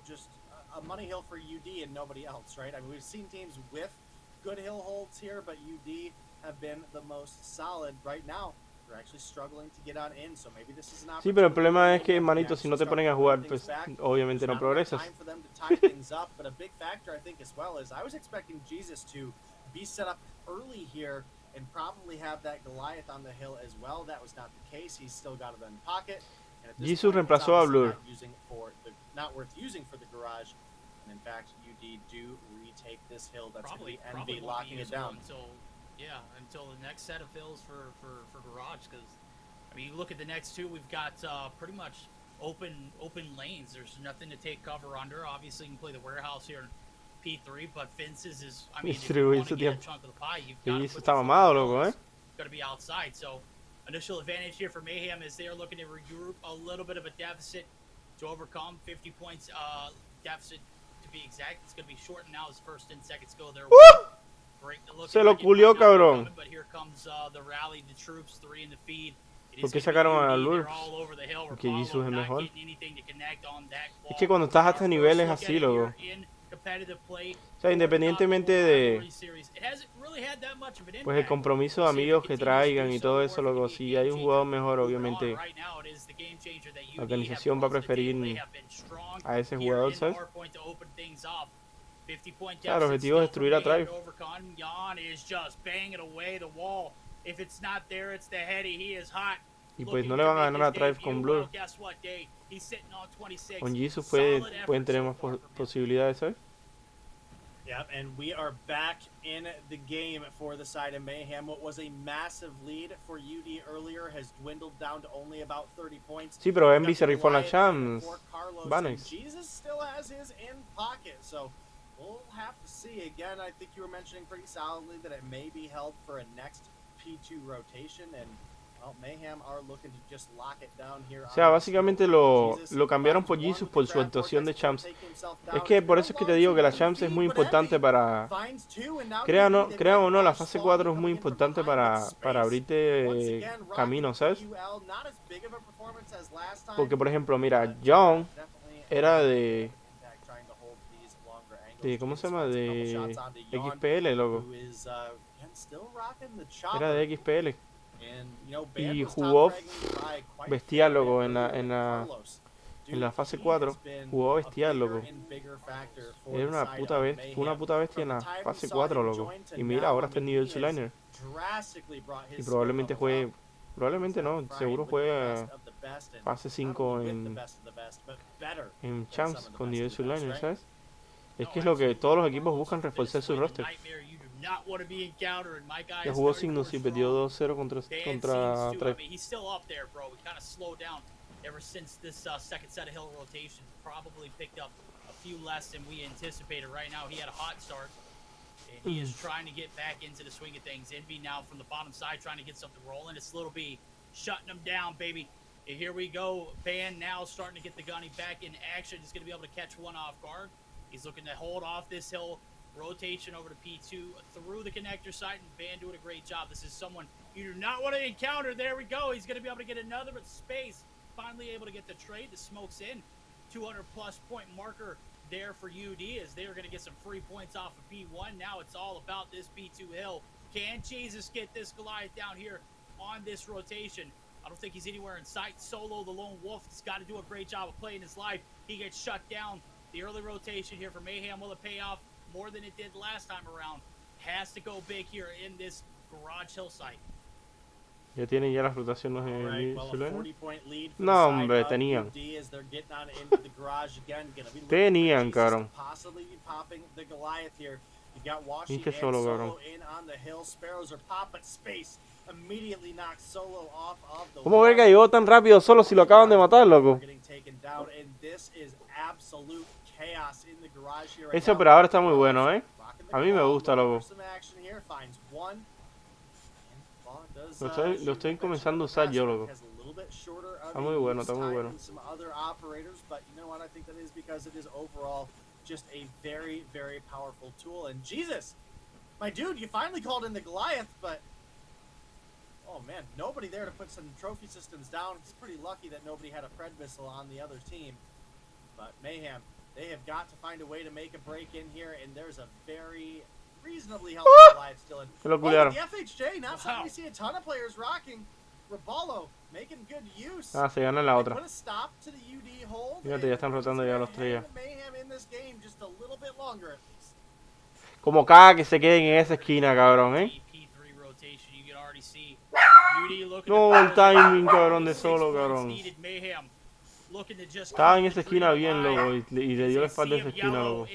just a money hill for UD and nobody else, right? I mean, we've seen teams with good hill holds here, but UD have been the most solid right now. They're actually struggling to get on in, so maybe this is an opportunity. Sí, pero el problema es que, manito, si no te ponen a jugar, pues obviamente no progresas. For them to tie things up, but a big factor I think as well is I was expecting Jesus to be set up early here and probably have that Goliath on the hill as well. That was not the case. He's still got it in pocket. Jesus reemplazó a Blur. Not worth using for the garage. And in fact, UD do retake this hill. That's going to be NB locking it down. Until the next set of hills for garage. Because I mean, you look at the next two. We've got pretty much open lanes. There's nothing to take cover under. Obviously, you can play the warehouse here. P3, but fences is, I mean, if you want to get a chunk of the pie, you've got to put got to be outside. So, initial advantage here for Mayhem is they're looking to regroup a little bit of a deficit to overcome. 50 points deficit to be exact. It's going to be shortened now as first and seconds go their way. Se lo culió, cabrón. But here comes the rally, the troops, 3 in the feed. ¿Por qué sacaron a Lur? Porque Jesus es mejor. Es que cuando estás a este nivel es así, loco. O sea, independientemente de pues el compromiso de amigos que traigan y todo eso, luego si hay un jugador mejor, obviamente la organización va a preferir a ese jugador, ¿sabes? Claro, el objetivo es destruir a Tribe. Y pues no le van a ganar a Tribe con Blur. Con Jesus pueden tener más posibilidades, ¿sabes? Yeah, and we are back in the game for the side of Mayhem. What was a massive lead for UD earlier has dwindled down to only about 30 points. Sí, pero Envy se rifó la Champs. Banex. Jesus still has his in pocket, so we'll have to see. Again, I think you were mentioning pretty solidly that it may be held for a next P2 rotation, and Mayhem are looking to just lock it down here. O sea, básicamente lo cambiaron por Jesus por su actuación de Champs. Es que por eso es que te digo que la Champs es muy importante para... Crean o no, la fase 4 es muy importante para abrirte camino, ¿sabes? Porque, por ejemplo, mira, John era de ¿cómo se llama? De XPL, loco. Era de XPL. Y jugó bestial, loco, en la fase 4. Jugó bestial, loco. Era una puta bestia en la fase 4, loco. Y mira, ahora está en nivel Zuliner. Y probablemente juegue, probablemente no, seguro juega fase 5 en Champs con nivel Zuliner, ¿sabes? Es que es lo que todos los equipos buscan, reforzar su roster. Ya jugó Zygnus y perdió 2-0 contra 3. Ever since this second set of hill rotations, probably picked up a few less than we anticipated. Right now, he had a hot start, and he is trying to get back into the swing of things. Envy now from the bottom side, trying to get something rolling. It's Little B shutting him down, baby. And here we go. Ban now starting to get the gunny back in action. He's going to be able to catch one off guard. He's looking to hold off this hill rotation over to P2 through the connector site, and Ban doing a great job. This is someone you do not want to encounter. There we go. He's going to be able to get another space. Finally able to get the trade. The smoke's in. 200 plus point marker there for UD as they are going to get some free points off of P1. Now it's all about this P2 hill. Can Jesus get this Goliath down here on this rotation? I don't think he's anywhere in sight. Solo, the lone wolf, has got to do a great job of playing his life. He gets shut down. The early rotation here for Mayhem, will it pay off more than it did last time around? Has to go big here in this garage hill site. Ya tienen ya las rotaciones en Zuliner. No, hombre, tenían. Tenían, cabrón. Viste solo, cabrón. ¿Cómo ver que llegó tan rápido solo si lo acaban de matar, loco? Ese operador está muy bueno, ¿eh? A mí me gusta, loco. Lo estoy comenzando a usar yo, loco. Está muy bueno, está muy bueno. Just a very, very powerful tool. And Jesus, my dude, you finally called in the Goliath, but oh man, nobody there to put some trophy systems down. It's pretty lucky that nobody had a Pred missile on the other team. But Mayhem, they have got to find a way to make a break in here, and there's a very reasonably healthy Goliath still in. Oh, the FHJ, not something we see a ton of players rocking. Raballo making good use. Se gana la otra. Put a stop to the UD hold. Fíjate, ya están rotando ya los tres ya. Mayhem in this game just a little bit longer at least. Como cada que se queden en esa esquina, cabrón, ¿eh? No, el timing, cabrón, de solo, cabrón. Estaba en esa esquina bien, loco, y le dio la espalda a esa esquina, loco.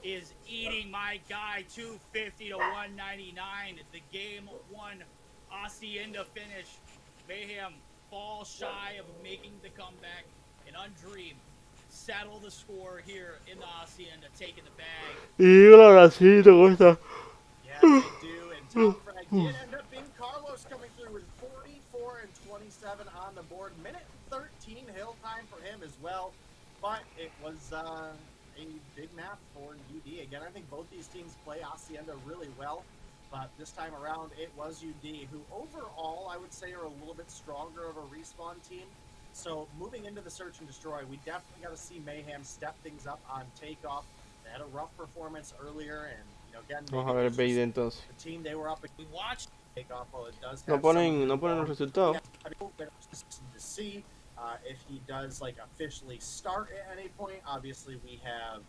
Is eating my guy 250 to 199. The game one Hacienda finish. Mayhem fall shy of making the comeback, and Undream settle the score here in the Hacienda, taking the bag. Y hola, Racito, ¿cómo estás? Yeah, they do, and Top Frag did end up being Carlos coming through with 44 and 27 on the board. Minute 13 hill time for him as well, but it was a big map for UD. Again, I think both these teams play Hacienda really well. But this time around, it was UD, who overall, I would say, are a little bit stronger of a respawn team. So moving into the search and destroy, we definitely got to see Mayhem step things up on takeoff. They had a rough performance earlier, and again, vamos a ver el BID entonces. The team they were up, we watched takeoff. Well, it does no ponen los resultados. To see if he does like officially start at any point. Obviously, we have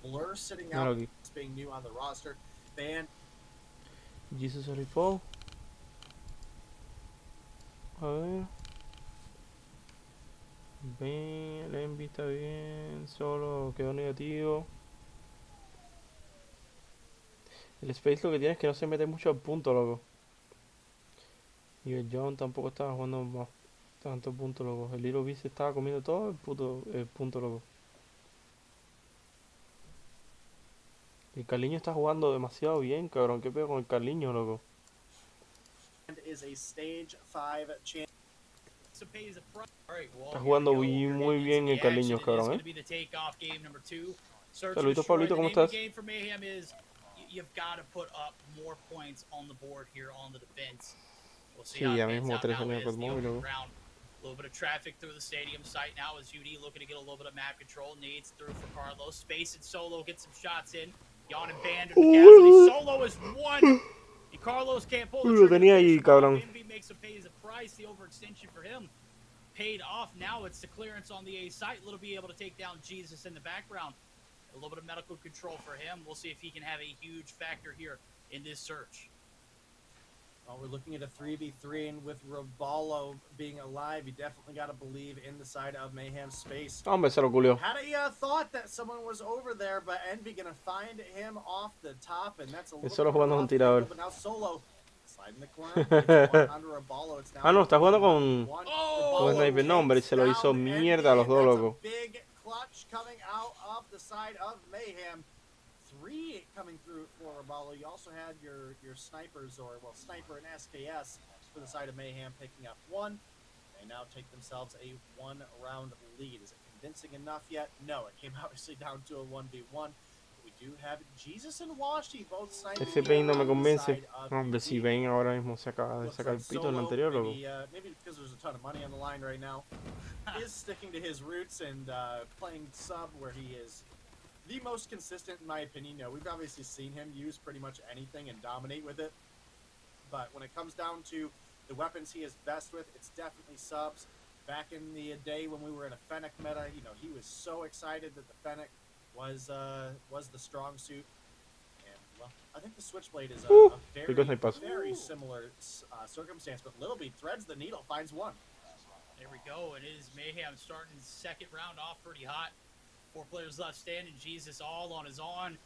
Blur sitting out, being new on the roster. Ban. Jesus se rifó. A ver. Bien, el Envy está bien. Solo quedó negativo. El Space lo que tiene es que no se mete mucho al punto, loco. Y el John tampoco estaba jugando más tanto punto, loco. El Little B se estaba comiendo todo el punto, loco. El Carliño está jugando demasiado bien, cabrón. ¿Qué pedo con el Carliño, loco? Está jugando muy bien el Carliño, cabrón, Saluditos, Pablito, ¿cómo estás? Sí, ya mismo 3 años con móvil, loco. A little bit of traffic through the stadium site now as UD looking to get a little bit of map control. Nades through for Carlos. Space and Solo get some shots in. Yawn and Band. Solo is one. Y Carlos can't pull the lo tenía ahí, cabrón. price, the overextension for him, paid off. Now it's the clearance on the A site. Little be able to take down Jesus in the background. A little bit of medical control for him. We'll see if he can have a huge factor here in this search. Well, we're looking at a 3v3, and with Roballo being alive, you definitely got to believe in the side of Mayhem space. Hombre, se lo culió. Had a thought that someone was over there, but Envy gonna find him off the top, and that's a little Solo jugando con tirador. But now Solo sliding the corner. It's one under Roballo. It's now No, está jugando con Roballo sniper. No, hombre, se lo hizo takes down mierda a los dos, Envy. loco. That's a big clutch coming out of the side of Mayhem. 3 coming through for Roballo. You also had your snipers, or well, sniper and SKS for the side of Mayhem picking up 1. They now take themselves a 1-round lead. Is it convincing enough yet? No, it came obviously down to a 1v1. We do have Jesus and Washi both sniping. Ese pain no me convence. Hombre, si ven ahora mismo se acaba de sacar el pito en el anterior, loco. Maybe because there's a ton of money on the line right now. He is sticking to his roots and playing sub where he is the most consistent, in my opinion. You know, we've obviously seen him use pretty much anything and dominate with it. But when it comes down to the weapons he is best with, it's definitely subs. Back in the day when we were in a Fennec meta, you know, he was so excited that the Fennec was the strong suit. And, well, I think the Switchblade is a very similar circumstance. But Littlebeat threads the needle, finds 1. There we go. It is Mayhem starting the second round off pretty hot. 4 players left standing. Jesus all on his own.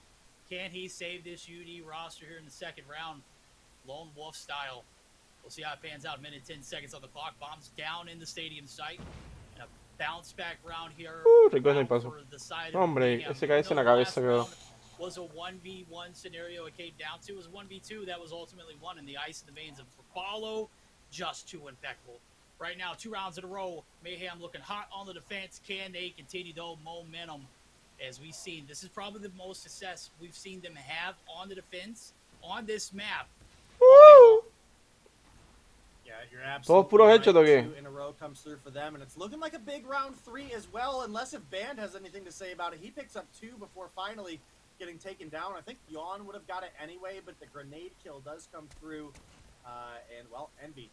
Can he save this UD roster here in the second round? Lone Wolf style. We'll see how it pans out. Minute 10 seconds on the clock. Bombs down in the stadium site. And a bounce back round here. For the side Hombre, ese cabeza en la cabeza quedó. Was a 1v1 scenario it came down to. It was 1v2 that was ultimately won in the ice in the veins of Roballo. Just too impeccable. Right now, 2 rounds in a row. Mayhem looking hot on the defense. Can they continue though momentum? As we've seen, this is probably the most success we've seen them have on the defense on this map. Yeah, you're absolutely right. 2 in a row comes through for them, and it's looking like a big round 3 as well, unless if Band has anything to say about it. He picks up 2 before finally getting taken down. I think Yawn would have got it anyway, but the grenade kill does come through, and, well, Envy.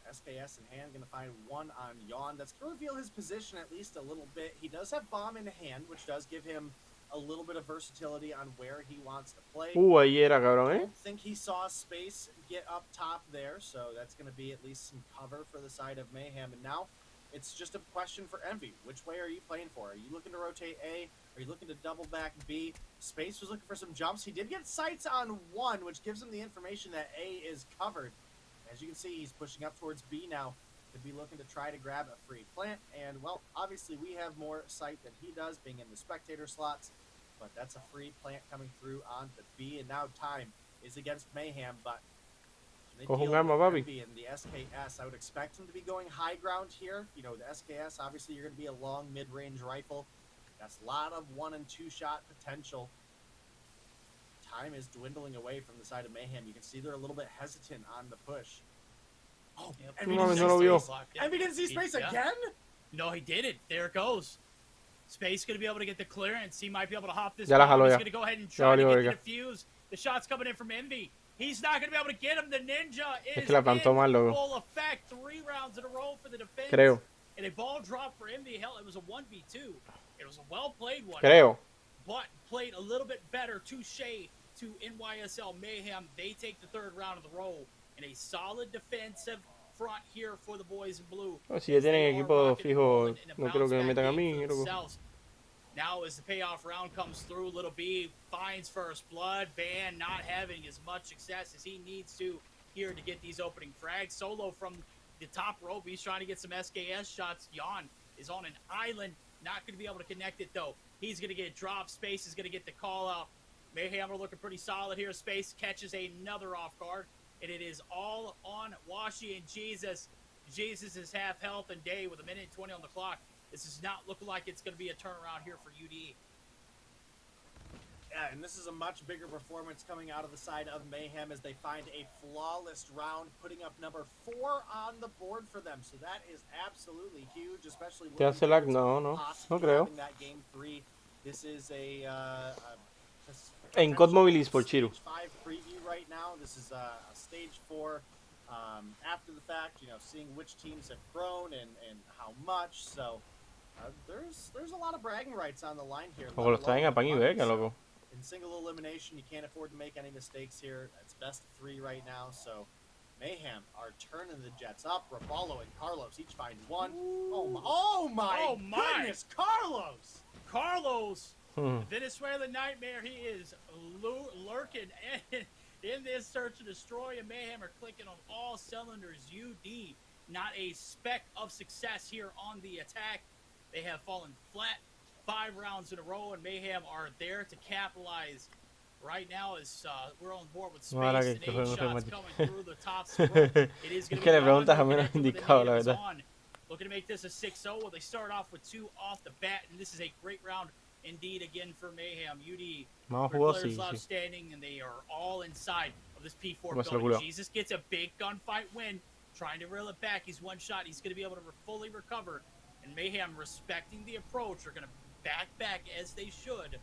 SKS in hand, going to find 1 on Yawn. That's going to reveal his position at least a little bit. He does have bomb in hand, which does give him a little bit of versatility on where he wants to play. Ahí era, cabrón, I don't think he saw space get up top there, so that's going to be at least some cover for the side of Mayhem. And now it's just a question for Envy. Which way are you playing for? Are you looking to rotate A? Are you looking to double back B? Space was looking for some jumps. He did get sights on 1, which gives him the information that A is covered. As you can see, he's pushing up towards B now. Could be looking to try to grab a free plant. And, well, obviously we have more sight than he does, being in the spectator slots. But that's a free plant coming through onto B. And now time is against Mayhem. But they deal with Envy and the SKS. I would expect him to be going high ground here. You know, the SKS, obviously you're going to be a long mid-range rifle. That's a lot of 1- and 2-shot potential. Time is dwindling away from the side of Mayhem. You can see they're a little bit hesitant on the push. Oh, Envy didn't see space again? No, he didn't. There it goes. Space going to be able to get the clearance. He might be able to hop this. He's going to go ahead and try to get the defuse. The shot's coming in from Envy. He's not going to be able to get him. The Ninja is in full effect. 3 rounds in a row for the defense. Creo. And a ball drop for Envy. Hell, it was a 1v2. It was a well-played one. Creo. But played a little bit better. Touche to NYSL Mayhem. They take the 3rd round of the row. And a solid defensive front here for the boys in blue. Si ya tienen equipo fijo, no creo que me metan a mí. Now as the payoff round comes through, Little B finds first blood. Ban not having as much success as he needs to here to get these opening frags. Solo from the top rope. He's trying to get some SKS shots. Yawn is on an island. Not going to be able to connect it though. He's going to get dropped. Space is going to get the call out. Mayhem are looking pretty solid here. Space catches another off guard. And it is all on Washi and Jesus. Jesus is half health and day with 1:20 on the clock. This is not looking like it's going to be a turnaround here for UD. Yeah, and this is a much bigger performance coming out of the side of Mayhem as they find a flawless round, putting up number 4 on the board for them. So that is absolutely huge, especially no creo. That game 3. This is a en COD Mobile por Chiro. Stage 5 preview right now. This is a stage 4 after the fact, seeing which teams have grown and how much. So there's a lot of bragging rights on the line here. Como los traen a pan y beca, loco. In single elimination, you can't afford to make any mistakes here. It's best of 3 right now. So Mayhem are turning the Jets up. Rapallo and Carlos each find one. Oh my goodness, Carlos! Carlos, Venezuelan Nightmare, he is lurking in this search and destroy, and Mayhem are clicking on all cylinders. UD, not a speck of success here on the attack. They have fallen flat 5 rounds in a row, and Mayhem are there to capitalize. Right now, as we're on board with space and 8 shots coming through the top row. It is going to be looking to make this a 6-0. Well, they start off with 2 off the bat, and this is a great round indeed again for Mayhem. UD players outstanding, and they are all inside of this P4 building. Jesus gets a big gunfight win, trying to reel it back. He's 1 shot. He's going to be able to fully recover, and Mayhem, respecting the approach, are going to back as they should.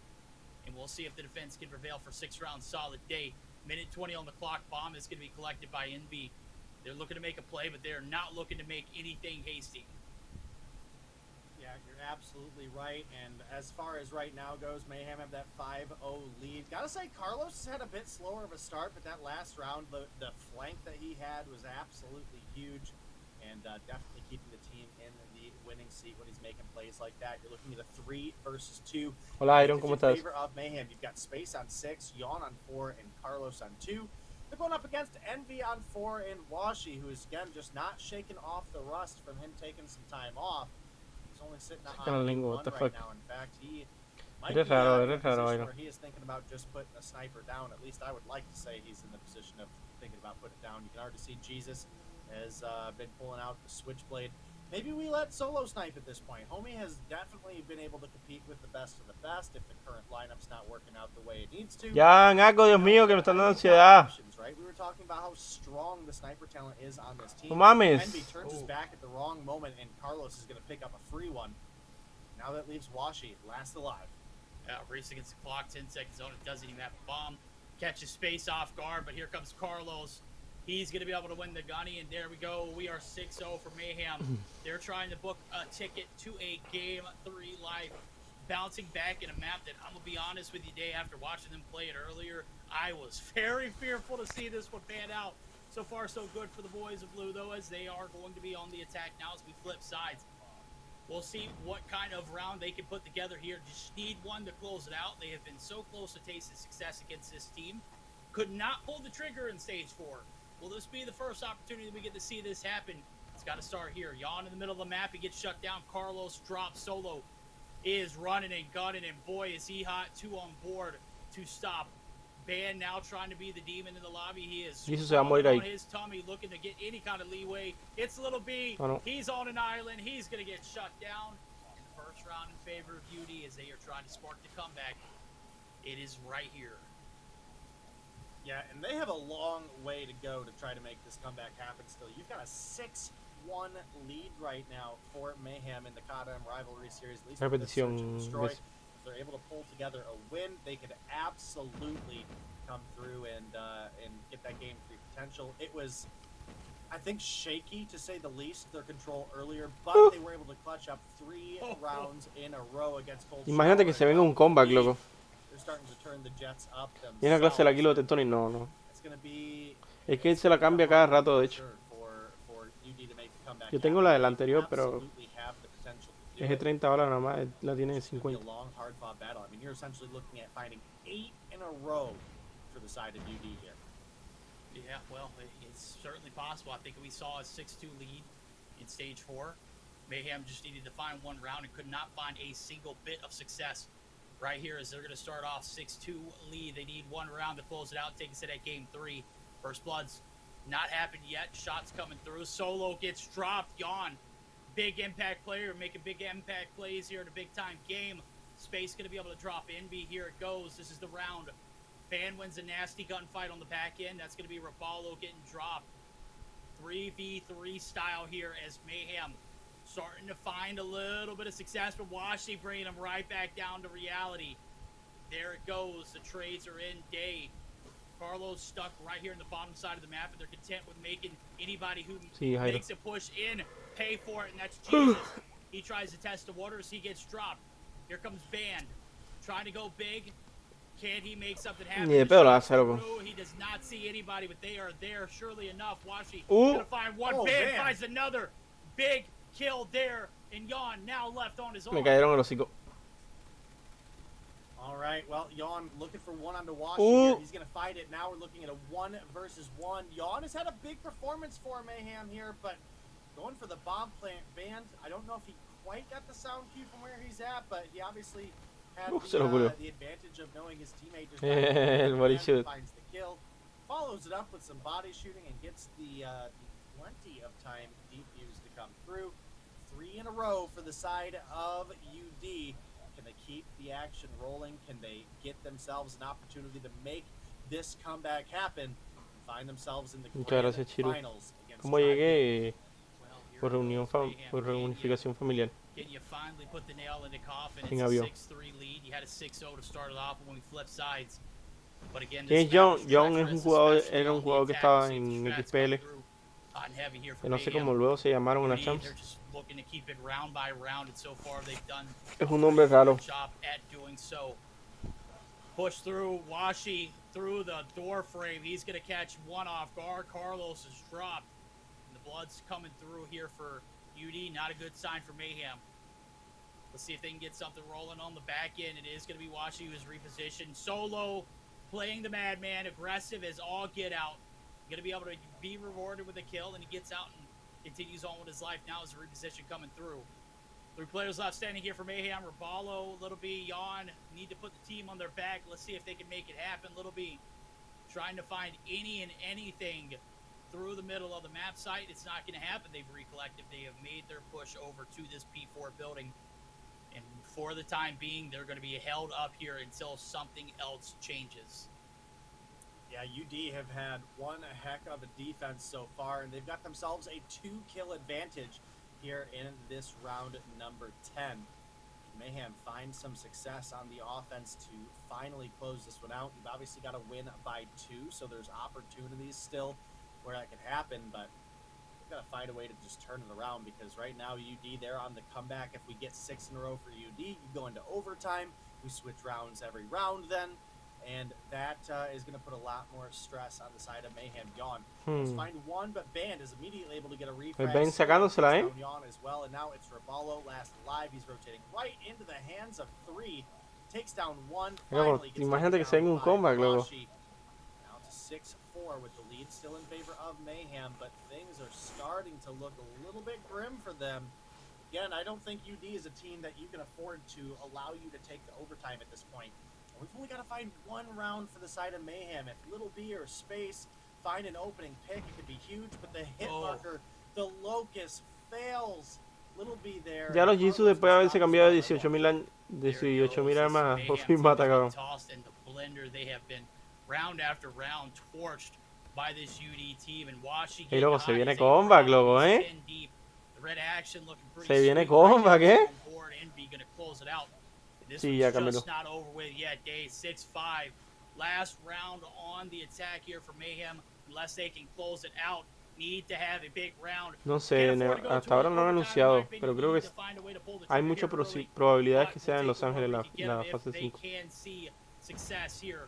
And we'll see if the defense can prevail for 6 rounds solid day. Minute 20 on the clock. Bomb is going to be collected by NB. They're looking to make a play, but they're not looking to make anything hasty. Yeah, you're absolutely right. And as far as right now goes, Mayhem have that 5-0 lead. Gotta say, Carlos has had a bit slower of a start, but that last round, the flank that he had was absolutely huge. And definitely keeping the team in the winning seat when he's making plays like that. You're looking at a 3 versus 2. Hola, Iron, ¿cómo estás? In favor of Mayhem, you've got Space on 6, Yawn on 4, and Carlos on 2. They're going up against Envy on 4 and Washi, who is, again, just not shaking off the rust from him taking some time off. He's only sitting on 1 right now. In fact, he might be in a position where he is thinking about just putting a sniper down. At least I would like to say he's in the position of thinking about putting it down. You can already see Jesus has been pulling out the switchblade. Maybe we let solo snipe at this point. Homie has definitely been able to compete with the best of the best if the current lineup's not working out the way it needs to. Ya, Ngaco, Dios mío, que me están dando ansiedad. Right? We were talking about how strong the sniper talent is on this team. No mames. Envy turns his back at the wrong moment, and Carlos is going to pick up a free one. Now that leaves Washi last alive. Race against the clock, 10 seconds on it. Doesn't even have a bomb. Catches Space off guard, but here comes Carlos. He's going to be able to win the gunny, and there we go. We are 6-0 for Mayhem. They're trying to book a ticket to a Game 3 live. Bouncing back in a map that, I'm going to be honest with you, Day, after watching them play it earlier, I was very fearful to see this one pan out. So far, so good for the boys of Blue, though, as they are going to be on the attack now as we flip sides. We'll see what kind of round they can put together here. Just need one to close it out. They have been so close to tasting success against this team. Could not pull the trigger in Stage 4. Will this be the first opportunity we get to see this happen? It's got to start here. Yawn in the middle of the map. He gets shut down. Carlos drops. Solo is running and gunning, and boy, is he hot. 2 on board to stop. Ban now trying to be the demon in the lobby. He is on his tummy, looking to get any kind of leeway. It's Little B. Oh, no. He's on an island. He's going to get shut down. In the first round in favor of UD as they are trying to spark the comeback. It is right here. Yeah, and they have a long way to go to try to make this comeback happen still. You've got a 6-1 lead right now for Mayhem in the Kadam rivalry series. At least if they're able to pull together a win, they could absolutely come through and get that Game 3 potential. It was, I think, shaky to say the least, their control earlier, but they were able to clutch up 3 rounds in a row against Cold. Imagínate que se venga un comeback, loco. They're starting to turn the Jets up themselves. Y una clase la kilo de Tony, no. Es que se la cambia cada rato, de hecho. Yo tengo la del anterior, pero es de 30 horas nada más, la tiene de 50. I mean, you're essentially looking at finding 8 in a row for the side of UD here. Yeah, well, it's certainly possible. I think we saw a 6-2 lead in Stage 4. Mayhem just needed to find 1 round and could not find a single bit of success. Right here as they're going to start off 6-2 lead. They need 1 round to close it out, take us to that Game 3. First blood's not happened yet. Shots coming through. Solo gets dropped. Yawn. Big impact player making big impact plays here in a big-time game. Space going to be able to drop NB. Here it goes. This is the round. Fan wins a nasty gunfight on the back end. That's going to be Rapallo getting dropped. 3v3 style here as Mayhem starting to find a little bit of success, but Washi bringing them right back down to reality. There it goes. The trades are in. Day Carlos stuck right here in the bottom side of the map, and they're content with making anybody who Sí, Jairo. makes a push in pay for it, and that's Jesus. He tries to test the waters. He gets dropped. Here comes Band, trying to go big. Can he make something happen? Ni de pedo la va a hacer, loco. He does not see anybody, but they are there. Surely enough, Washi gonna find one. Band finds another big kill there, and Jan now left on his own. Me cayeron el hocico. All right, well, Jan looking for one on the wash here. He's going to fight it. Now we're looking at a 1 versus 1. Jan has had a big performance for Mayhem here, but going for the bomb plant Band. I don't know if he quite got the sound cue from where he's at, but he obviously had the advantage of knowing his teammate just finds the kill, follows it up with some body shooting, and gets the plenty of time defuse to come through. 3 in a row for the side of UD. Can they keep the action rolling? Can they get themselves an opportunity to make this comeback happen and find themselves in the grand finals against ¿Cómo llegué? Por reunificación familiar. Can you finally put the nail in the coffin? Sin It's avión. a 6-3 lead. You had a 6-0 to start it off when we flipped sides. But again, ¿Quién es John? John es un jugador, era un jugador que estaba en XPL. Que no sé cómo luego se llamaron en las champs. Es un nombre raro. Push through, Washi through the door frame. He's going to catch one off guard. Carlos is dropped. And the blood's coming through here for UD. Not a good sign for Mayhem. Let's see if they can get something rolling on the back end. It is going to be Washi who's repositioned. Solo playing the madman, aggressive as all get out. Going to be able to be rewarded with a kill, and he gets out and continues on with his life. Now is a reposition coming through. 3 players left standing here for Mayhem. Raballo, Little B, Jan need to put the team on their back. Let's see if they can make it happen. Little B trying to find any and anything through the middle of the map site. It's not going to happen. They've recollected. They have made their push over to this P4 building. And for the time being, they're going to be held up here until something else changes. Yeah, UD have had one heck of a defense so far, and they've got themselves a 2-kill advantage here in this round number 10. Mayhem find some success on the offense to finally close this one out. You've obviously got to win by 2, so there's opportunities still where that could happen, but we've got to find a way to just turn it around, because right now UD, they're on the comeback. If we get 6 in a row for UD, you go into overtime. We switch rounds every round then. And that is going to put a lot more stress on the side of Mayhem. Yawn. Let's find one, but Band is immediately able to get a refresh. Ben sacándosela, ¿eh? Yawn as well, and now it's Raballo last alive. He's rotating right into the hands of 3. Takes down 1. Imagínate que se den un comeback luego. Now to 6-4 with the lead still in favor of Mayhem, but things are starting to look a little bit grim for them. Again, I don't think UD is a team that you can afford to allow you to take the overtime at this point. We've only got to find 1 round for the side of Mayhem. If Little B or Space find an opening pick, it could be huge, but the hit marker, the Locust, fails. Little B there. Ya los Jesus después de haberse cambiado de 18.000 armas, por fin mata, cabrón. Y luego se viene comeback, loco, ¿eh? Se viene comeback, ¿eh? Sí, ya cambió. Not over with yet. Day 6-5. Last round on the attack here for Mayhem. Unless they can close it out, need to have a big round. No sé, hasta ahora no lo han anunciado, pero creo que hay muchas probabilidades que sea en Los Ángeles la fase 5. Success here.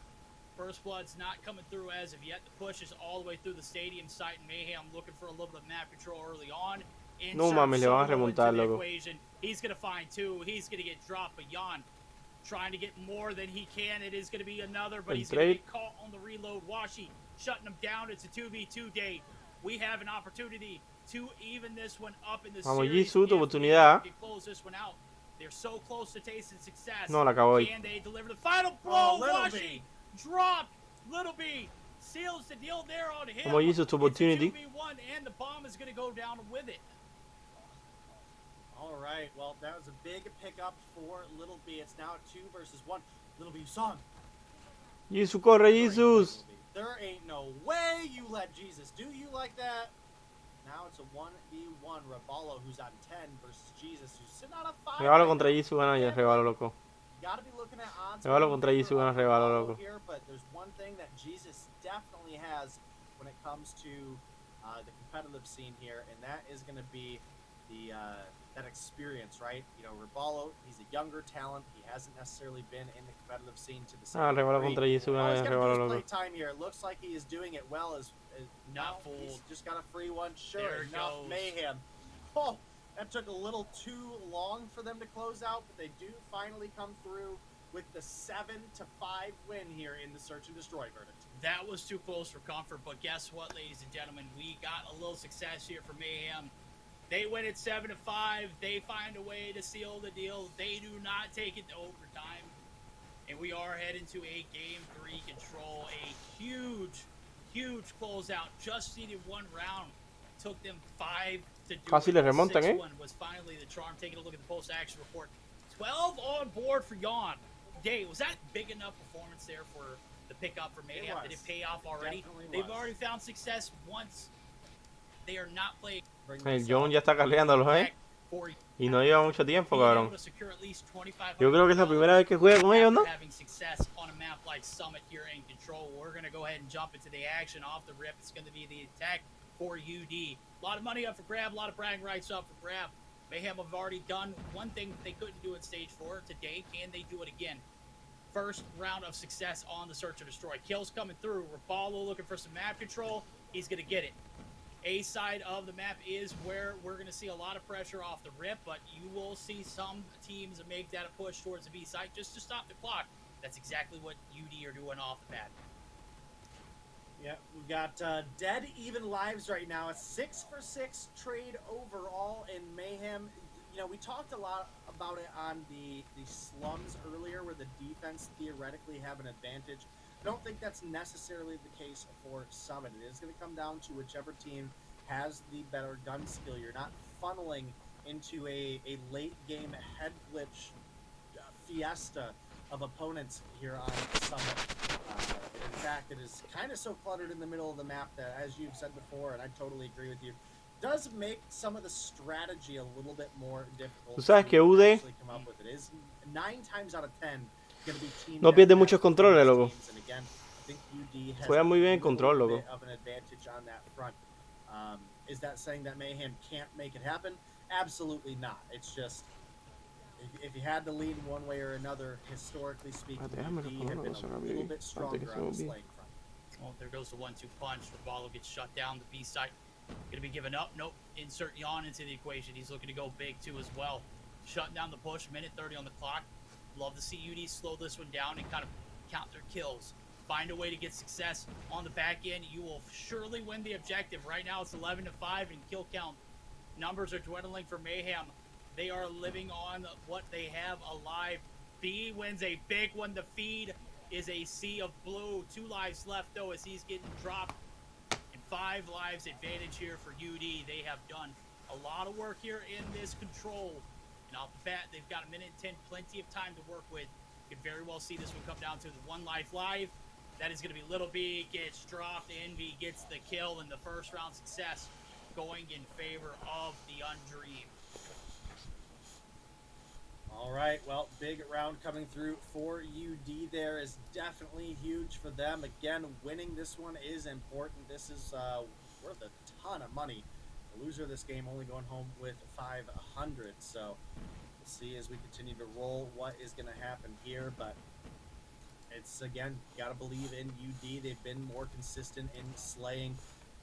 First Blood's not coming through as of yet. The push is all the way through the stadium site, and Mayhem looking for a little bit of map control early on. No mames, le van a remontar, loco. He's going to find 2. He's going to get dropped, but Jan trying to get more than he can. It is going to be another, but he's going to get caught on the reload. Washi shutting him down. It's a 2v2 day. We have an opportunity to even this one up in the series. Vamos, oportunidad. Close this one out. They're so close to tasting success. No, la acabó ahí. Can they deliver the final blow? Washi dropped. Little B seals the deal there on him. Vamos, Jesus, tu opportunity. It's a 2v1, and the bomb is going to go down with it. All right, well, that was a big pickup for Little B. It's now 2 versus 1. Little B, you saw him. Jesus, corre, Jesus. There ain't no way you let Jesus do you like that. Now it's a 1v1. Raballo, who's on 10, versus Jesus, who's sitting on a 5. Regalo contra Jesus, gana ya, regalo, loco. Gotta be looking at odds. Revalo contra Jesus, bueno, revalo, loco. Here, but there's one thing that Jesus definitely has when it comes to the competitive scene here, and that is going to be the that experience, right? You know, Revalo, he's a younger talent. He hasn't necessarily been in the competitive scene to the same revalo degree. contra Jesus, All he's got to do revalo, is loco. play time here. It looks like he is doing it well. Not He's fooled. just got a free one. Sure There it enough, goes. Mayhem. Oh, that took a little too long for them to close out, but they do finally come through with the 7-5 win here in the Search and Destroy verdict. That was too close for comfort, but guess what, ladies and gentlemen? We got a little success here for Mayhem. They win it 7-5. They find a way to seal the deal. They do not take it to overtime. And we are heading to a Game 3 control. A huge closeout. Just needed one round. Took them 5 to do Casi it. le remontan, The 6-1 was finally the charm. Taking a look at the post-action report. 12 on board for Yawn. Dave, was that big enough performance there for the pickup for Mayhem? Did it pay off already? They've already found success once. They are not playing. El John ya está carreándolos, y no lleva mucho tiempo, cabrón. Yo creo que es la primera vez que juega con ellos, ¿no? Having success on a map like Summit here in control. We're going to go ahead and jump into the action off the rip. It's going to be the attack for UD. A lot of money up for grab, a lot of bragging rights up for grab. Mayhem have already done one thing that they couldn't do in stage 4 today. Can they do it again? First round of success on the Search and Destroy. Kills coming through. Rapallo looking for some map control. He's going to get it. A side of the map is where we're going to see a lot of pressure off the rip, but you will see some teams make that a push towards the B side just to stop the clock. That's exactly what UD are doing off the bat. Yeah, we've got dead even lives right now. A 6-for-6 trade overall in Mayhem. You know, we talked a lot about it on the slums earlier, where the defense theoretically have an advantage. I don't think that's necessarily the case for Summit. It is going to come down to whichever team has the better gun skill. You're not funneling into a late game head glitch fiesta of opponents here on Summit. In fact, it is kind of so cluttered in the middle of the map that, as you've said before, and I totally agree with you, does make some of the strategy a little bit more difficult. Tú sabes que UD come up with it. Is 9 times out of 10 going to be team no pierde muchos controles, loco. And again, I think UD has Juega muy bien en control, a loco. bit of an advantage on that front. Is that saying that Mayhem can't make it happen? Absolutely not. It's just, if you had to lean one way or another, historically speaking, UD have been a little bit stronger on the slaying front. Well, there goes the 1-2 punch. Rapallo gets shut down. The B side going to be given up. Nope. Insert Yawn into the equation. He's looking to go big too as well. Shutting down the push. Minute 30 on the clock. Love to see UD slow this one down and kind of count their kills. Find a way to get success on the back end. You will surely win the objective. Right now it's 11-5 in kill count. Numbers are dwindling for Mayhem. They are living on what they have alive. B wins a big one. The feed is a sea of blue. 2 lives left though as he's getting dropped. And 5 lives advantage here for UD. They have done a lot of work here in this control. And off the bat, they've got 1 minute 10, plenty of time to work with. You can very well see this one come down to the 1 life live. That is going to be Little B gets dropped. Envy gets the kill in the first round success, going in favor of the Undream. All right, well, big round coming through for UD there is definitely huge for them. Again, winning this one is important. This is worth a ton of money. The loser of this game only going home with 500. So we'll see as we continue to roll what is going to happen here. But it's, again, got to believe in UD. They've been more consistent in slaying.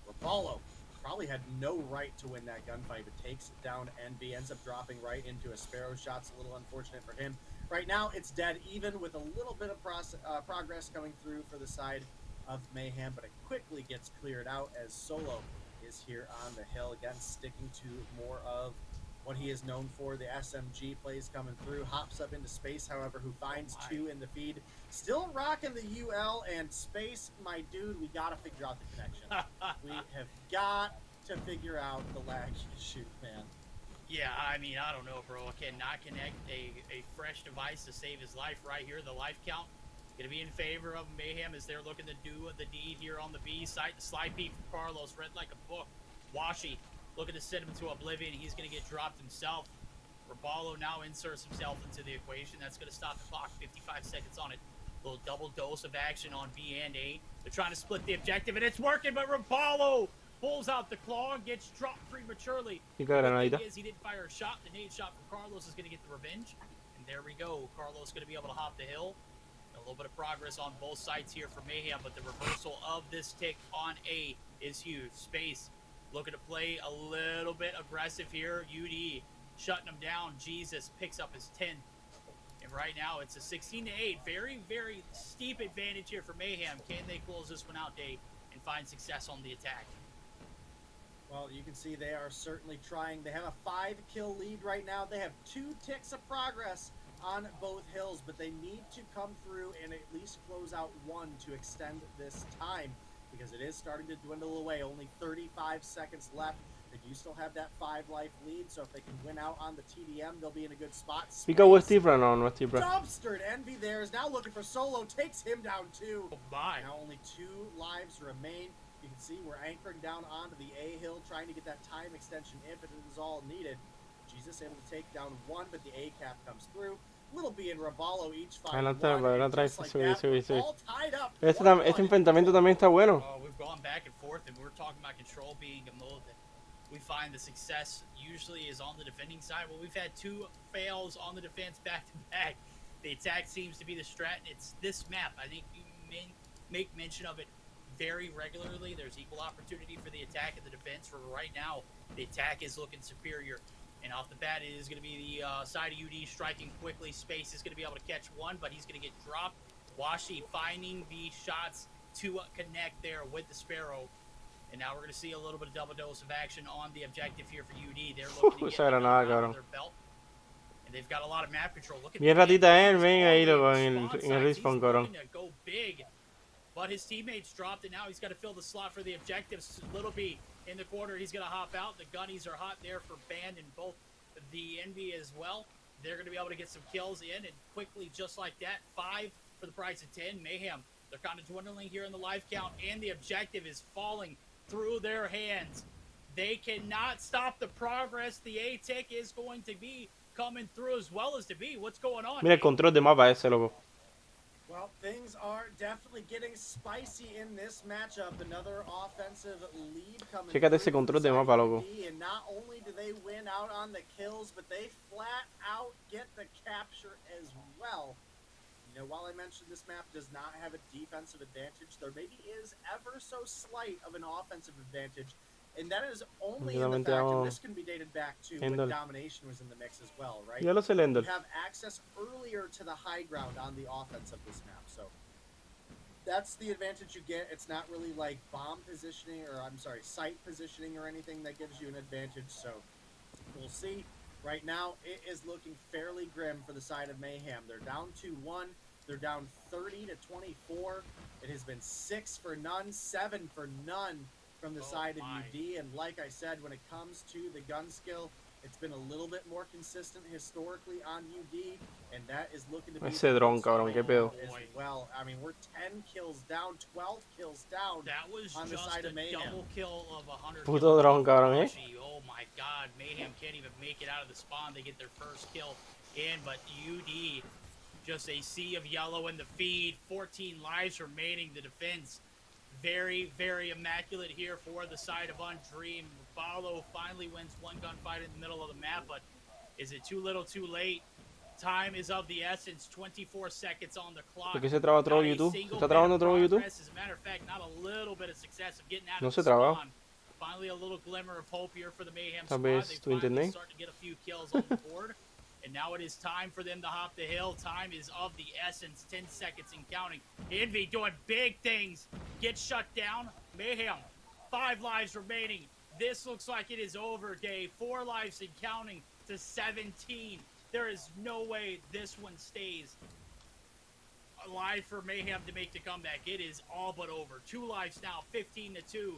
Rapallo probably had no right to win that gunfight, but takes down Envy, ends up dropping right into a Sparrow shot's a little unfortunate for him. Right now, it's dead even with a little bit of progress coming through for the side of Mayhem, but it quickly gets cleared out as Solo is here on the hill, again, sticking to more of what he is known for. The SMG plays coming through, hops up into Space, however, who finds 2 in the feed. Still rocking the UL, and Space, my dude, we got to figure out the connection. We have got to figure out the lag issue, man. Yeah, I mean, I don't know, bro. I cannot connect a fresh device to save his life right here. The life count going to be in favor of Mayhem as they're looking to do the deed here on the B side. The slide peek from Carlos, read like a book. Washi looking to send him to oblivion. He's going to get dropped himself. Raballo now inserts himself into the equation. That's going to stop the clock. 55 seconds on it. Little double dose of action on B and A. They're trying to split the objective, and it's working, but Raballo pulls out the claw and gets dropped prematurely. The thing is, he didn't fire a shot. The nade shot from Carlos is going to get the revenge. And there we go. Carlos going to be able to hop the hill. A little bit of progress on both sides here for Mayhem, but the reversal of this tick on A is huge. Space looking to play a little bit aggressive here. UD shutting him down. Jesus picks up his 10th. And right now it's a 16-8. Very, very steep advantage here for Mayhem. Can they close this one out, Dave, and find success on the attack? Well, you can see they are certainly trying. They have a 5-kill lead right now. They have 2 ticks of progress on both hills, but they need to come through and at least close out one to extend this time, because it is starting to dwindle away. Only 35 seconds left. They do still have that 5-life lead, so if they can win out on the TDM, they'll be in a good spot. Dumpstered. Envy there is now looking for Solo, takes him down too. Oh my. Now only 2 lives remain. You can see we're anchoring down onto the A hill, trying to get that time extension if it is all needed. Jesus able to take down 1, but the A cap comes through. Little B and Raballo each find one, just like that, all tied up. Este enfrentamiento también está bueno. We've gone back and forth, and we're talking about control being a mode that we find the success usually is on the defending side. Well, we've had 2 fails on the defense back to back. The attack seems to be the strat, and it's this map. I think you make mention of it very regularly. There's equal opportunity for the attack and the defense. For right now, the attack is looking superior. And off the bat, it is going to be the side of UD striking quickly. Space is going to be able to catch one, but he's going to get dropped. Washi finding the shots to connect there with the Sparrow. And now we're going to see a little bit of double dose of action on the objective here for UD. They're looking to get their belt. And they've got a lot of map control. Look at Bien ratita, ven ahí loco en el respawn, cabrón. Go big. But his teammates dropped it. Now he's got to fill the slot for the objectives. Little B in the corner. He's going to hop out. The gunnies are hot there for Band and both the Envy as well. They're going to be able to get some kills in. And quickly, just like that, 5 for the price of 10. Mayhem, they're kind of dwindling here in the life count. And the objective is falling through their hands. They cannot stop the progress. The A-Tick is going to be coming through as well as the B. What's going on? Mira el control de mapa ese, loco. Well, things are definitely getting spicy in this matchup. Another offensive lead coming. Chécate ese control de mapa, loco. And not only do they win out on the kills, but they flat out get the capture as well. You know, while I mentioned this map does not have a defensive advantage, there maybe is ever so slight of an offensive advantage. And that is only in the fact, and this can be dated back to when domination was in the mix as well, right? You have access earlier to the high ground on the offense of this map, so that's the advantage you get. It's not really like bomb positioning, or I'm sorry, site positioning or anything that gives you an advantage, so we'll see. Right now, it is looking fairly grim for the side of Mayhem. They're down 2-1. They're down 30-24. It has been 6 for none, 7 for none from the side of UD, and like I said, when it comes to the gun skill, it's been a little bit more consistent historically on UD, and that is looking to be ese dron, cabrón, qué pedo. As well. I mean, we're 10 kills down, 12 kills down. That was on the just side a of Mayhem. double kill of 100. Puto dron, cabrón, Oh my God, Mayhem can't even make it out of the spawn. They get their first kill in, but UD, just a sea of yellow in the feed. 14 lives remaining. The defense very, very immaculate here for the side of Undream. Raballo finally wins one gunfight in the middle of the map, but is it too little too late? Time is of the essence. 24 seconds on the clock. ¿Por qué se traba todo YouTube? ¿Se está trabando todo YouTube? As a matter of fact, not a little bit of success of getting out No of se the traba. spawn. Finally, a little glimmer of hope here for the Mayhem Tal squad. vez They tu finally internet. start to get a few kills on the board. And now it is time for them to hop the hill. Time is of the essence. 10 seconds and counting. Envy doing big things. Gets shut down. Mayhem, 5 lives remaining. This looks like it is over, Dave. 4 lives and counting to 17. There is no way this one stays alive for Mayhem to make the comeback. It is all but over. 2 lives now, 15-2.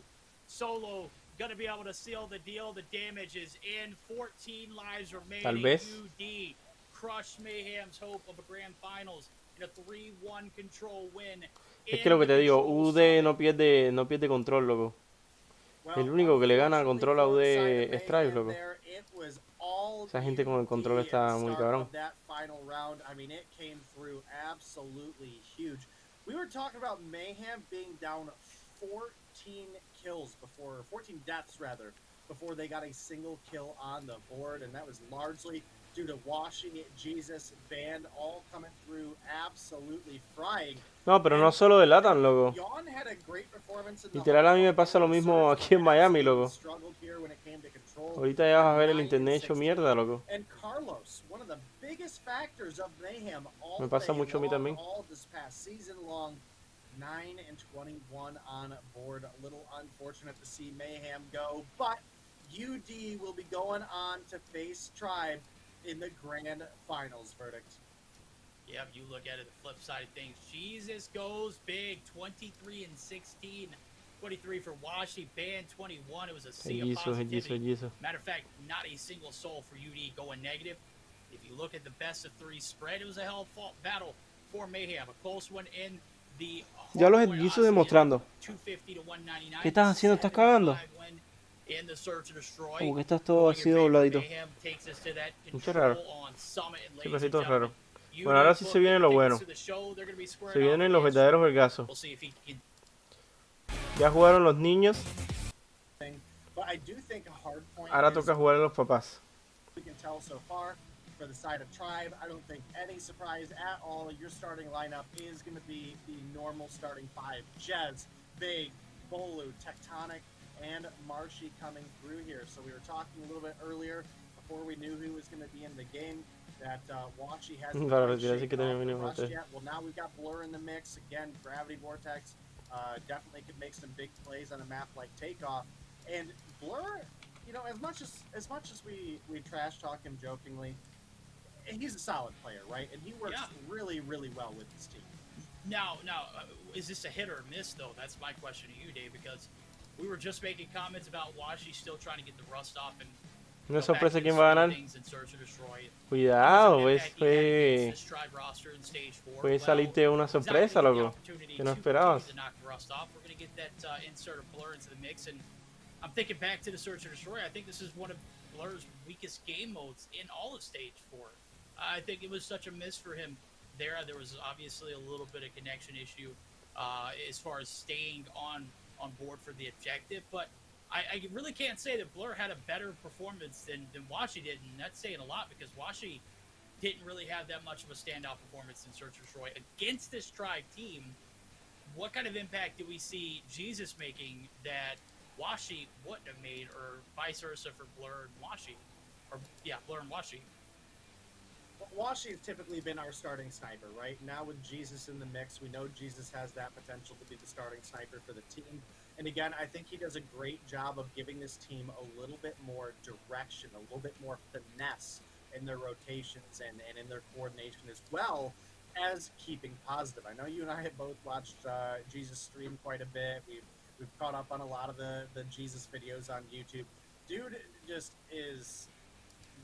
Solo gonna be able to seal the deal. The damage is in. 14 lives remaining. Tal vez. UD crushed Mayhem's hope of a grand finals in a 3-1 control win. Es que lo que te digo, UD no pierde control, loco. El único que le gana control a UD es Strife, loco. It was all Esa gente con el control está muy cabrón. That final round, I mean, it came through absolutely huge. We were talking about Mayhem being down 14 kills before, 14 deaths rather, before they got a single kill on the board, and that was largely due to Washi, Jesus, Band, all coming through absolutely frying. No, pero no solo de Latam, loco. Yon had a great performance in the Literal, a mí me pasa lo mismo aquí en Miami, loco. Ahorita ya vas a ver el internet hecho mierda, loco. And Carlos, one of the biggest factors of Mayhem Me pasa mucho a mí también. all this past season long, 9-21 on board. A little unfortunate to see Mayhem go, but UD will be going on to face Tribe in the grand finals verdict. Yeah, you look at it, the flip side of things. Jesus goes big, 23-16. 23 for Washi, Band 21. It was a sea of positivity. Matter of fact, not a single soul for UD going negative. If you look at the best of 3 spread, it was a hell of a battle for Mayhem. A close one in the... Ya los Zygnus demostrando. 250 to 199. ¿Qué estás haciendo? ¿Estás cagando? Como que estás todo así dobladito. Mucho raro. Siempre así todo raro. Bueno, ahora sí se viene lo bueno. Se vienen los verdaderos vergazos. Ya jugaron los niños. Ahora toca jugar a los papás. For the side of Tribe, I don't think any surprise at all. Your starting lineup is going to be the normal starting 5. Jez, Big, Bolu, Tectonic, and Marshy coming through here. So we were talking a little bit earlier, before we knew who was going to be in the game, that Washi hasn't yet. Well, now we've got Blur in the mix. Again, Gravity Vortex definitely could make some big plays on a map like Takeoff. And Blur, you know, as much as we trash talk him jokingly, he's a solid player, right? And he works really, really well with his team. Now, is this a hit or a miss, though? That's my question to you, Dave, because we were just making comments about Washi still trying to get the rust off and una sorpresa quién va a ganar. Cuidado, pues puede salirte una sorpresa, loco, que no esperabas. I'm thinking back to the Search and Destroy. I think this is one of Blur's weakest game modes in all of Stage 4. I think it was such a miss for him there. There was obviously a little bit of connection issue as far as staying on board for the objective, but I really can't say that Blur had a better performance than Washi did, and that's saying a lot because Washi didn't really have that much of a standout performance in Search and Destroy against this Tribe team. What kind of impact do we see Jesus making that Washi wouldn't have made, or vice versa for Blur and Washi? Or, yeah, Blur and Washi. Washi has typically been our starting sniper, right? Now with Jesus in the mix, we know Jesus has that potential to be the starting sniper for the team. And again, I think he does a great job of giving this team a little bit more direction, a little bit more finesse in their rotations and in their coordination, as well as keeping positive. I know you and I have both watched Jesus stream quite a bit. We've caught up on a lot of the Jesus videos on YouTube. Dude just is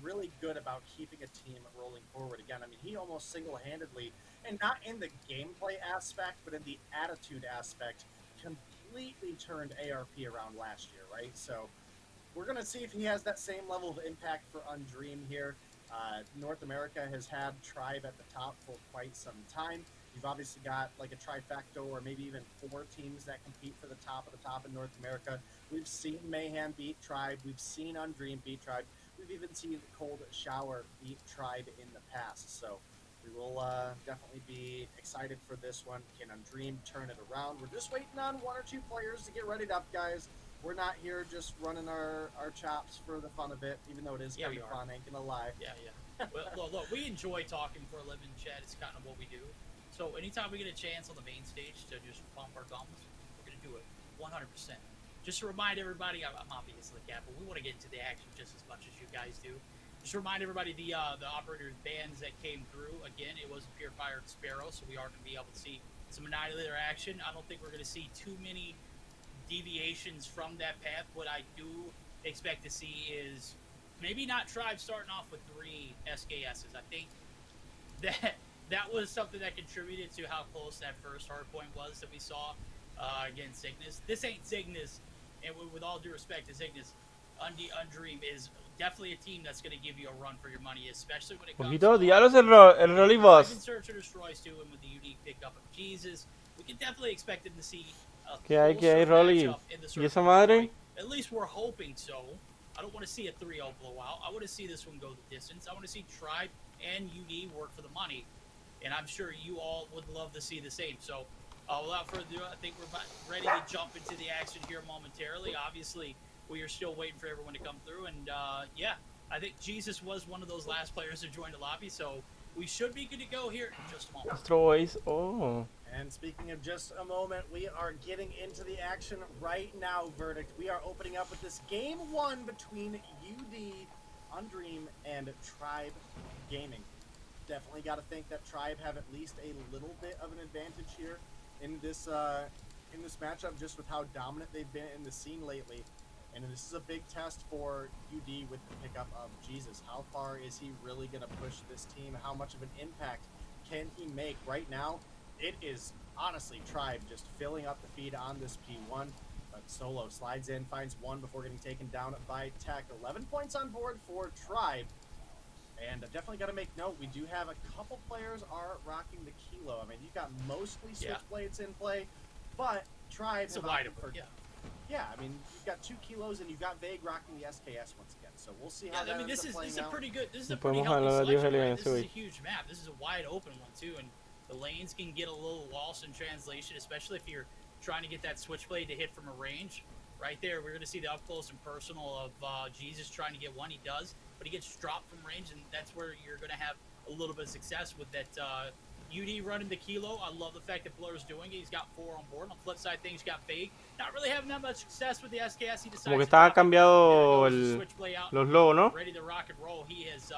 really good about keeping a team rolling forward. Again, I mean, he almost single-handedly, and not in the gameplay aspect, but in the attitude aspect, completely turned ARP around last year, right? So we're going to see if he has that same level of impact for Undream here. North America has had Tribe at the top for quite some time. You've obviously got like a trifecta or maybe even 4 teams that compete for the top of the top in North America. We've seen Mayhem beat Tribe. We've seen Undream beat Tribe. We've even seen Cold Shower beat Tribe in the past. So we will definitely be excited for this one. Can Undream turn it around? We're just waiting on 1 or 2 players to get readied up, guys. We're not here just running our chops for the fun of it, even though it is kind of fun, ain't gonna lie. Yeah. Well, look, we enjoy talking for a living, Chad. It's kind of what we do. So anytime we get a chance on the main stage to just pump our gums, we're going to do it 100%. Just to remind everybody, I'm obviously Cap, but we want to get into the action just as much as you guys do. Just to remind everybody, the operators bands that came through, again, it was Pure Fire and Sparrow, so we are going to be able to see some Annihilator action. I don't think we're going to see too many deviations from that path. What I do expect to see is maybe not Tribe starting off with 3 SKSs. I think that was something that contributed to how close that first hardpoint was that we saw against Zygnus. This ain't Zygnus, and with all due respect to Zygnus, Undream is definitely a team that's going to give you a run for your money, especially when it comes Poquito, to diablos el Rolly I've Boss. been search or destroys too, and with the unique pickup of Jesus, we can definitely expect them to see a ¿Qué hay, Rolly? matchup in the ¿Y search esa and madre? destroy. At least we're hoping so. I don't want to see a 3-0 blowout. I want to see this one go the distance. I want to see Tribe and UD work for the money, and I'm sure you all would love to see the same. So, without further ado, I think we're about ready to jump into the action here momentarily. Obviously, we are still waiting for everyone to come through, and yeah, I think Jesus was one of those last players to join the lobby, so we should be good to go here in just a moment. Destroys. Oh. And speaking of just a moment, we are getting into the action right now, Verdict. We are opening up with this game 1 between UD, Undream, and Tribe Gaming. Definitely got to think that Tribe have at least a little bit of an advantage here in this matchup, just with how dominant they've been in the scene lately. And this is a big test for UD with the pickup of Jesus. How far is he really going to push this team? How much of an impact can he make? Right now, it is honestly Tribe just filling up the feed on this P1. But Solo slides in, finds one before getting taken down by Tech. 11 points on board for Tribe. And definitely got to make note, we do have a couple players are rocking the Kilo. I mean, you've got mostly Switchblades in play, but Tribe It's a wide open, yeah, I mean, you've got 2 Kilos and you've got Vague rocking the SKS once again. So we'll see how that ends up playing out. This is a pretty healthy selection, right? This is a huge map. This is a wide open one, too, and the lanes can get a little lost in translation, especially if you're trying to get that Switchblade to hit from a range. Right there, we're going to see the up-close and personal of Jesus trying to get one. He does, but he gets dropped from range, and that's where you're going to have a little bit of success with that UD running the Kilo. I love the fact that Blur's doing it. He's got 4 on board. On the flip side, things got Vague. Not really having that much success with the SKS. He decides Como que está cambiado los logos, ¿no? Ready to rock and roll. He has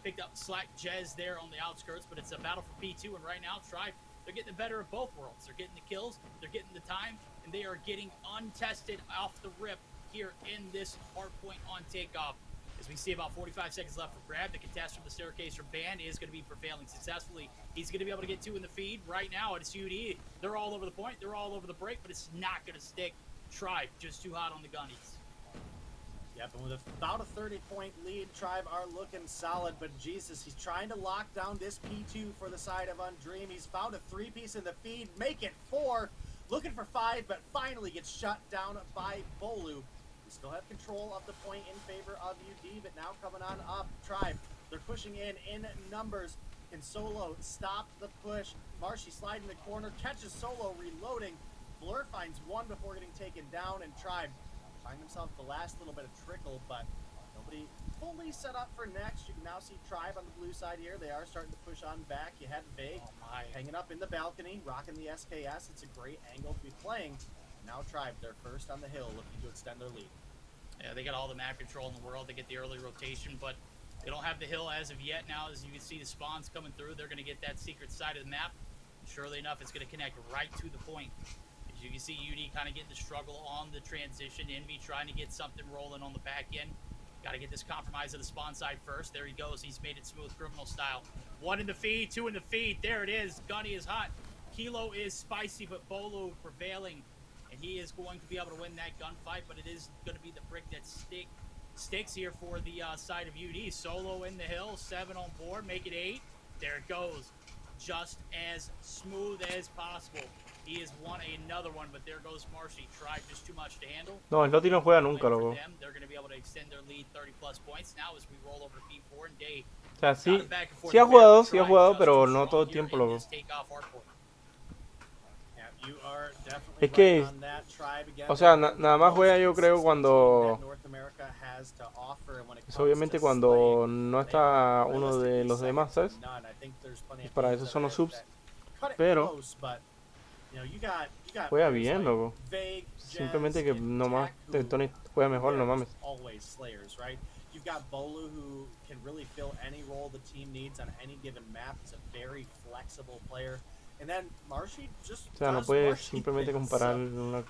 picked up Slack Jez there on the outskirts, but it's a battle for P2, and right now, Tribe, they're getting the better of both worlds. They're getting the kills, they're getting the time, and they are getting untested off the rip here in this hard point on takeoff. As we see about 45 seconds left for grab, the contest from the staircase or ban is going to be prevailing successfully. He's going to be able to get 2 in the feed right now. It's UD. They're all over the point. They're all over the break, but it's not going to stick. Tribe just too hot on the gunnies. Yep, and with about a 30-point lead, Tribe are looking solid, but Jesus, he's trying to lock down this P2 for the side of Undream. He's found a 3-piece in the feed, make it 4, looking for 5, but finally gets shut down by Bolu. We still have control of the point in favor of UD, but now coming on up, Tribe, they're pushing in numbers. Can Solo stop the push? Marshy sliding the corner, catches Solo reloading. Blur finds one before getting taken down, and Tribe find themselves the last little bit of trickle, but nobody fully set up for next. You can now see Tribe on the blue side here. They are starting to push on back. You had Vague hanging up in the balcony, rocking the SKS. It's a great angle to be playing. Now Tribe, they're first on the hill, looking to extend their lead. Yeah, they got all the map control in the world. They get the early rotation, but they don't have the hill as of yet. Now, as you can see the spawns coming through, they're going to get that secret side of the map. And surely enough, it's going to connect right to the point. As you can see, UD kind of getting the struggle on the transition. Envy trying to get something rolling on the back end. Got to get this compromise of the spawn side first. There he goes. He's made it smooth, criminal style. 1 in the feed, 2 in the feed. There it is. Gunny is hot. Kilo is spicy, but Bolo prevailing. And he is going to be able to win that gunfight, but it is going to be the brick that sticks here for the side of UD. Solo in the hill, 7 on board, make it 8. There it goes. Just as smooth as possible. He has won another one, but there goes Marshy. Tried just too much to handle. No, el Loti no juega nunca, loco. They're going to be able to extend their lead 30+ points. Now as we roll over to P4 and Day. O sea, sí ha jugado, pero no todo el tiempo, loco. Es que, o sea, nada más juega yo creo cuando, es obviamente cuando no está uno de los demás, ¿sabes? Y para eso son los subs, pero juega bien, loco. Simplemente que nomás Tony juega mejor, no mames. You've got Bolu, who can really fill any role the team needs on any given map. He's a very flexible player. And then Marshy just o sea, no puedes simplemente comparar una,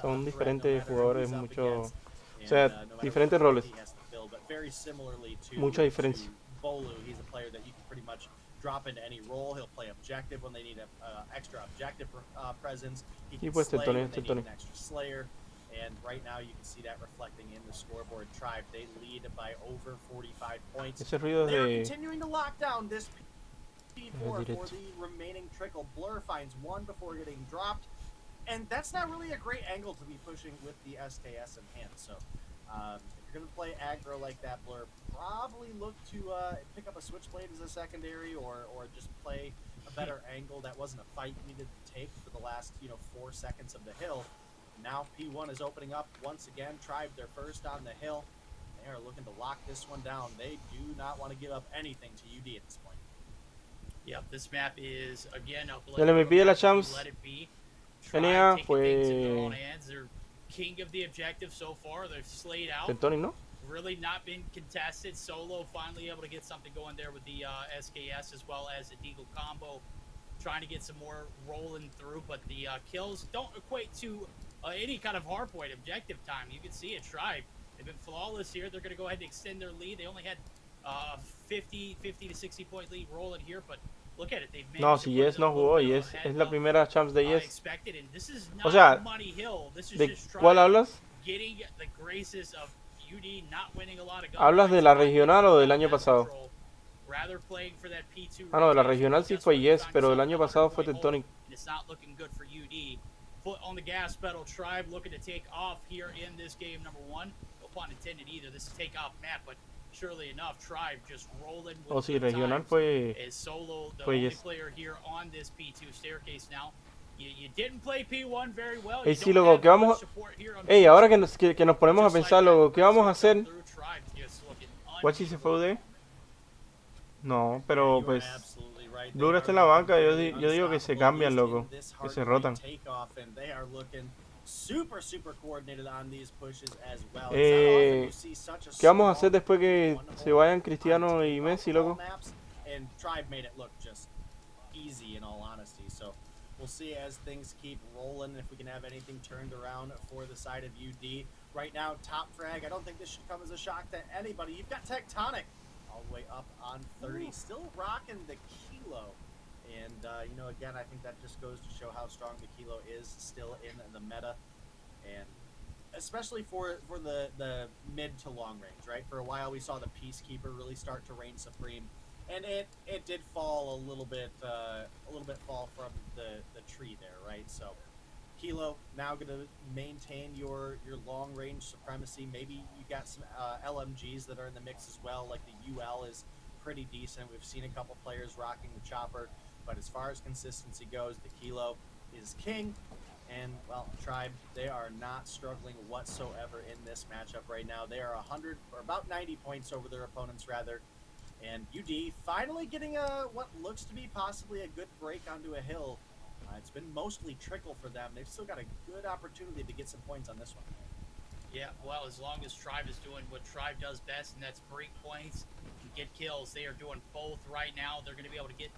son diferentes jugadores, mucho, o sea, diferentes roles, mucha diferencia. Bolu, he's a player that you can pretty much drop into any role. He'll play objective when they need an extra objective presence. He can slay when they need an extra slayer. And right now you can see that reflecting in the scoreboard. Tribe, they lead by over 45 points. Ese ruido They're de... continuing to lock down this P4 for the remaining trickle. Blur finds one before getting dropped. And that's not really a great angle to be pushing with the SKS in hand. So if you're going to play aggro like that, Blur, probably look to pick up a switchblade as a secondary or just play a better angle. That wasn't a fight you needed to take for the last 4 seconds of the hill. Now P1 is opening up once again. Tribe, they're first on the hill. They are looking to lock this one down. They do not want to give up anything to UD at this point. Yep, this map is again up. Ya le me pide la chance. Let it be. Tenía, They're king of the objective so far. They're slayed out. Tectonic, ¿no? Really not been contested. Solo finally able to get something going there with the SKS as well as the Deagle combo. Trying to get some more rolling through, but the kills don't equate to any kind of hardpoint objective time. You can see it. Tribe, they've been flawless here. They're going to go ahead and extend their lead. They only had 50 to 60 point lead rolling here, but look at it. They've No, si Yes no jugó, Yes es la primera chance de Yes. O sea, ¿de cuál hablas? ¿Hablas de la regional o del año pasado? Ah, no, de la regional sí fue Yes, pero el año pasado fue Tectonic. Foot on the gas pedal. Tribe looking to take off here in this game number 1. No pun intended either. This is take off map, but surely enough, Tribe just rolling with Oh, sí, regional fue Solo, the fue only Yes. player here on this P2 staircase now. You didn't play P1 very well. Ey, sí, loco, ¿qué vamos a... Ey, ahora que nos ponemos a pensar, loco, ¿qué vamos a hacer? ¿Guachi se fue de? No, pero pues... Blur está en la banca, yo digo que se cambian, loco, que se rotan. ¿Qué vamos a hacer después que se vayan Cristiano y Messi, loco? We'll see as things keep rolling if we can have anything turned around for the side of UD. Right now, top frag. I don't think this should come as a shock to anybody. You've got Tectonic all the way up on 30, still rocking the Kilo. And, again, I think that just goes to show how strong the Kilo is still in the meta. And especially for the mid to long range, right? For a while, we saw the Peacekeeper really start to reign supreme. And it did fall a little bit fall from the tree there, right? So Kilo now going to maintain your long range supremacy. Maybe you got some LMGs that are in the mix as well. Like the UL is pretty decent. We've seen a couple players rocking the chopper, but as far as consistency goes, the Kilo is king. And well, Tribe, they are not struggling whatsoever in this matchup right now. They are 100 or about 90 points over their opponents rather. And UD finally getting what looks to be possibly a good break onto a hill. It's been mostly trickle for them. They've still got a good opportunity to get some points on this one. Yeah, well, as long as Tribe is doing what Tribe does best, and that's break points and get kills, they are doing both right now. They're going to be able to get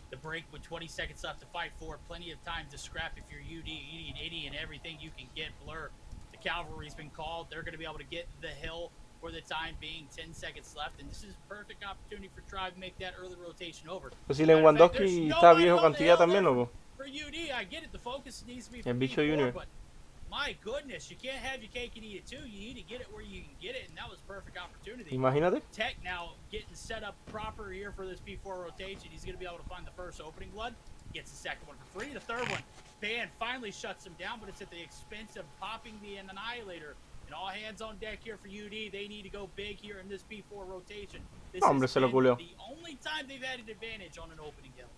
the break with 20 seconds left to fight for. Plenty of time to scrap if you're UD. You need any and everything you can get. Blur, the cavalry's been called. They're going to be able to get the hill for the time being. 10 seconds left, and this is a perfect opportunity for Tribe to make that early rotation over. Pues si Lewandowski está viejo cantidad también, loco. For UD, I get it. The focus needs to be for El bicho P4, Junior. but my goodness, you can't have your cake and eat it too. You need to get it where you can get it, and that was a perfect opportunity. Imagínate. Tech now getting set up proper here for this P4 rotation. He's going to be able to find the first opening blood. Gets the second one for free. The third one, Ban finally shuts him down, but it's at the expense of popping the Annihilator. And all hands on deck here for UD. They need to go big here in this P4 rotation. This Hombre, is se lo culió. the only time they've had an advantage on an opening hill.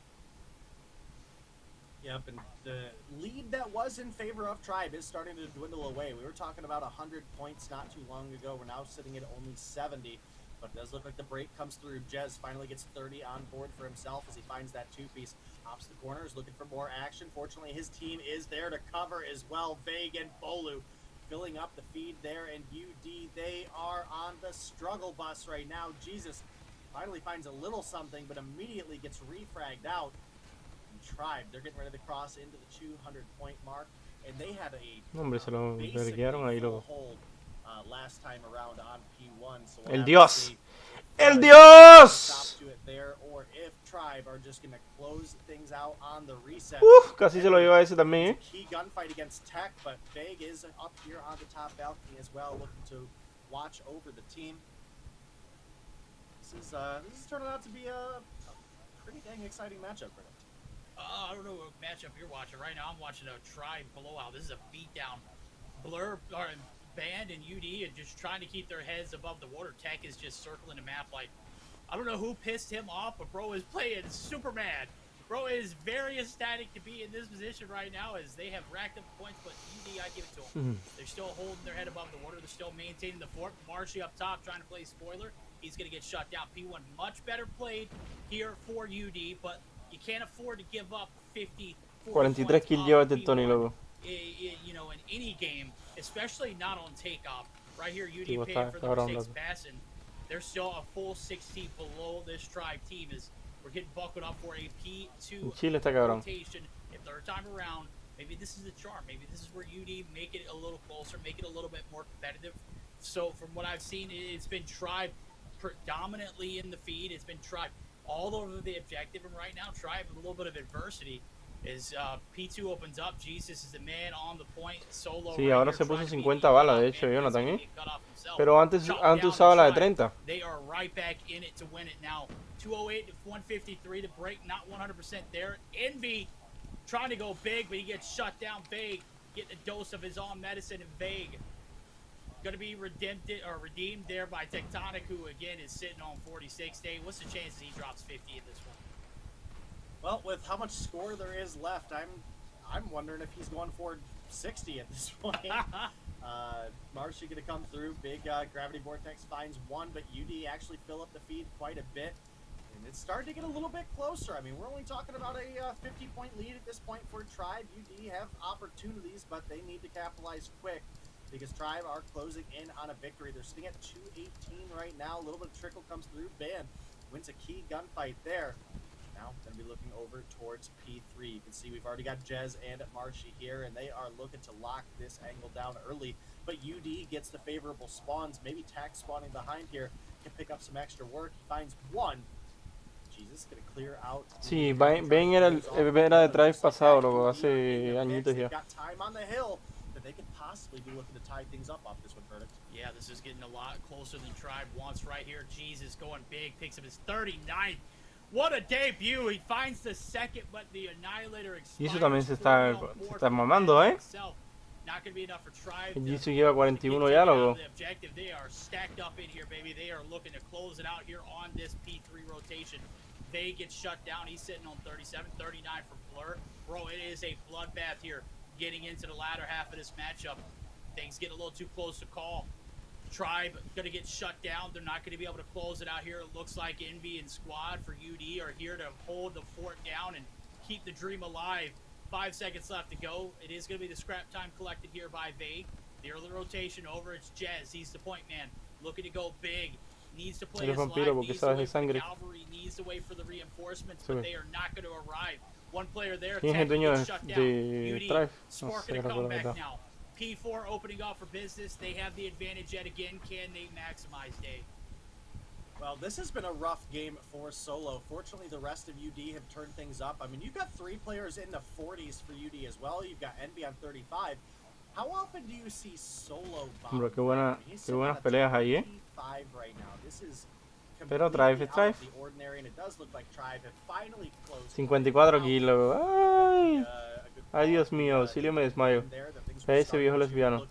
Yep, and the lead that was in favor of Tribe is starting to dwindle away. We were talking about 100 points not too long ago. We're now sitting at only 70, but it does look like the break comes through. Jez finally gets 30 on board for himself as he finds that two-piece. Hops the corner, is looking for more action. Fortunately, his team is there to cover as well. Vague and Bolu filling up the feed there, and UD, they are on the struggle bus right now. Jesus finally finds a little something, but immediately gets refragged out. Tribe, they're getting ready to cross into the 200-point mark, and they had a Hombre, se lo verguearon ahí, loco. hold last time around on P1. So El Dios! El Dios! To it there, or if Tribe are just going to close things out on the reset. Casi se lo lleva ese también, Key gunfight against Tech, but Vague is up here on the top balcony as well, looking to watch over the team. This is turning out to be a pretty dang exciting matchup for them. I don't know what matchup you're watching. Right now, I'm watching a Tribe blowout. This is a beatdown. Blur, or Band and UD are just trying to keep their heads above the water. Tech is just circling the map like, I don't know who pissed him off, but bro is playing super mad. Bro is very ecstatic to be in this position right now as they have racked up points, but UD, I give it to them. They're still holding their head above the water. They're still maintaining the fort. Marshy up top trying to play spoiler. He's going to get shut down. P1 much better played here for UD, but you can't afford to give up 50, 43 kills lleva este Tony, loco. You know, in any game, especially not on takeoff. Right here, UD Sí, paying for the cabrón, mistakes loco. passing. They're still a full 60 below this Tribe team as we're getting buckled up for a P2 Chile está cabrón. rotation. If third time around, maybe this is the charm. Maybe this is where UD make it a little closer, make it a little bit more competitive. So from what I've seen, it's been Tribe predominantly in the feed. It's been Tribe all over the objective, and right now Tribe with a little bit of adversity is P2 opens up. Jesus is the man on the point solo. Sí, right ahora here, se puso trying to be 50 the balas, de top hecho, man, Jonathan, he's ¿eh? gonna get cut off himself. Pero antes Shot down usaba la de Tribe. 30. They are right back in it to win it now. 208 to 153 to break, not 100% there. Envy trying to go big, but he gets shut down. Vague getting a dose of his own medicine, and Vague going to be redeemed there by Tectonic, who again is sitting on 46 day. What's the chances he drops 50 in this one? Well, with how much score there is left, I'm wondering if he's going for 60 at this point. Marshy going to come through. Big Gravity Vortex finds one, but UD actually fill up the feed quite a bit. And it's starting to get a little bit closer. I mean, we're only talking about a 50-point lead at this point for Tribe. UD have opportunities, but they need to capitalize quick because Tribe are closing in on a victory. They're sitting at 218 right now. A little bit of trickle comes through. Band wins a key gunfight there. Now going to be looking over towards P3. You can see we've already got Jez and Marshy here, and they are looking to lock this angle down early. But UD gets the favorable spawns. Maybe Tac spawning behind here can pick up some extra work. He finds one. Jesus, going to clear out. Sí, Ben era de Tribe pasado, loco, hace añitos ya. Got time on the hill that they could possibly be looking to tie things up off this one, Verdict. Yeah, this is getting a lot closer than Tribe wants right here. Jesus going big, picks up his 39th. What a debut! He finds the second, but the Annihilator Y expires. eso también se está mamando, ¿eh? Not gonna be enough for Tribe. El Jisoo lleva 41 ya, loco. The objective, they are stacked up in here, baby. They are looking to close it out here on this P3 rotation. They get shut down. He's sitting on 37, 39 for Blur. Bro, it is a bloodbath here getting into the latter half of this matchup. Things get a little too close to call. Tribe gonna get shut down. They're not gonna be able to close it out here. It looks like Envy and Squad for UD are here to hold the fort down and keep the dream alive. 5 seconds left to go. It is gonna be the scrap time collected here by Vague. The early rotation over. It's Jez. He's the point man, looking to go big. Needs to play his life. Needs to wait for the cavalry. Needs to wait for the reinforcements, but they are not going to arrive. One player there. ¿Quién es el dueño de Tribe? Sparking to come back now. P4 opening up for business. They have the advantage yet again. Can they maximize day? Well, this has been a rough game for Solo. Fortunately, the rest of UD have turned things up. I mean, you've got 3 players in the 40s for UD as well. You've got Envy on 35. How often do you see Solo bomb? Hombre, qué buenas peleas ahí, ¿eh? Right now. This is Pero Tribe, Tribe. 54 kilos. Ay. Ay, Dios mío, auxilio, me desmayo. Ve ese viejo lesbiano.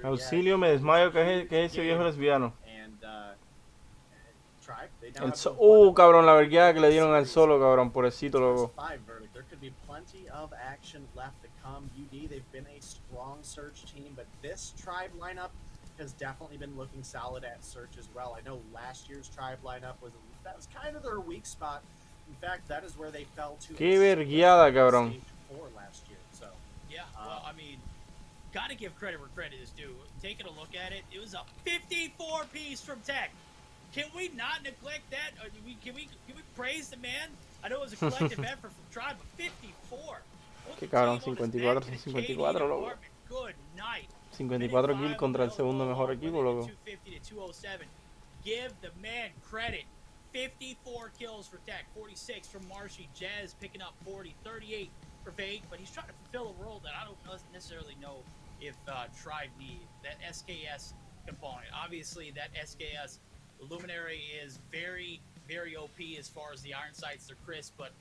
Auxilio, me desmayo, que es ese viejo lesbiano. Cabrón, la vergueada que le dieron al solo, cabrón, pobrecito, loco. There could be plenty of action left to come. UD, they've been a strong search team, but this Tribe lineup has definitely been looking solid at search as well. I know last year's Tribe lineup was kind of their weak spot. In fact, that is where they fell to. Qué vergueada, cabrón. Last year, so. Yeah, well, I mean, gotta give credit where credit is due. Taking a look at it, it was a 54 piece from Tech. Can we not neglect that? Or can we praise the man? I know it was a collective effort from Tribe, but 54. Qué cabrón, 54 son 54, loco. Good night. 54 kills contra el segundo mejor equipo, loco. 250 to 207. Give the man credit. 54 kills for Tech, 46 from Marshy, Jazz picking up 40, 38 for Fake, but he's trying to fulfill a role that I don't necessarily know if Tribe need, that SKS component. Obviously, that SKS Luminary is very, very OP as far as the iron sights, they're crisp, but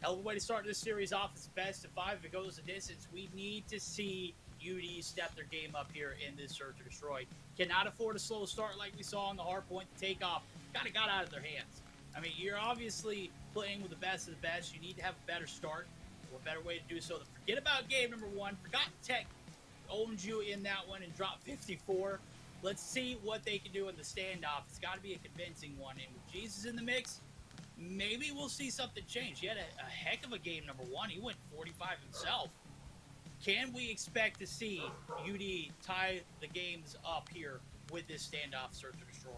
hell of a way to start this series off. It's best of 5. If it goes the distance, we need to see UD step their game up here in this Search or Destroy. Cannot afford a slow start like we saw on the hard point. The takeoff kind of got out of their hands. I mean, you're obviously playing with the best of the best. You need to have a better start. What better way to do so than forget about game number 1. Forgot Tech owned you in that one and dropped 54. Let's see what they can do in the standoff. It's got to be a convincing one. And with Jesus in the mix, maybe we'll see something change. He had a heck of a game number 1. He went 45 himself. Can we expect to see UD tie the games up here with this standoff Search or Destroy?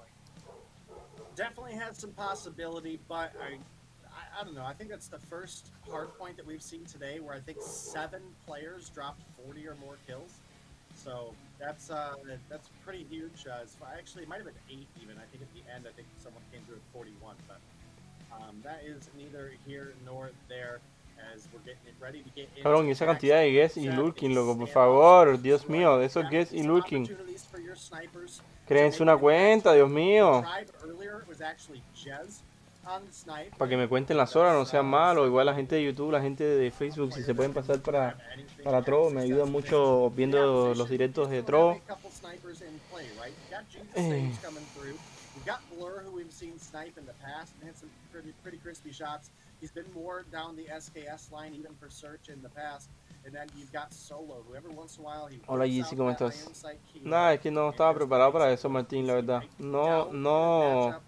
Definitely has some possibility, but I don't know. I think that's the first hard point that we've seen today where I think 7 players dropped 40 or more kills. So that's pretty huge. Actually, it might have been 8 even. I think at the end, I think someone came through at 41. But that is neither here nor there. As we're getting ready to get Cabrón, y esa cantidad de guess y lurking, loco, por favor, Dios mío, de esos guess y lurking. Créense una cuenta, Dios mío. Para que me cuenten las horas, no sean malos. Igual la gente de YouTube, la gente de Facebook, si se pueden pasar para Tro, me ayuda mucho viendo los directos de Tro. We've got Blur, who we've seen snipe in the past, and had some pretty crispy shots. He's been more down the SKS line, even for Search in the past. And then you've got Solo, who every once in a while he... Hola, Yeezy, ¿cómo estás? Nada, es que no estaba preparado para eso, Martín, la verdad. No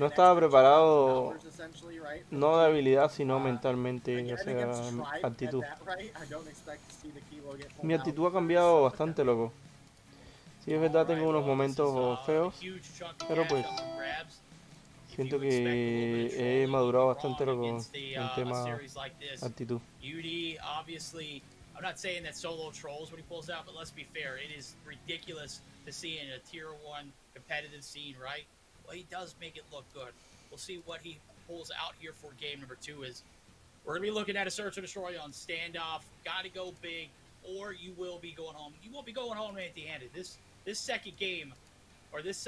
estaba preparado, no de habilidad, sino mentalmente, o sea, actitud. Mi actitud ha cambiado bastante, loco. Sí, es verdad, tengo unos momentos feos, pero pues siento que he madurado bastante, loco, en tema actitud. UD, obviously, I'm not saying that Solo trolls when he pulls out, but let's be fair, it is ridiculous to see in a tier 1 competitive scene, right? Well, he does make it look good. We'll see what he pulls out here for game number 2 is. We're going to be looking at a Search or Destroy on standoff. Got to go big, or you will be going home. You won't be going home empty-handed. This second game, or this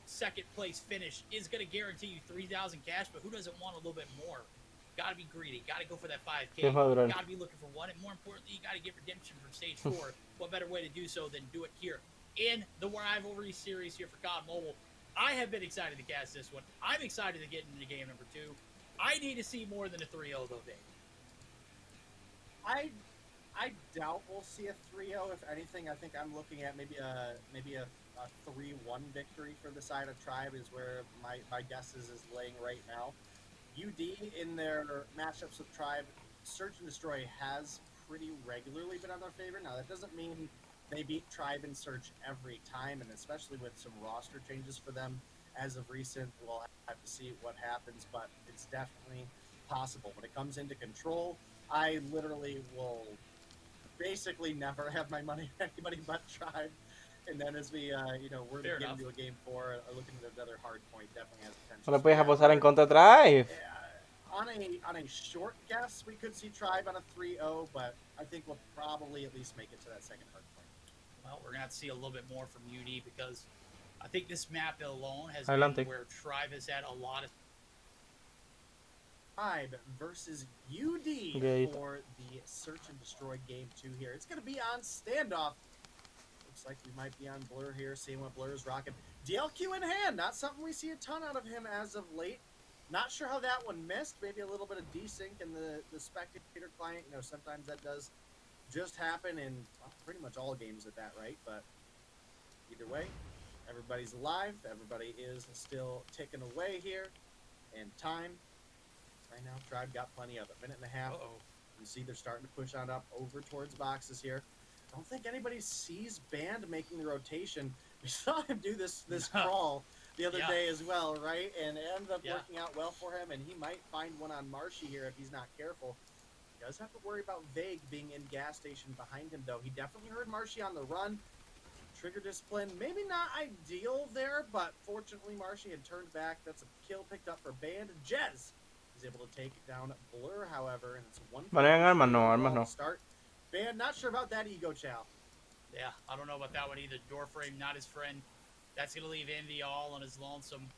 second place finish is going to guarantee you 3,000 cash, but who doesn't want a little bit more? Got to be greedy. Got to go for that 5K. Got to be looking for one. And more importantly, you got to get redemption from stage 4. What better way to do so than do it here in the Rivalry Series here for COD Mobile. I have been excited to cast this one. I'm excited to get into game number 2. I need to see more than a 3-0 though, Dave. I doubt we'll see a 3-0. If anything, I think I'm looking at maybe a 3-1 victory for the side of Tribe is where my guess is laying right now. UD in their matchups with Tribe, Search and Destroy has pretty regularly been on their favor. Now that doesn't mean they beat Tribe and Search every time, and especially with some roster changes for them as of recent, we'll have to see what happens, but it's definitely possible. When it comes into Control, I literally will basically never have my money on anybody but Tribe. And then as we, we're getting into a game 4, looking at another hard point, definitely has potential. No le puedes apostar en contra Tribe. On a short guess, we could see Tribe on a 3-0, but I think we'll probably at least make it to that second hard point. Well, we're going to have to see a little bit more from UD because I think this map alone has Adelante. been where Tribe has had a lot of... Tribe versus UD for the Search and Destroy game 2 here. It's going to be on standoff. Looks like we might be on Blur here, seeing what Blur is rocking. DLQ in hand, not something we see a ton out of him as of late. Not sure how that one missed. Maybe a little bit of desync in the spectator client. Sometimes that does just happen in pretty much all games at that, right? But either way, everybody's alive. Everybody is still ticking away here. And time, right now, Tribe got plenty of it. Minute and a half. You see they're starting to push on up over towards boxes here. I don't think anybody sees Band making the rotation. We saw him do this crawl the other day as well, right? And it ended up working out well for him, and he might find one on Marshy here if he's not careful. Does have to worry about Vague being in gas station behind him, though. He definitely heard Marshy on the run. Trigger discipline, maybe not ideal there, but fortunately Marshy had turned back. That's a kill picked up for Band. Jez is able to take down Blur, however, and it's a one. Manejan armas, no, armas no. Start. Band, not sure about that ego, Chow. Yeah, I don't know about that one either. Doorframe, not his friend. That's going to leave Envy all on his lonesome.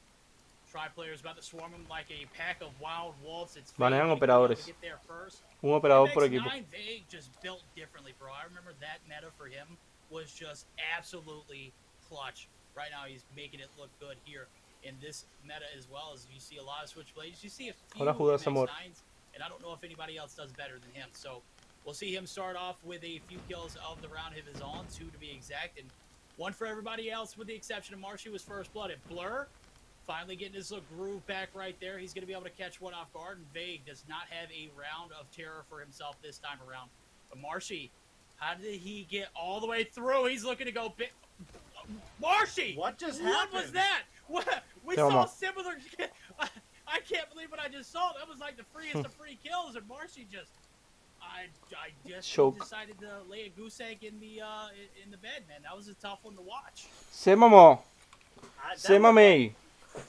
Tri players about to swarm him like a pack of wild wolves. It's Manejan operadores. Un operador por equipo. Vague just built differently, bro. I remember that meta for him was just absolutely clutch. Right now, he's making it look good here in this meta as well. As you see a lot of switchblades, you see a few MX9s, and I don't know if anybody else does better than him. So we'll see him start off with a few kills of the round of his own, 2 to be exact, and 1 for everybody else, with the exception of Marshy, was first blooded. Blur finally getting his little groove back right there. He's going to be able to catch one off guard, and Vague does not have a round of terror for himself this time around. But Marshy, how did he get all the way through? He's looking to go big. Marshy! What just happened? What was that? What? We saw similar. I can't believe what I just saw. That was like the freest of free kills, and Marshy just. I just decided to lay a goose egg in the bed, man. That was a tough one to watch. Se mamó. Se mamé.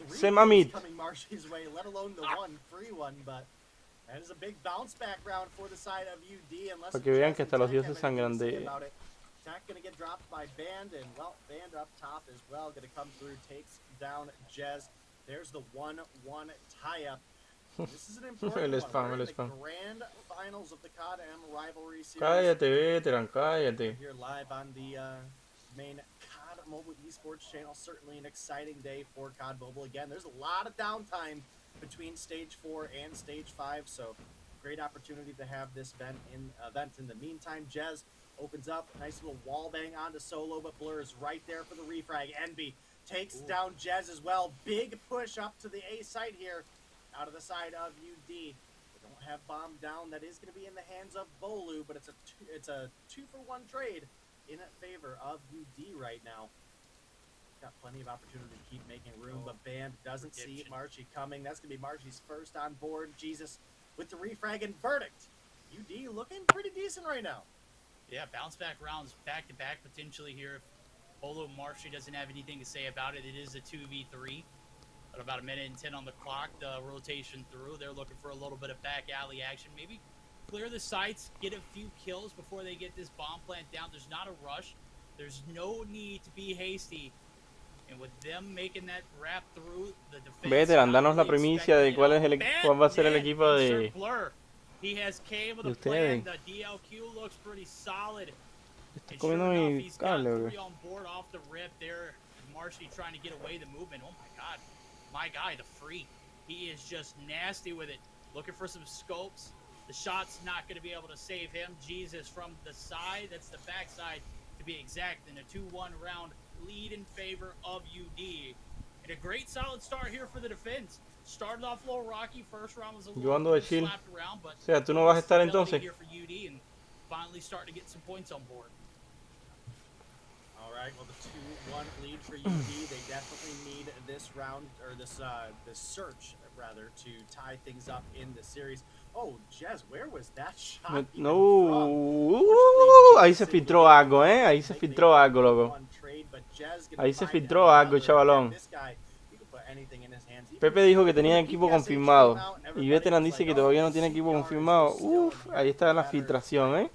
Se mamit. Coming Marshy's way, let alone the one free one, but that is a big bounce back round for the side of UD. Para que vean que hasta los dioses sangran de. Attack gonna get dropped by Band, and well, Band up top as well, gonna come through, takes down Jez. There's the 1-1 tie-up. This is an important one. We're in the grand finals of the COD rivalry series. Cállate, veteran, cállate. Here live on the main COD Mobile Esports channel. Certainly an exciting day for COD Mobile. Again, there's a lot of downtime between Stage 4 and Stage 5, so great opportunity to have this event in the meantime. Jez opens up, nice little wall bang onto Solo, but Blur is right there for the refrag. Envy takes down Jez as well. Big push up to the A site here out of the side of UD. They don't have bomb down. That is going to be in the hands of Bolu, but it's a 2-for-1 trade in favor of UD right now. Got plenty of opportunity to keep making room, but Band doesn't see Marshy coming. That's going to be Marshy's first on board. Jesus with the refrag and verdict. UD looking pretty decent right now. Yeah, bounce back rounds back to back potentially here. If Bolu Marshy doesn't have anything to say about it, it is a 2v3. At about 1:10 on the clock, the rotation through. They're looking for a little bit of back alley action. Maybe clear the sites, get a few kills before they get this bomb plant down. There's not a rush. There's no need to be hasty. And with them making that wrap through the defense. Veteran, danos la primicia de cuál va a ser el equipo de He has came with a plan. The DLQ looks pretty solid. Estoy comiendo mi cable, on board off the rip there. Marshy trying to get away the movement. Oh my god. My guy, the freak. He is just nasty with it. Looking for some scopes. The shot's not going to be able to save him. Jesus from the side. That's the backside to be exact. And a 2-1 round lead in favor of UD. And a great solid start here for the defense. Started off a little rocky. First round was a little slapped around, but o sea, tú no vas a estar entonces. Here for UD and finally starting to get some points on board. All right, well, the 2-1 lead for UD. They definitely need this round, or this search, rather, to tie things up in the series. Oh, Jez, where was that shot? No, ahí se filtró algo, ahí se filtró algo, loco. Ahí se filtró algo, chavalón. Pepe dijo que tenía equipo confirmado. Y Veteran dice que todavía no tiene equipo confirmado. Uf, ahí está la filtración,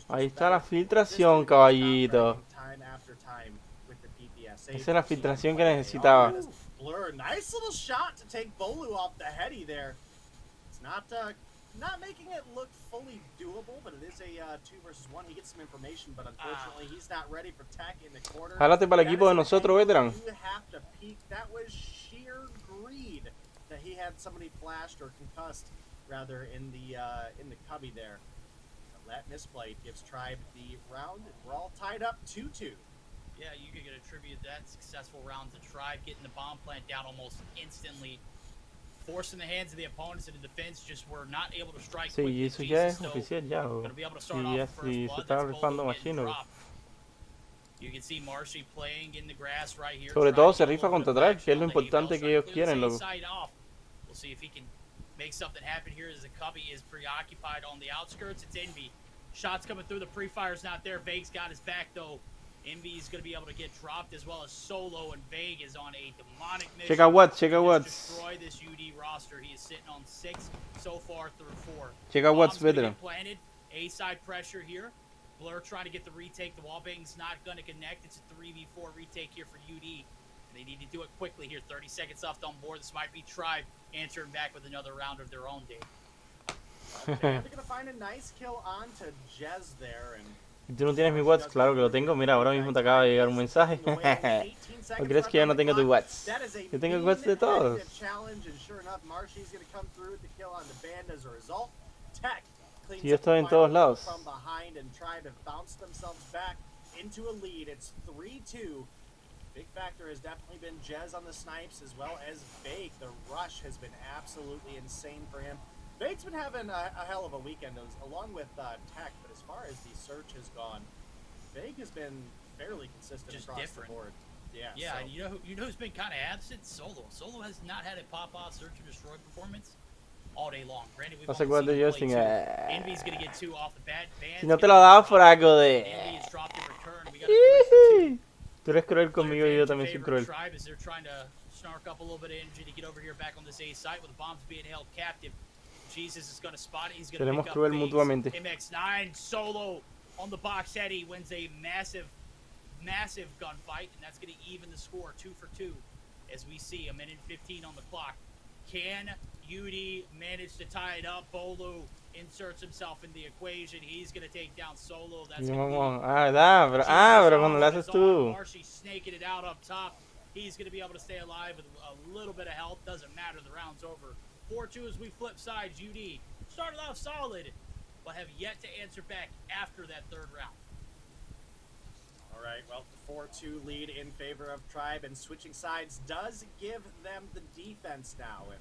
Ahí está la filtración, caballito. Esa es la filtración que necesitaba. Nice little shot to take Bolu off the heady there. It's not making it look fully doable, but it is a 2 versus 1. He gets some information, but unfortunately he's not ready for tech in the corner. Jálate para el equipo de nosotros, Veteran. You have to peek. That was sheer greed that he had somebody flashed or concussed, rather, in the cubby there. That misplayed gives Tribe the round. We're all tied up 2-2. Yeah, you could attribute that successful round to Tribe getting the bomb plant down almost instantly, forcing the hands of the opponents into defense. Just were not able to strike quickly. Sí, eso ya es oficial ya. Y se está rifando machino. You can see Marshy playing in the grass right here. Sobre todo se rifa contra Tribe, que es lo importante que ellos quieren, loco. We'll see if he can make something happen here as the Cubby is preoccupied on the outskirts. It's Envy. Shots coming through. The pre-fire's not there. Vague's got his back, though. Envy is going to be able to get dropped as well as Solo, and Vague is on a demonic mission. Check out Watts, check out Watts. Destroy this UD roster. He is sitting on 6 so far through 4. Check out Watts, veteran. Planted. A-side pressure here. Blur trying to get the retake. The wall bang's not going to connect. It's a 3v4 retake here for UD. And they need to do it quickly here. 30 seconds left on board. This might be Tribe answering back with another round of their own, Dave. They're going to find a nice kill onto Jez there. And ¿tú no tienes mi Watts? Claro que lo tengo. Mira, ahora mismo te acaba de llegar un mensaje. ¿O crees que yo no tengo tu Watts? Yo tengo el Watts de todos. Sí, yo estoy en todos lados. Big factor has definitely been Jez on the snipes as well as Vague. The rush has been absolutely insane for him. Vague's been having a hell of a weekend along with Tech, but as far as the search has gone, Vague has been fairly consistent just across different. the board. Yeah, yeah. So. You know who's been kind of absent? Solo. Solo has not had a pop-off search and destroy performance all day long. Granted, we've only seen Envy's gonna get 2 off the bat. Si no te lo daba por algo de... Envy has dropped in return. We got a 3 for 2. Tú eres cruel conmigo y yo también soy cruel. Tribe as they're trying to snark up a little bit of energy to get over here back on this A site with the bombs being held captive. Jesus is going to spot it. He's going to pick up mutuamente. MX9 Solo on the box head. He wins a massive gunfight, and that's going to even the score 2 for 2 as we see a minute 15 on the clock. Can UD manage to tie it up? Bolu inserts himself in the equation. He's going to take down Solo. That's pero cuando lo haces tú. Marshy snaking it out up top. He's going to be able to stay alive with a little bit of health. Doesn't matter. The round's over. 4-2 as we flip sides. UD started off solid, but have yet to answer back after that 3rd round. All right, well, the 4-2 lead in favor of Tribe, and switching sides does give them the defense now. And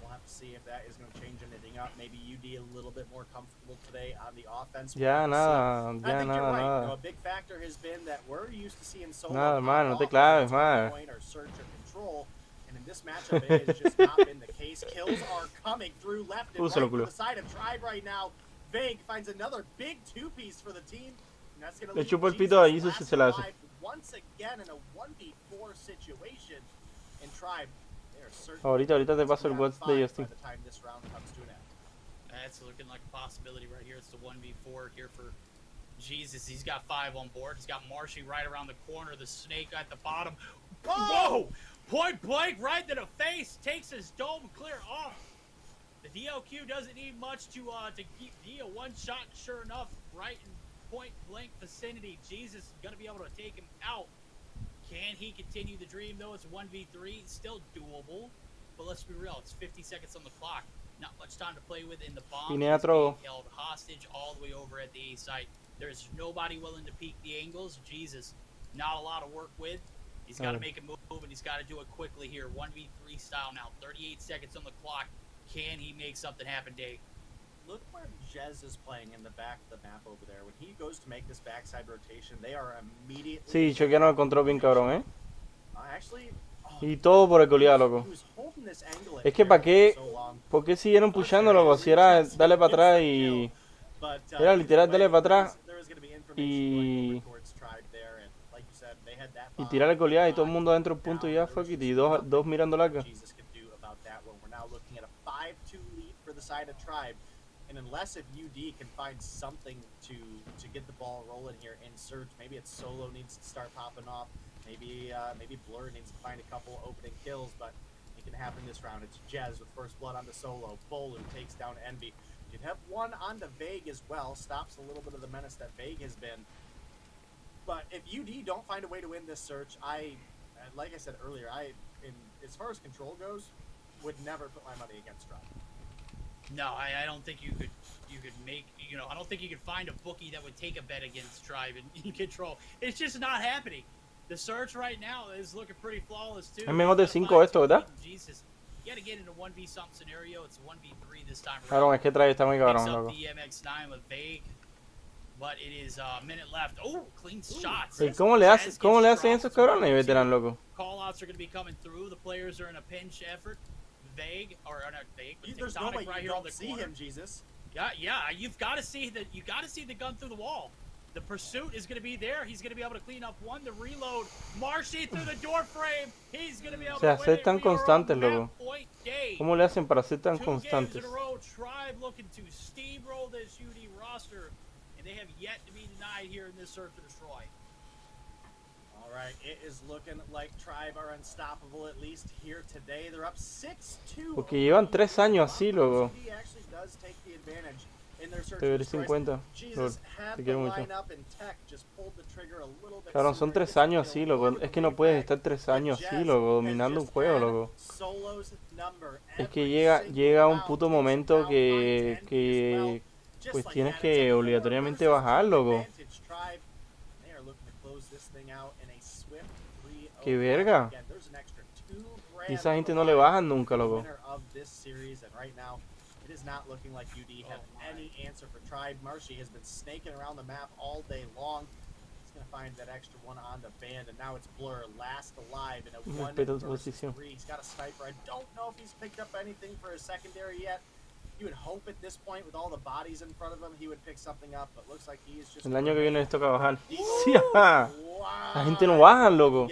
we'll have to see if that is going to change anything up. Maybe UD a little bit more comfortable today on the offense. Ya nada, I think you're right. You know, a big factor has been that we're used to seeing Solo no te claves, point or search or control. And in this matchup, it has just not been the case. Kills are coming through left and right to the side of Tribe right now. Vague finds another big 2-piece for the team. And that's going to leave Jesus alive once again in a 1v4 situation. And Tribe, they are certainly ahorita te paso el Watts de Justin. by the time this round comes to an end. That's looking like a possibility right here. It's the 1v4 here for Jesus. He's got 5 on board. He's got Marshy right around the corner. The snake at the bottom. Whoa! Point blank right to the face. Takes his dome clear off. The DLQ doesn't need much to keep Dia one shot. Sure enough, right in point blank vicinity. Jesus is going to be able to take him out. Can he continue the dream, though? It's 1v3. Still doable. But let's be real. It's 50 seconds on the clock. Not much time to play with in the bomb. He's being held hostage all the way over at the A site. There's nobody willing to peek the angles. Jesus, not a lot of work with. He's got to make a move, and he's got to do it quickly here. 1v3 style now. 38 seconds on the clock. Can he make something happen, Dave? Look where Jez is playing in the back of the map over there. When he goes to make this backside rotation, they are immediately... Sí, choquearon el control bien cabrón, ¿eh? Actually... Y todo por el goleado, loco. Es que ¿para qué? ¿Por qué siguieron pushando, loco? Si era darle para atrás y... Era literal darle para atrás y tirar el goleado y todo el mundo adentro del punto y ya, fuck it, y dos mirando larga. And unless if UD can find something to get the ball rolling here in surge, maybe it's Solo needs to start popping off. Maybe Blur needs to find a couple opening kills, but it can happen this round. It's Jez with first blood onto Solo. Bolu takes down Envy. You can have one onto Vague as well. Stops a little bit of the menace that Vague has been. But if UD don't find a way to win this search, like I said earlier, as far as control goes, would never put my money against Tribe. No, I don't think you could make, I don't think you could find a bookie that would take a bet against Tribe in control. It's just not happening. The search right now is looking pretty flawless too. Es menos de 5 esto, ¿verdad? Jesus. You gotta get into 1v something scenario. It's 1v3 this time around. Claro, es que Tribe está muy cabrón, loco. The MX9 with Vague, but it is a minute left. Oh, clean shots. ¿Y cómo le hacen esos cabrones, veterán, loco? Call outs are gonna be coming through. The players are in a pinch effort. Vague, or not Vague, but There's no way Tectonic right you here on don't the see corner. him, Jesus. Yeah, you've got to see that. You got to see the gun through the wall. The pursuit is going to be there. He's going to be able to clean up one. The reload. Marshy through the door frame. He's going to be able to win ser it. tan constantes, loco. Day. ¿Cómo le hacen para ser tan 2 constantes? games in a row. Tribe looking to steamroll this UD roster, and they have yet to be denied here in this search to destroy. All right, it is looking like Tribe are unstoppable, at least here today. They're up 6-2. Porque llevan 3 años así, loco. UD actually does take the advantage in their search Te veré to destroy. 50. Jesus had Te the quiero mucho. lineup and Tech just pulled the trigger a little bit. Cabrón, son 3 años así, loco. Es que no puedes estar 3 años así, loco, dominando un juego, loco. Es que llega un puto momento que pues tienes que obligatoriamente bajar, loco. Qué verga. Y esa gente no le bajan nunca, loco. It is not looking like UD have any answer for Tribe. Marshy has been snaking around the map all day long. He's going to find that extra one on the band, and now it's Blur, last alive in a 1-3. He's got a sniper. I don't know if he's picked up anything for a secondary yet. You would hope at this point, with all the bodies in front of him, he would pick something up, but looks like he is just... El año que viene les toca bajar. Sí, ajá. La gente no baja, loco.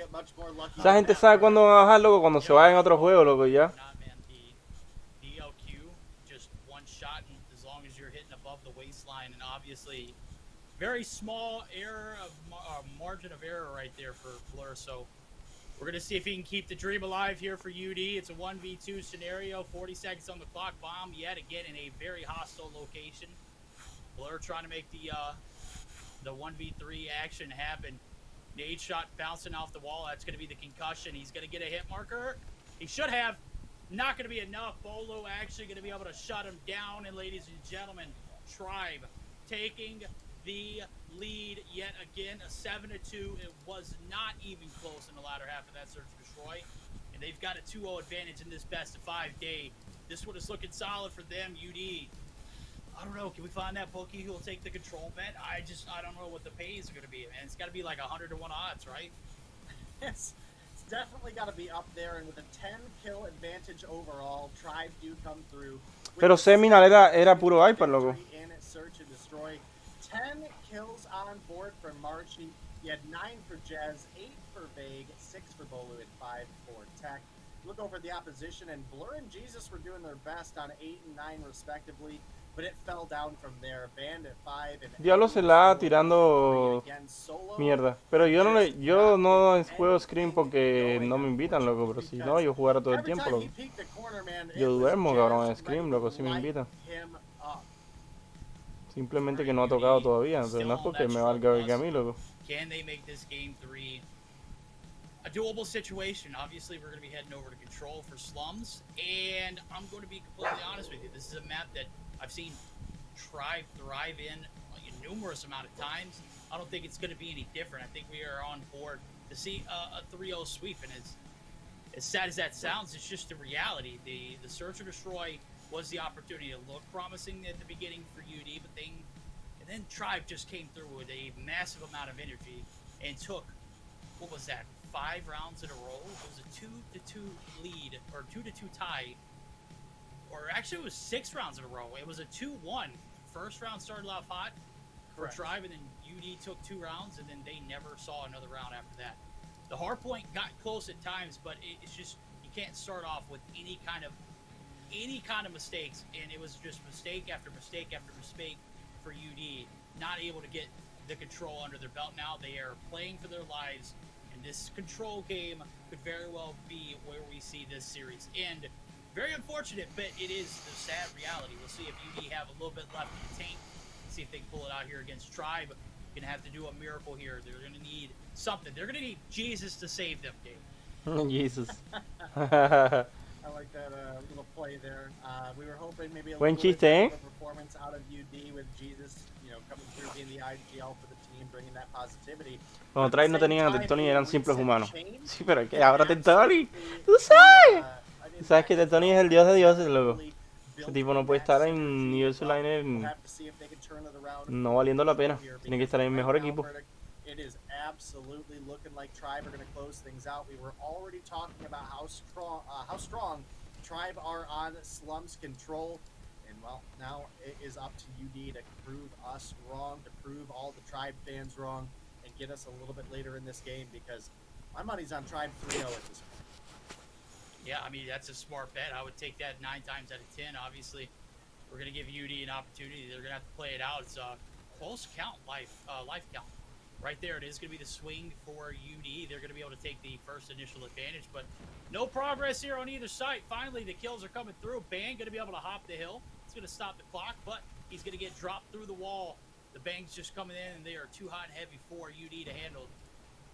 Esa gente sabe cuándo van a bajar, loco, cuando se vayan a otro juego, loco, ya. Obviously, very small error of margin of error right there for Blur. So we're gonna see if he can keep the dream alive here for UD. It's a 1v2 scenario. 40 seconds on the clock. Bomb yet again in a very hostile location. Blur trying to make the 1v3 action happen. Nade shot bouncing off the wall. That's gonna be the concussion. He's gonna get a hit marker. He should have. Not gonna be enough. Bolo actually gonna be able to shut him down. And ladies and gentlemen, Tribe taking the lead yet again, a 7-2. It was not even close in the latter half of that search and destroy, and they've got a 2-0 advantage in this best of 5 day. This one is looking solid for them. UD, I don't know, can we find that bookie who will take the control bet? I don't know what the pays are going to be, man. It's got to be like 100-1 odds, right? It's definitely got to be up there, and with a 10 kill advantage overall, Tribe do come through. Pero Seminal era puro iPad, loco. Search and destroy. 10 kills on board for Marshy. You had 9 for Jez, 8 for Vague, 6 for Bolu, and 5 for Tech. Look over the opposition, and Blur and Jesus were doing their best on 8 and 9 respectively, but it fell down from there. Band at 5 and Diablo se la tirando mierda. Pero yo no juego Scream porque no me invitan, loco. Pero si no, yo jugara todo el tiempo, loco. Yo duermo, cabrón, en Scream, loco, si me invitan. Simplemente que no ha tocado todavía, pero no es porque me valga a mí, loco. Can they make this game 3 a doable situation? Obviously, we're going to be heading over to Control for Slums, and I'm going to be completely honest with you. This is a map that I've seen Tribe thrive in a numerous amount of times. I don't think it's going to be any different. I think we are on board to see a 3-0 sweep, and as sad as that sounds, it's just the reality. The Search or Destroy was the opportunity to look promising at the beginning for UD, and then Tribe just came through with a massive amount of energy and took, what was that, 5 rounds in a row? It was a 2-2 lead, or 2-2 tie, or actually it was 6 rounds in a row. It was a 2-1. First round started off hot for Tribe, and then UD took 2 rounds, and then they never saw another round after that. The hard point got close at times, but it's just, you can't start off with any kind of mistakes, and it was just mistake after mistake after mistake for UD, not able to get the control under their belt. Now they are playing for their lives, and this control game could very well be where we see this series end. Very unfortunate, but it is the sad reality. We'll see if UD have a little bit left in the tank, see if they can pull it out here against Tribe. Gonna have to do a miracle here. They're gonna need something. They're gonna need Jesus to save them, Dave. Jesus. I like that little play there. We were hoping maybe a Buen little chiste, bit of a performance out of UD with Jesus, coming through being the IGL for the team, bringing that positivity. Cuando Tribe no tenían a Tectonic eran simples humanos. Sí, pero que ahora Tectonic, tú sabes. Tú sabes que Tectonic es el dios de dioses, loco. Ese tipo no puede estar en nivel Liner no valiendo la pena. Tiene que estar en el mejor equipo. It is absolutely looking like Tribe are going to close things out. We were already talking about how strong Tribe are on Slum's control. And, well, now it is up to UD to prove us wrong, to prove all the Tribe fans wrong, and get us a little bit later in this game, because my money's on Tribe 3-0 at this point. Yeah, I mean, that's a smart bet. I would take that 9 times out of 10. Obviously, we're going to give UD an opportunity. They're going to have to play it out. It's a close count, life count. Right there, it is going to be the swing for UD. They're going to be able to take the first initial advantage, but no progress here on either side. Finally, the kills are coming through. Bang going to be able to hop the hill. It's going to stop the clock, but he's going to get dropped through the wall. The Bang's just coming in, and they are too hot and heavy for UD to handle.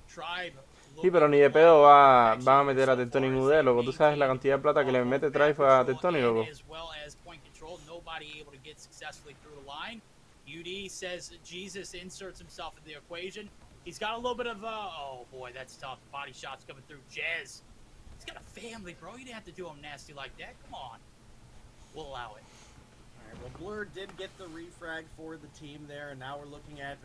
Tribe. Sí, pero ni de pedo van a meter a Tectonic UD, loco. Tú sabes la cantidad de plata que le mete Tribe a Tectonic, loco. As well as point control, nobody able to get successfully through the line. UD says Jesus inserts himself in the equation. He's got a little bit of oh boy, that's tough. Body shots coming through. Jez, he's got a family, bro. You didn't have to do him nasty like that. Come on, we'll allow it. All right, well, Blur did get the refrag for the team there, and now we're looking at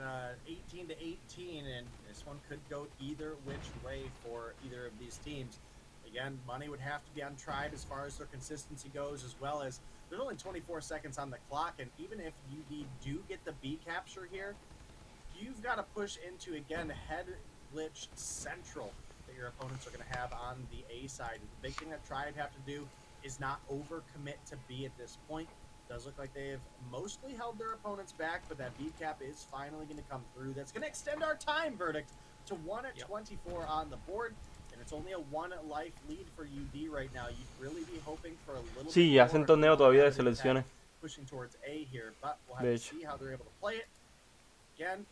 18 to 18, and this one could go either which way for either of these teams. Again, money would have to be on Tribe as far as their consistency goes, as well as there's only 24 seconds on the clock, and even if UD do get the B capture here, you've got to push into, again, head glitch central that your opponents are going to have on the A side. The big thing that Tribe have to do is not overcommit to B at this point. Does look like they've mostly held their opponents back, but that B cap is finally going to come through. That's going to extend our time verdict to 1 at 24 on the board. And it's only a 1 life lead for UD right now. You'd really be hoping for a little Sí, bit hacen torneo todavía de selecciones. pushing towards A here, but we'll have to see how they're able to play it. Again,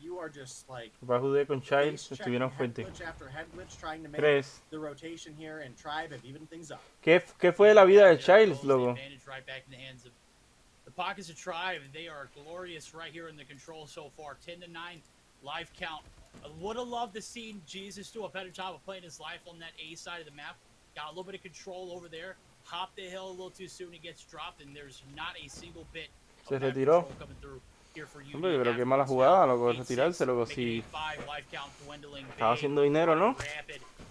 you are just like Jude con Child estuvieron fuertes. 3. the rotation here, and Tribe have evened things up. ¿Qué fue de la vida de Child, loco? Right back in the hands of the pockets of Tribe. They are glorious right here in the control so far. 10 to 9 life count. I would have loved to see Jesus do a better job of playing his life on that A side of the map. Got a little bit of control over there. Hopped the hill a little too soon. He gets dropped, and there's not a single bit Se of that retiró. control coming through here for you. Hombre, pero qué mala jugada, loco, retirarse, loco, si estaba haciendo dinero, ¿no?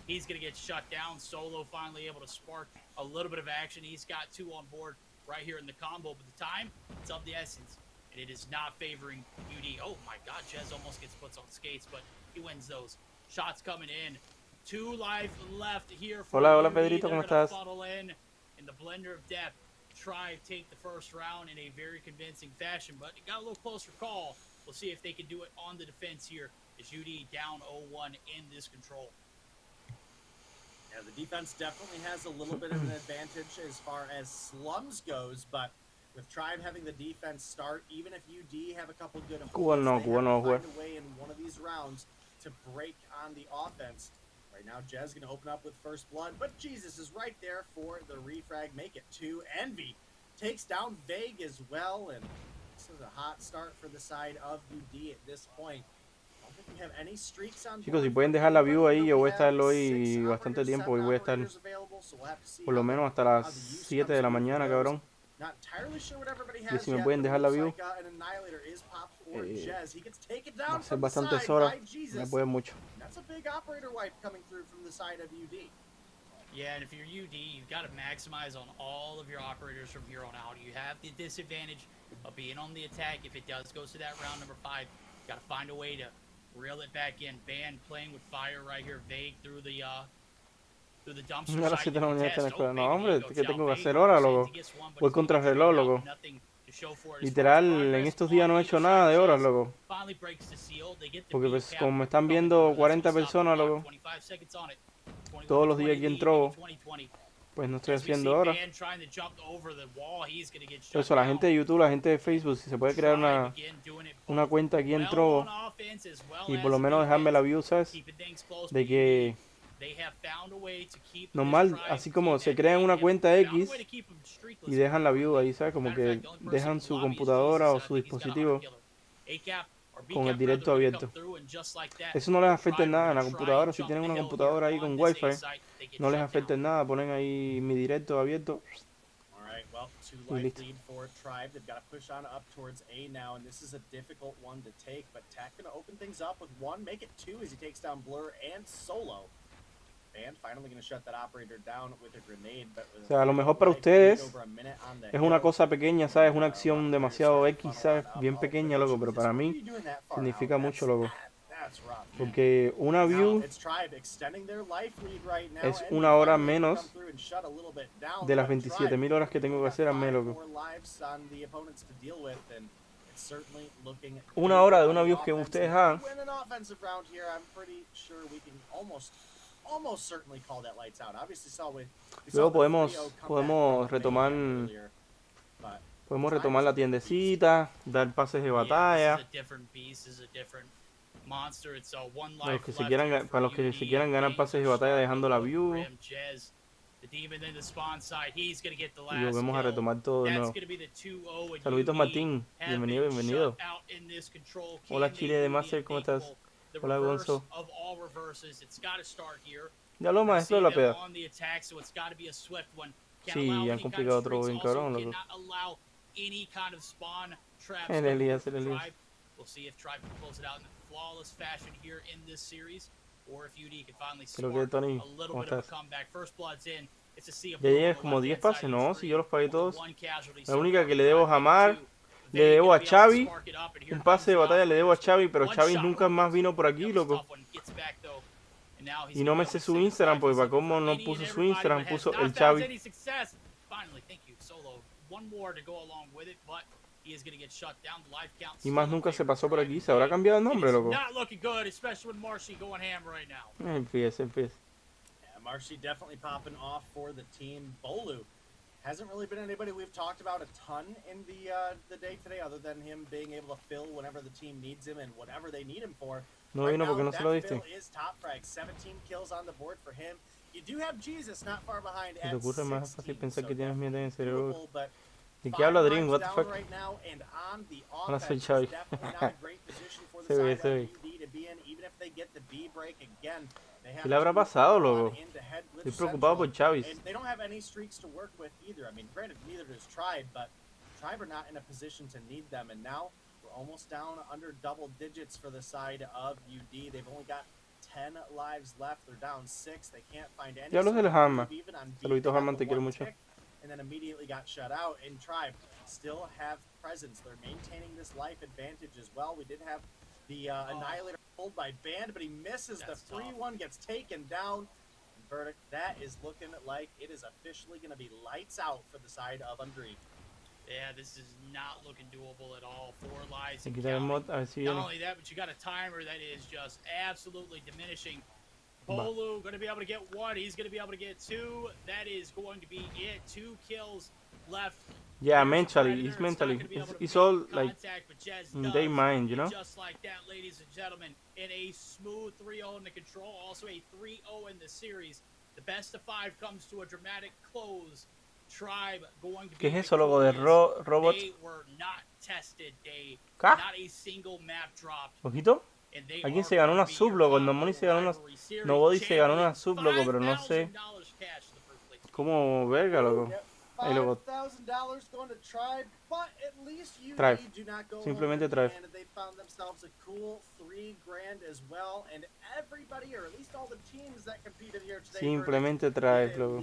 He's going to get shut down. Solo finally able to spark a little bit of action. He's got 2 on board right here in the combo, but the time, it's of the essence. And it is not favoring UD. Oh my god, Jez almost gets put on skates, but he wins those. Shots coming in. 2 life left here for Hola, UD. Pedrito, ¿cómo estás? Funnel in the blender of death. Try take the first round in a very convincing fashion, but it got a little closer call. We'll see if they can do it on the defense here as UD down 0-1 in this control. Yeah, the defense definitely has a little bit of an advantage as far as Slums goes, but with Tribe having the defense start, even if UD have a couple good Cuba no they have to juega. find a way in one of these rounds to break on the offense. Right now, Jez going to open up with first blood, but Jesus is right there for the refrag. Make it 2. Envy takes down Vague as well, and this is a hot start for the side of UD at this point. I don't think we have any streaks on Chicos, si board pueden for dejar la UD, view ahí, yo voy a we estar have hoy 6 bastante operators, tiempo y 7 voy a estar operators available, so we'll have to see por lo how menos hasta how las the use 7 de la comes mañana, through. cabrón. Not entirely sure what everybody Y has si me yet, pueden but it dejar la looks view, like, an annihilator is popped for Jez. He gets taken va down a ser from the bastantes side horas, by Jesus. me pueden mucho. That's a big operator wipe coming through from the side of UD. Yeah, and if you're UD, you've got to maximize on all of your operators from here on out. You have the disadvantage of being on the attack. If it does go to that round number 5, you got to find a way to reel it back in. Ban playing with fire right here. Vague through the dumpster A las site 7 de la to mañana está en la contest. escuela. Oh, No, baby, hombre, go ¿qué Chow. tengo que Vague hacer ahora, goes in loco? to get one, but Voy he's contra gonna get reloj, taken loco. out. Nothing to show for it as far as Literal, en progress estos on días no he either hecho side. nada de horas, Jez loco. finally breaks the seal. They get the Porque beat pues cap como me están coming viendo through. That's 40 gonna stop the personas, clock. loco, 25 seconds on it. 21, todos los días 20 aquí en lead, Trovo, 20. pues no estoy As we see haciendo horas. Ban trying to jump over the wall, he's gonna get Por shut eso la down. gente de YouTube, la gente de Facebook, si se puede crear Tribe una again doing it una both cuenta aquí en well Trovo on offense as well y as por lo menos dejarme la defense, view, ¿sabes? keeping things close, De but que they have found a way to keep this normal, Tribe así como team se at crean bay. una They cuenta have found a X way to keep them streakless y dejan la for view quickly. ahí, ¿sabes? Como Matter of que fact, the only person dejan in the su lobby is computadora Jesus, o and I su think he's got a dispositivo hunter killer. A-cap or con el B-cap directo rather, gonna abierto. come through, and just like that, Eso no les afecta en Tribe nada are en la gonna try computadora. and Si jump tienen the una hill here computadora ahí on con this wifi, A-site. They get no les shut afecta down. en nada. Ponen ahí mi directo abierto. All right, well, 2 Y life listo. lead for Tribe. They've got to push on up towards A now, and this is a difficult one to take, but Tech going to open things up with 1, make it 2 as he takes down Blur and Solo. O sea, a lo mejor para ustedes es una cosa pequeña, ¿sabes? Una acción demasiado X, ¿sabes? Bien pequeña, loco, pero para mí significa mucho, loco. Porque una view es una hora menos de las 27.000 horas que tengo que hacer al mes, loco. Una hora de una view que ustedes hagan. Luego podemos retomar la tiendecita, dar pases de batalla. Para los que se quieran ganar pases de batalla dejando la view. Y volvemos a retomar todo de nuevo. Saluditos Martín, bienvenido. Hola Chile de Master, ¿cómo estás? Hola Gonzo. Ya lo maestro de la peda. Sí, han complicado otro bien cabrón, loco. El Elías. Creo que Tony, ¿cómo estás? Ya llegué como 10 pases, ¿no? Si yo los pagué todos. La única que le debo a Jamar, le debo a Xavi. Un pase de batalla le debo a Xavi, pero Xavi nunca más vino por aquí, loco. Y no me sé su Instagram, porque para cómo no puso su Instagram, puso el Xavi. Y más nunca se pasó por aquí. ¿Se habrá cambiado el nombre, loco? Empieza. Marcy definitely popping off for the team. Bolu hasn't really been anybody we've talked about a ton in the day today, other than him being able to fill whenever the team needs him and whatever they need him for. No vino porque no se lo diste. Is top frag, 17 kills on the board for him. You do have Jesus not far behind. Te ocurre más fácil pensar que tienes miedo en el cerebro. ¿De qué habla Dream? What the fuck? Ahora soy Xavi. Se ve. ¿Qué le habrá pasado, loco? Estoy preocupado por Xavi. Almost down under double digits for the side of UD. They've only got 10 lives left. They're down 6. They can't find any. Diablos de los Harman. Saluditos Harman, te quiero mucho. And then immediately got shut out. And Tribe still have presence. They're maintaining this life advantage as well. We did have the Annihilator pulled by Band, but he misses. The free one gets taken down. And verdict, that is looking like it is officially going to be lights out for the side of Undream. Yeah, this is not looking doable at all. 4 lives. Not only that, but you got a timer that is just absolutely diminishing. Bolu going to be able to get 1. He's going to be able to get 2. That is going to be it. 2 kills left. Yeah, mentally. It's all like in their mind, you know? Just like that, ladies and gentlemen. In a smooth 3-0 in the control. Also a 3-0 in the series. The best of 5 comes to a dramatic close. Tribe going to be. ¿Qué es eso, logo de robots? They were not tested. ¿Qué? Not a single map dropped. ¿Ojito? Alguien se ganó una sub, loco. Nobody se ganó una sub, loco, pero no sé cómo verga, loco. Ahí, loco. Tribe. Simplemente Tribe. Simplemente Tribe, loco.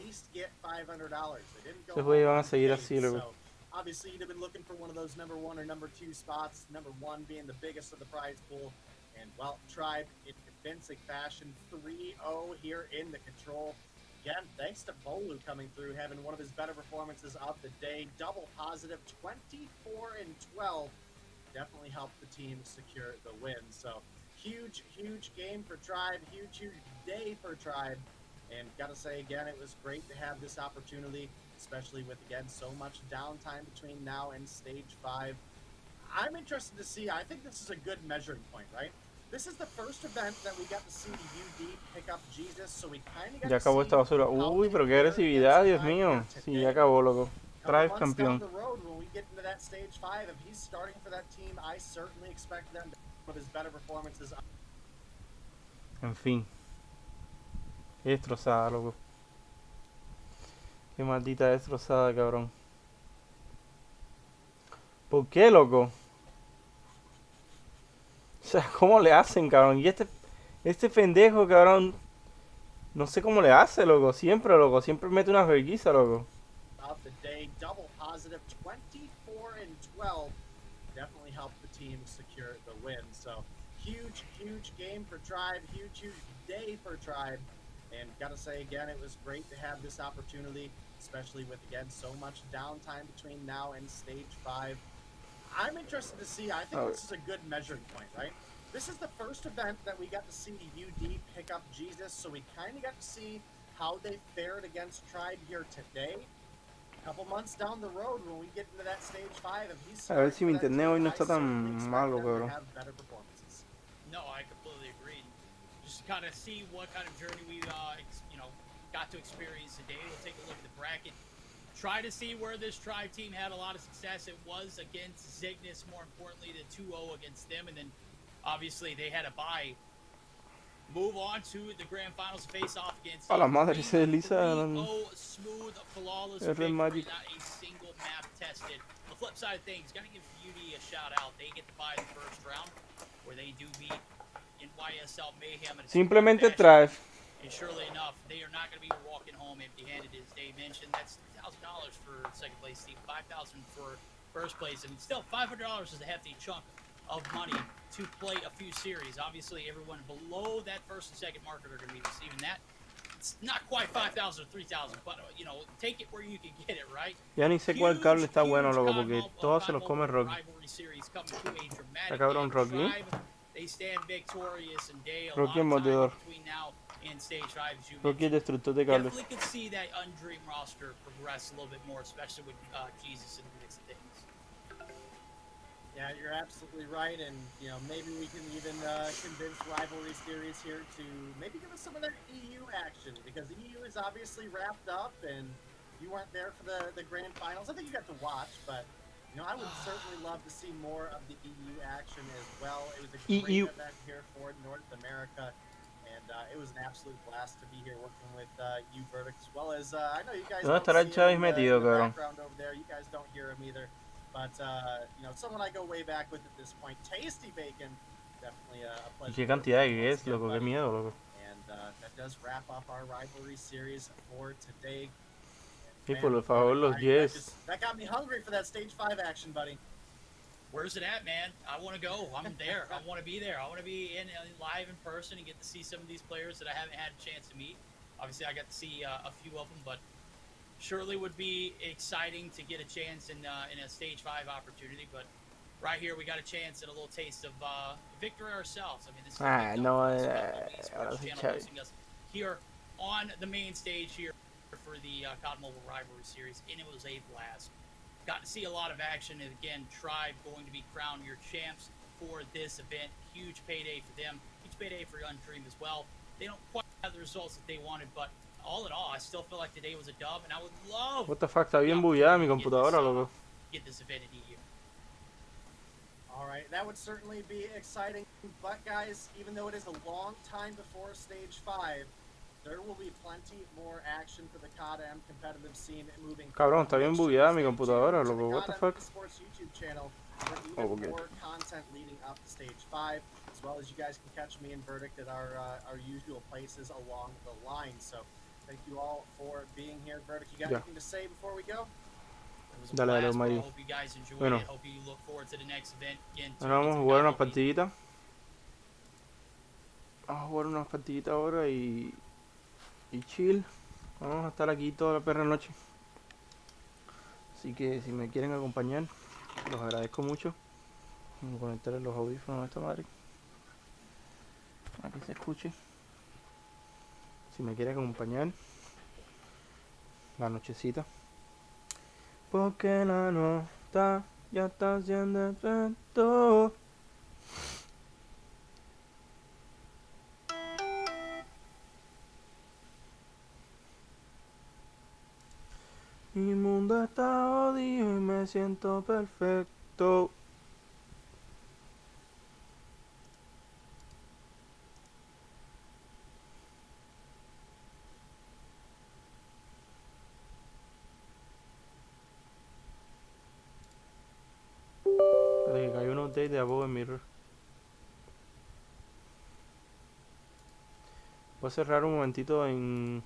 Estos güeyes van a seguir así, loco. Obviously, you'd have been looking for one of those number 1 or number 2 spots. Number 1 being the biggest of the prize pool. And, well, Tribe, in convincing fashion, 3-0 here in the control. Again, thanks to Bolu coming through, having one of his better performances of the day. Double positive, 24-12. Definitely helped the team secure the win. So, huge game for Tribe. Huge day for Tribe. And gotta say, again, it was great to have this opportunity, especially with, again, so much downtime between now and stage 5. I'm interested to see. I think this is a good measuring point, right? This is the first event that we got to see UD pick up Jesus, so we kind of got ya acabó esta basura. Uy, pero qué agresividad, Dios mío. Sí, ya acabó, loco. Tribe campeón. En fin. Qué destrozada, loco. Qué maldita destrozada, cabrón. ¿Por qué, loco? O sea, ¿cómo le hacen, cabrón? Y este pendejo, cabrón, No sé cómo le hace, loco. Siempre mete una vergüenza, loco. Of the day, double positive, 24 and 12. Definitely helped the team secure the win. So huge game for Tribe. Huge day for Tribe. And gotta say again, it was great to have this opportunity, especially with again so much downtime between now and stage 5. I'm interested to see. I think this is a good measuring point, right? This is the first event that we got to see UD pick up Jesus, so we kind of got to see how they fared against Tribe here today. A couple months down the road, when we get into that stage 5, if he's A ver si mi that internet team, hoy no I está tan certainly expect malo, them to cabrón. have better performances. No, I completely agree. Just kind of see what kind of journey we, got to experience today. We'll take a look at the bracket. Try to see where this Tribe team had a lot of success. It was against Zygnus, more importantly, the 2-0 against them, and then obviously they had a bye. Move on to the grand finals face-off against A la madre, se desliza. 3-0 smooth, flawless victory, Magic. not a single map tested. On the flip side of things, gotta give Beauty a shout-out. They get to buy the first round, where they do beat NYSL Mayhem. Simplemente Tribe. And surely enough, they are not going to be walking home empty-handed, as Dave mentioned. That's $1,000 for second place team, $5,000 for first place. I mean, still $500 is a hefty chunk of money to play a few series. Obviously, everyone below that first and second market are going to be receiving that. It's not quite 5,000 or 3,000, but take it where you can get it, right? Ya ni sé cuál cable está bueno, loco, porque todos se los come Rocky. Está cabrón Rocky. They stand victorious and day. Rocky es mordedor. Between now and stage 5, as you Rocky es destructor de cables. definitely could see that Undream roster progress a little bit more, especially with Jesus in the mix of things. Yeah, you're absolutely right, and maybe we can even convince Rivalry Series here to maybe give us some of that EU action, because the EU is obviously wrapped up, and you weren't there for the grand finals. I think you got to watch, but I would certainly love to see more of the EU action as well. It was a great event here for North America, and it was an absolute blast to be here working with you, Verdict, as well as I know you guys don't see him in the background over there. You guys don't hear him either. But, someone I go way back with at this point, Tasty Bacon, definitely a pleasure. Qué cantidad de guests, loco, qué miedo, loco. And that does wrap up our rivalry series for today. Y por favor, los guests. That got me hungry for that stage 5 action, buddy. Where's it at, man? I want to go. I'm there. I want to be there. I want to be in live in person and get to see some of these players that I haven't had a chance to meet. Obviously, I got to see a few of them, but surely would be exciting to get a chance in a stage 5 opportunity. But right here, we got a chance and a little taste of victory ourselves. I mean, this is channel hosting us here on the main stage here for the COD Mobile Rivalry Series, and it was a blast. Got to see a lot of action, and again, Tribe going to be crowned your champs for this event. Huge payday for them. Huge payday for Undream as well. They don't quite have the results that they wanted, but all in all, I still feel like today was a dub, and I would love. What the fuck, está bien bugueada mi computadora, loco. Get this event in EU. All right, that would certainly be exciting. But guys, even though it is a long time before stage 5, there will be plenty more action for the COD-M competitive scene moving. Cabrón, está bien bugueada mi computadora, loco. What the fuck? Sports YouTube channel for even more content leading up to stage 5, as well as you guys can catch me and Verdict at our usual places along the line. So thank you all for being here. Verdict, you got anything to say before we go? Dale, Mario. Bueno, ahora vamos a jugar una partidita. Vamos a jugar una partidita ahora y chill. Vamos a estar aquí toda la perra noche. Así que si me quieren acompañar, los agradezco mucho. Vamos a conectar los audífonos a esta madre para que se escuche. Si me quieren acompañar la nochecita, porque la nota ya está haciendo efecto. Mi mundo está odio y me siento perfecto. Que cayó un update de Above Mirror. Voy a cerrar un momentito en...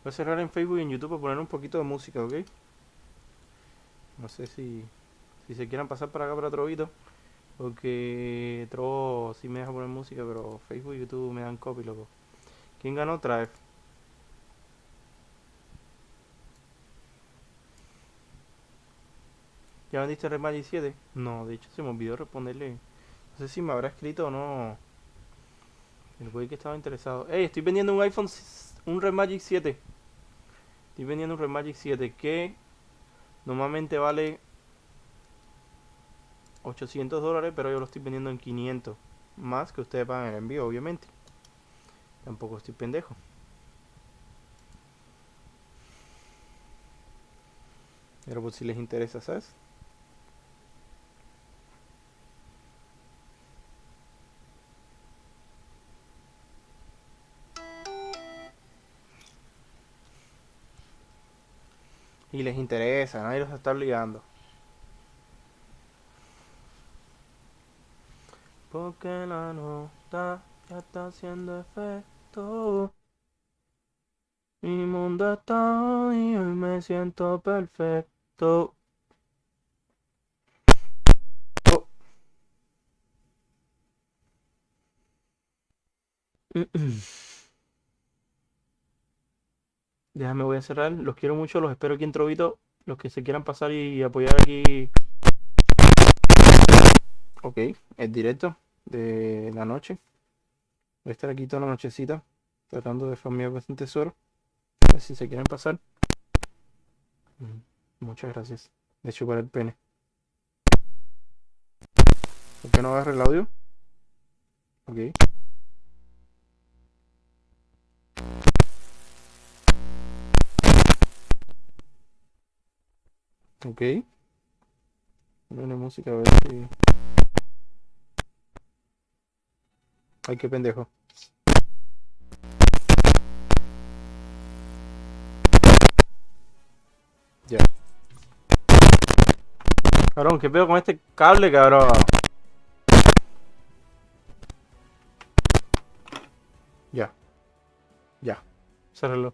Voy a cerrar en Facebook y en YouTube para poner un poquito de música, ¿ok? No sé si se quieran pasar para acá para Trovito. Porque Trovo sí me deja poner música, pero Facebook y YouTube me dan copy, loco. ¿Quién ganó? Trae. ¿Ya vendiste Red Magic 7? No, de hecho se me olvidó responderle. No sé si me habrá escrito o no. El güey que estaba interesado. Ey, estoy vendiendo un un Red Magic 7. Estoy vendiendo un Red Magic 7 que normalmente vale $800, pero yo lo estoy vendiendo en 500. Más que ustedes pagan el envío, obviamente. Tampoco estoy pendejo. Pero pues si les interesa, ¿sabes? Y les interesa, nadie los está obligando. Porque la nota ya está haciendo efecto. Mi mundo está y hoy me siento perfecto. Oh. Déjame, voy a cerrar. Los quiero mucho, los espero aquí en Trovito. Los que se quieran pasar y apoyar aquí. Ok, el directo de la noche. Voy a estar aquí toda la nochecita tratando de farmear bastante tesoro. A ver si se quieren pasar. Muchas gracias. De chupar el pene. ¿Por qué no agarra el audio? Ok. Ok. Pone música a ver si... Ay, qué pendejo. Ya. Cabrón, ¿qué pedo con este cable, cabrón? Ya. Ya. Cerralo.